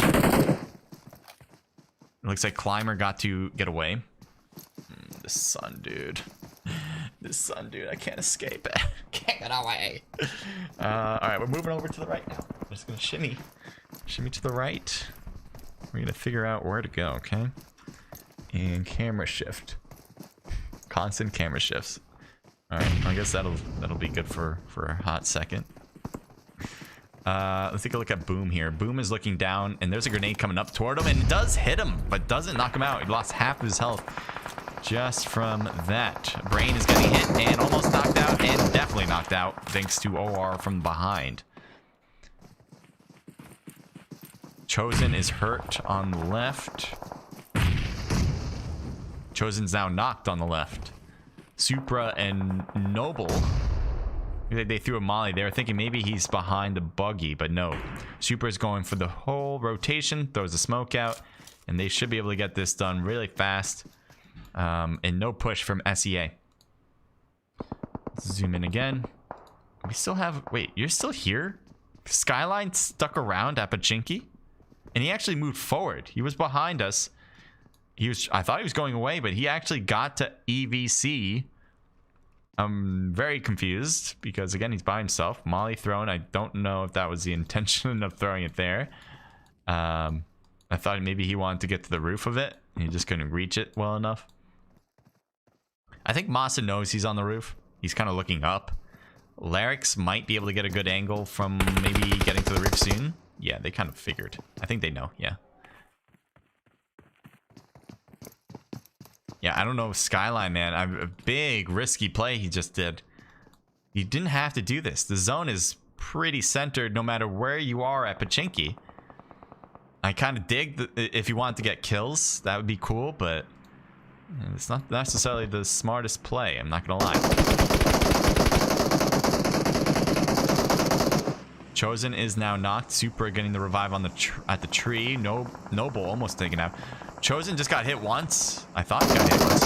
It looks like Climber got to get away. This sun, dude. This sun, dude. I can't escape it. Can't get away. Alright, we're moving over to the right now. We're just gonna shimmy. Shimmy to the right. We're gonna figure out where to go, okay? And camera shift. Constant camera shifts. Alright, I guess that'll be good for a hot second. Let's take a look at Boom here. Boom is looking down, and there's a grenade coming up toward him, and it does hit him, but doesn't knock him out. He lost half of his health just from that. Brain is getting hit and almost knocked out, and definitely knocked out thanks to OR from behind. Chosen is hurt on the left. Chosen's now knocked on the left. Supra and Noble, they threw a molly. They were thinking maybe he's behind the buggy, but no. Supra's going for the whole rotation, throws the smoke out, and they should be able to get this done really fast. And no push from SEA. Let's zoom in again. We still have... Wait, you're still here? Skyline stuck around at Pachinki? And he actually moved forward. He was behind us. I thought he was going away, but he actually got to EVC. I'm very confused because, again, he's by himself. Molly thrown. I don't know if that was the intention of throwing it there. I thought maybe he wanted to get to the roof of it, and he just couldn't reach it well enough. I think Masa knows he's on the roof. He's kind of looking up. Larix might be able to get a good angle from maybe getting to the roof soon. Yeah, they kind of figured. I think they know, yeah. Yeah, I don't know, Skyline, man. A big, risky play he just did. You didn't have to do this. The zone is pretty centered no matter where you are at Pachinki. I kind of dig if you want to get kills, that would be cool, but it's not necessarily the smartest play. I'm not gonna lie. Chosen is now knocked. Supra getting the revive on at the tree. Noble almost taken out. Chosen just got hit once. I thought he got hit once.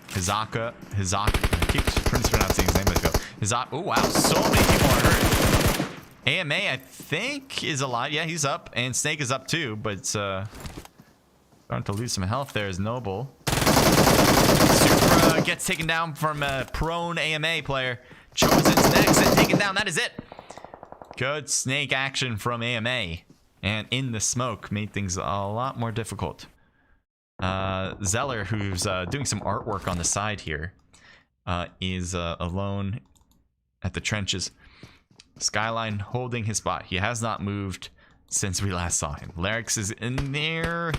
Hizaka. I keep mispronouncing his name. Let's go. Hizaka. Oh wow, so many people are hurt. AMA, I think, is alive. Yeah, he's up, and Snake is up too. But starting to lose some health there is Noble. Supra gets taken down from a prone AMA player. Chosen's next and taken down. That is it. Good Snake action from AMA. And in the smoke made things a lot more difficult. Zeller, who's doing some artwork on the side here, is alone at the trenches. Skyline holding his spot. He has not moved since we last saw him. Larix is in there.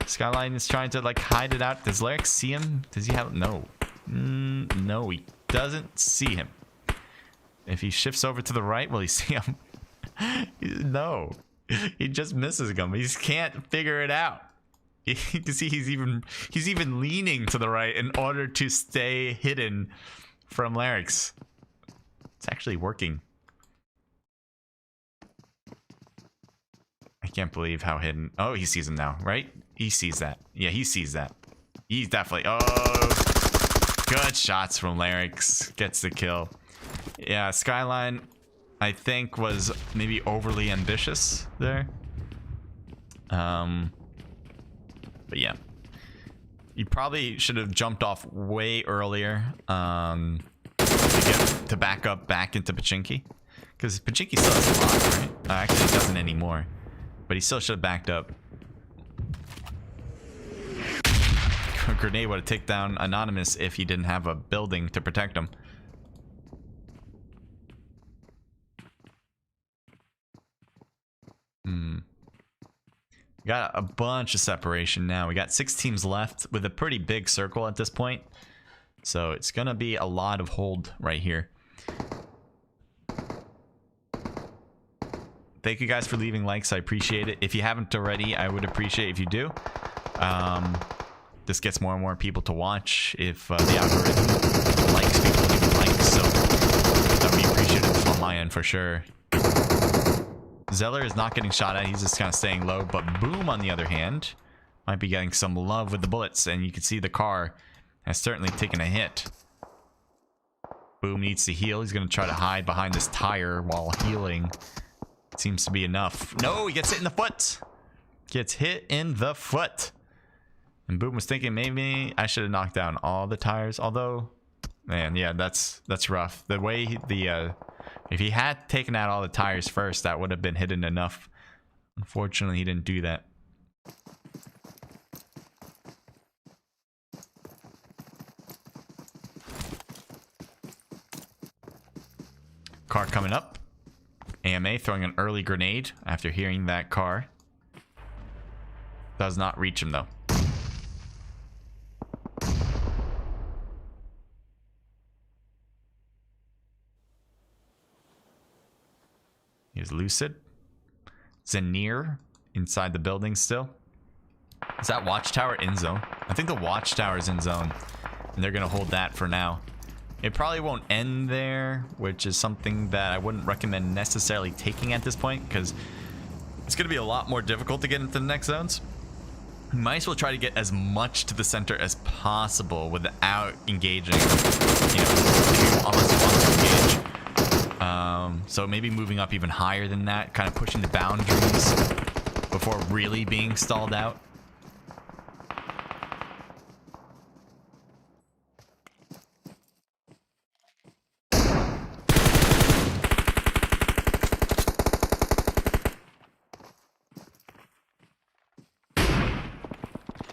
Skyline is trying to like hide it out. Does Larix see him? Does he have... No. No, he doesn't see him. If he shifts over to the right, will he see him? No. He just misses him. He just can't figure it out. You can see he's even leaning to the right in order to stay hidden from Larix. It's actually working. I can't believe how hidden. Oh, he sees him now, right? He sees that. Yeah, he sees that. He's definitely... Oh, good shots from Larynx. Gets the kill. Yeah, Skyline, I think, was maybe overly ambitious there. But yeah. You probably should have jumped off way earlier to back up back into Pachinki. Because Pachinki still has a lot, right? Actually, he doesn't anymore. But he still should have backed up. A grenade would have taken down Anonymous if he didn't have a building to protect him. We got a bunch of separation now. We got 6 teams left with a pretty big circle at this point. So it's going to be a lot of hold right here. Thank you guys for leaving likes. I appreciate it. If you haven't already, I would appreciate if you do. This gets more and more people to watch if the algorithm likes people leaving likes. So that would be appreciated on my end for sure. Zeller is not getting shot at. He's just kind of staying low. But Boom, on the other hand, might be getting some love with the bullets. And you can see the car has certainly taken a hit. Boom needs to heal. He's going to try to hide behind this tire while healing. Seems to be enough. No, he gets hit in the foot. Gets hit in the foot. And Boom was thinking maybe I should have knocked down all the tires. Although, man, yeah, that's rough. The way if he had taken out all the tires first, that would have been hidden enough. Unfortunately, he didn't do that. Car coming up. AMA throwing an early grenade after hearing that car. Does not reach him though. Here's Lucid. Zanir inside the building still. Is that watchtower in zone? I think the watchtower is in zone. And they're going to hold that for now. It probably won't end there, which is something that I wouldn't recommend necessarily taking at this point, because it's going to be a lot more difficult to get into the next zones. You might as well try to get as much to the center as possible without engaging, unless you want to engage. So maybe moving up even higher than that, kind of pushing the boundaries before really being stalled out.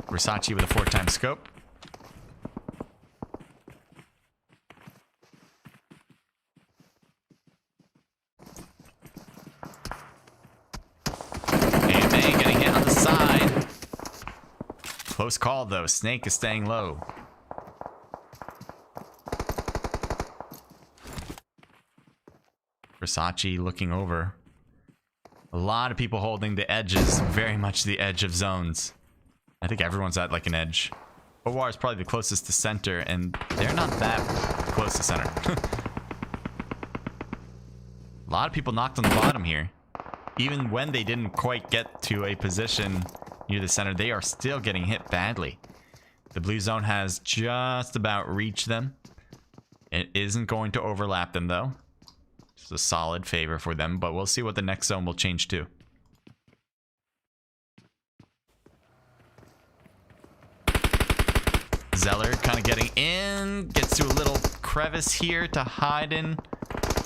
Versace with a 4-time scope. AMA getting hit on the side. Close call though. Snake is staying low. Versace looking over. A lot of people holding the edges. Very much the edge of zones. I think everyone's at like an edge. OR is probably the closest to center, and they're not that close to center. A lot of people knocked on the bottom here. Even when they didn't quite get to a position near the center, they are still getting hit badly. The blue zone has just about reached them. It isn't going to overlap them though. It's a solid favor for them, but we'll see what the next zone will change to. Zeller kind of getting in, gets to a little crevice here to hide in.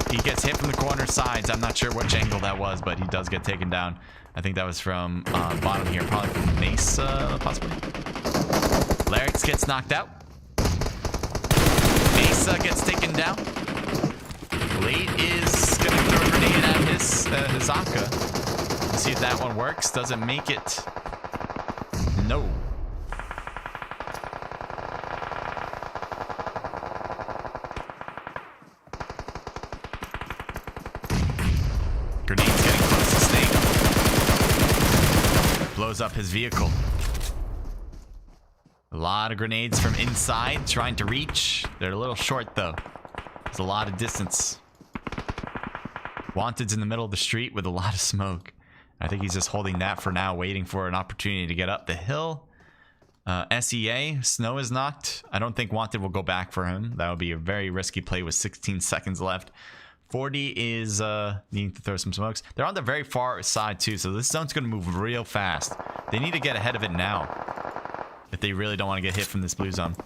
He gets hit from the corner sides. I'm not sure which angle that was, but he does get taken down. I think that was from bottom here, probably from Mesa, possibly. Larynx gets knocked out. Mesa gets taken down. Late is going to throw a grenade at his Aka. Let's see if that one works. Doesn't make it. No. Grenade's getting close to Snake. Blows up his vehicle. A lot of grenades from inside trying to reach. They're a little short though. There's a lot of distance. Wanted's in the middle of the street with a lot of smoke. I think he's just holding that for now, waiting for an opportunity to get up the hill. SEA, Snow is knocked. I don't think Wanted will go back for him. That would be a very risky play with 16 seconds left. 40 is needing to throw some smokes. They're on the very far side too, so this zone's going to move real fast. They need to get ahead of it now if they really don't want to get hit from this blue zone.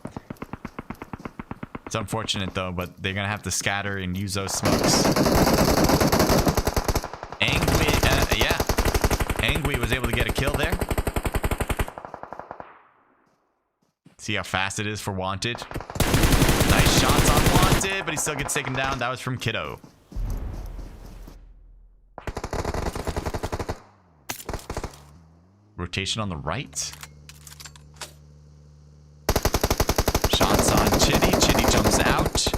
It's unfortunate though, but they're going to have to scatter and use those smokes. Angui was able to get a kill there. See how fast it is for Wanted. Nice shots on Wanted, but he still gets taken down. That was from Kiddo. Rotation on the right. Shots on Chitty. Chitty jumps out.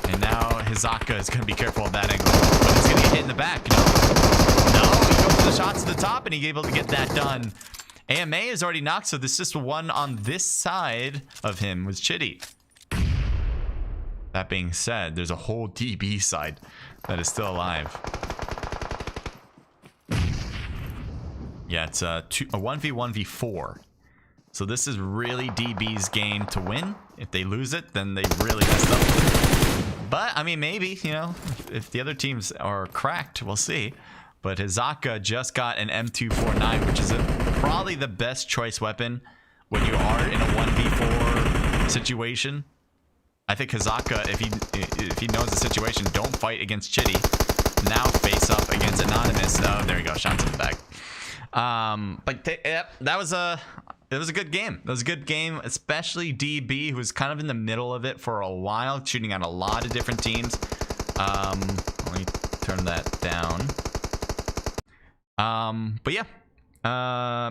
And now Hizaka is going to be careful of that angle. But he's going to get hit in the back. No, he goes for the shots to the top, and he's able to get that done. AMA is already knocked, so there's just one on this side of him with Chitty. That being said, there's a whole DB side that is still alive. Yeah, it's a 1v1v4. So this is really DB's game to win. If they lose it, then they really messed up. But, I mean, maybe, you know, if the other teams are cracked, we'll see. But Hizaka just got an M249, which is probably the best choice weapon when you are in a 1v4 situation. I think Hizaka, if he knows the situation, don't fight against Chitty. Now face up against Anonymous. Oh, there you go. Shots in the back. Yep, it was a good game. It was a good game, especially DB, who was kind of in the middle of it for a while, shooting at a lot of different teams. Let me turn that down. But yeah,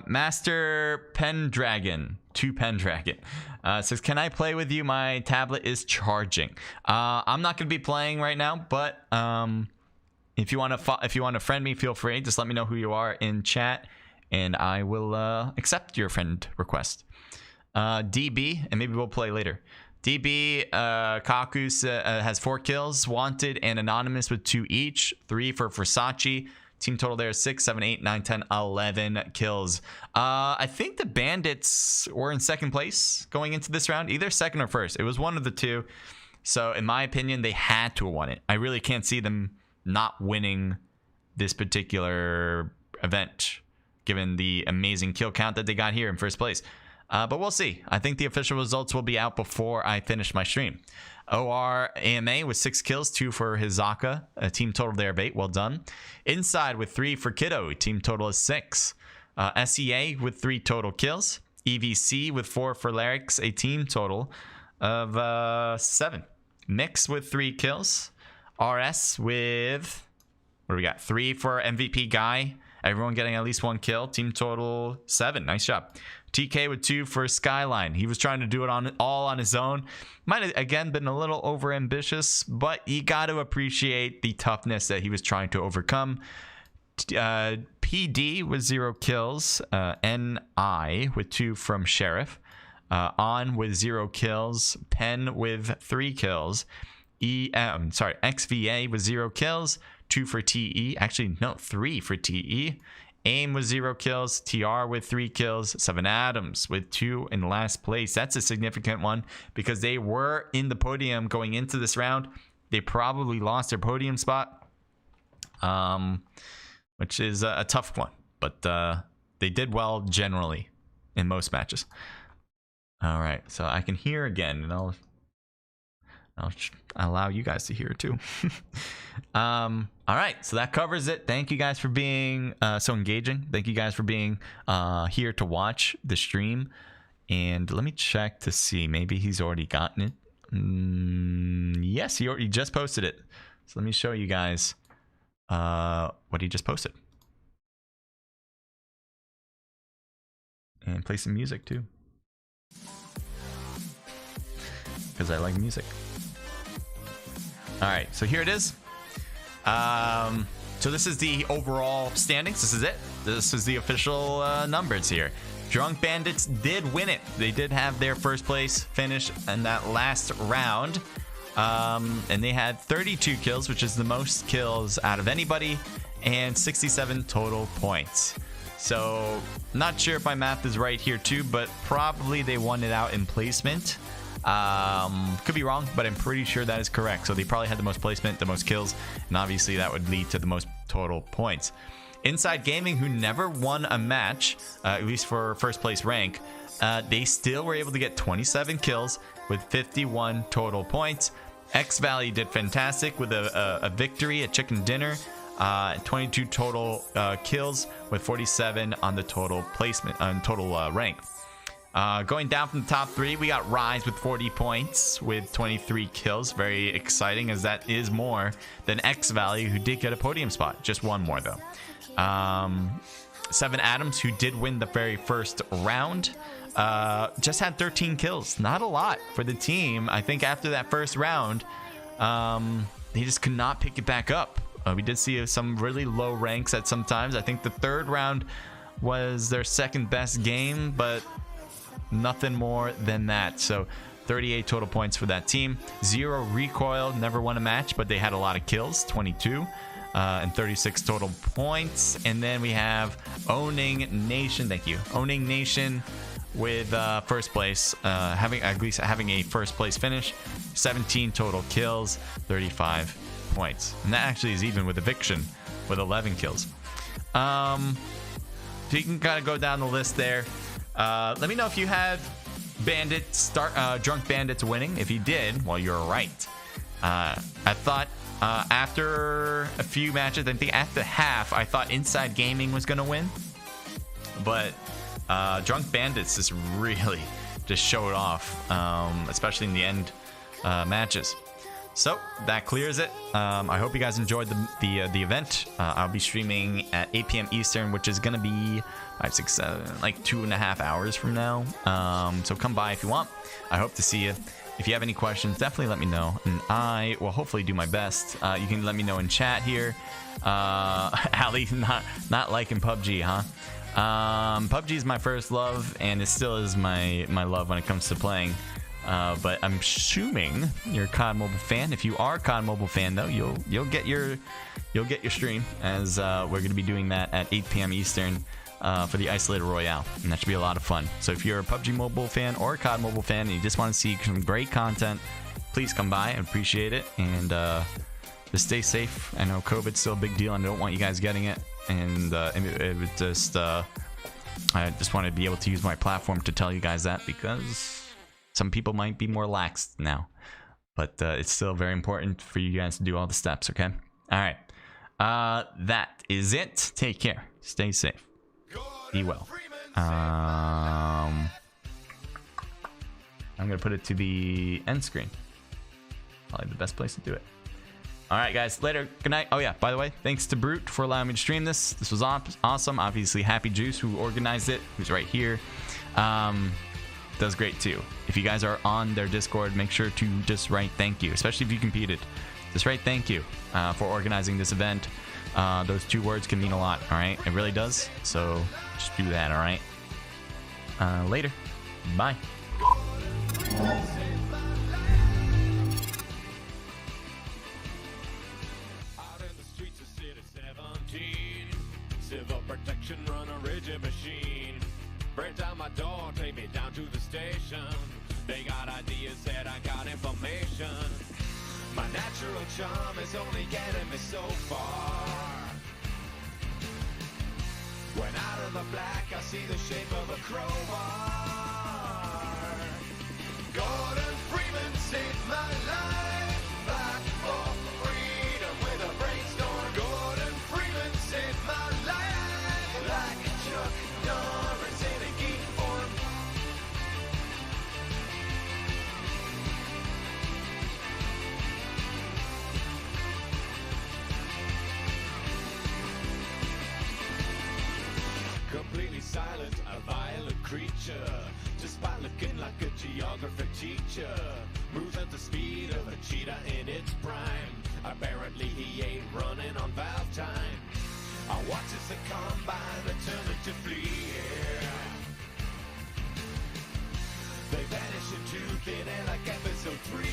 Master Pendragon, says, can I play with you? My tablet is charging. I'm not going to be playing right now, but if you want to friend me, feel free. Just let me know who you are in chat, and I will accept your friend request. DB, and maybe we'll play later. DB, Kakus has 4 kills, Wanted and Anonymous with 2 each, 3 for Versace. Team total there is 6, 7, 8, 9, 10, 11 kills. I think the Bandits were in second place going into this round, either second or first. It was one of the two. So in my opinion, they had to have won it. I really can't see them not winning this particular event, given the amazing kill count that they got here in first place. But we'll see. I think the official results will be out before I finish my stream. OR AMA with 6 kills, 2 for Hizaka. A team total there of 8. Well done. Inside with 3 for Kiddo. Team total is 6. SEA with 3 total kills. EVC with 4 for Larix. A team total of 7. Mix with 3 kills. RS with, what do we got? 3 for MVP Guy. Everyone getting at least 1 kill. Team total 7. Nice job. TK with 2 for Skyline. He was trying to do it all on his own. Might have, again, been a little over-ambitious, but you got to appreciate the toughness that he was trying to overcome. PD with 0 kills. NI with 2 from Sheriff. On with 0 kills. Pen with 3 kills. XVA with 0 kills. 2 for TE. Actually, no, 3 for TE. AIM with 0 kills. TR with 3 kills. 7 Adams with 2 in last place. That's a significant one because they were in the podium going into this round. They probably lost their podium spot, which is a tough one. But they did well generally in most matches. All right, so I can hear again, and I'll allow you guys to hear it too. All right, so that covers it. Thank you guys for being so engaging. Thank you guys for being here to watch the stream. And let me check to see. Maybe he's already gotten it. Yes, he just posted it. So let me show you guys what he just posted. And play some music too, because I like music. All right, so here it is. So this is the overall standings. This is it. This is the official numbers here. Drunk Bandits did win it. They did have their first place finish in that last round. And they had 32 kills, which is the most kills out of anybody. and 67 total points. So not sure if my math is right here too, but probably they won it out in placement. Could be wrong, but I'm pretty sure that is correct. So they probably had the most placement, the most kills, and obviously that would lead to the most total points. Inside Gaming, who never won a match, at least for first place rank, they still were able to get 27 kills with 51 total points. X Valley did fantastic with a victory at Chicken Dinner, 22 total kills with 47 on the total placement, total rank. Going down from the top 3, we got Rise with 40 points with 23 kills. Very exciting, as that is more than X Valley, who did get a podium spot. Just one more though. 7 Adams, who did win the very first round, just had 13 kills. Not a lot for the team. I think after that first round, he just could not pick it back up. We did see some really low ranks at some times. I think the third round was their second best game, but nothing more than that. So 38 total points for that team. 0 Recoil, never won a match, but they had a lot of kills, 22. And 36 total points. And then we have Owning Nation. Thank you. Owning Nation with first place, having a first place finish. 17 total kills, 35 points. And that actually is even with Eviction with 11 kills. So you can kind of go down the list there. Let me know if you had Drunk Bandits winning. If you did, well, you're right. I thought after a few matches, I think at the half, I thought Inside Gaming was going to win. But Drunk Bandits just really just showed off, especially in the end matches. So that clears it. I hope you guys enjoyed the event. I'll be streaming at 8 p.m. Eastern, which is going to be 5, 6, 7, like 2.5 hours from now. So come by if you want. I hope to see you. If you have any questions, definitely let me know, and I will hopefully do my best. You can let me know in chat here. Ali, not liking PUBG, huh? PUBG is my first love, and it still is my love when it comes to playing. But I'm assuming you're a COD Mobile fan. If you are a COD Mobile fan, though, you'll get your stream, as we're going to be doing that at 8 p.m. Eastern. For the Isolated Royale, and that should be a lot of fun. So if you're a PUBG Mobile fan or a COD Mobile fan and you just want to see some great content, please come by. I appreciate it, and just stay safe. I know COVID's still a big deal, and I don't want you guys getting it, and it was just I just want to be able to use my platform to tell you guys that, because some people might be more lax now, but it's still very important for you guys to do all the steps. Okay, all right, that is it. Take care, stay safe, be well. I'm gonna put it to the end screen. Probably the best place to do it. All right, guys, later. Good night. Oh yeah, by the way, thanks to Brute for allowing me to stream this. This was awesome. Obviously, Happy Juice, who organized it, who's right here, does great too. If you guys are on their Discord, make sure to just write thank you, especially if you competed. Just write thank you for organizing this event. Those 2 words can mean a lot. All right, it really does. So just do that. All right. Later. Bye. Civil protection, run a rigid machine. Break down my door, take me down to the station. They got ideas, said I got information. My natural charm is only getting me so far. When out of the black, I see the shape of a crowbar. Gordon Freeman saved my life. Back for freedom with a brainstorm. Gordon Freeman saved my life. Like Chuck Norris in a geek form. Completely silent, a violent creature. Despite looking like a geography teacher. Moves at the speed of a cheetah in its prime. Apparently he ain't running on valve time. I watch as the combine determined to flee. They vanish into thin air like episode 3.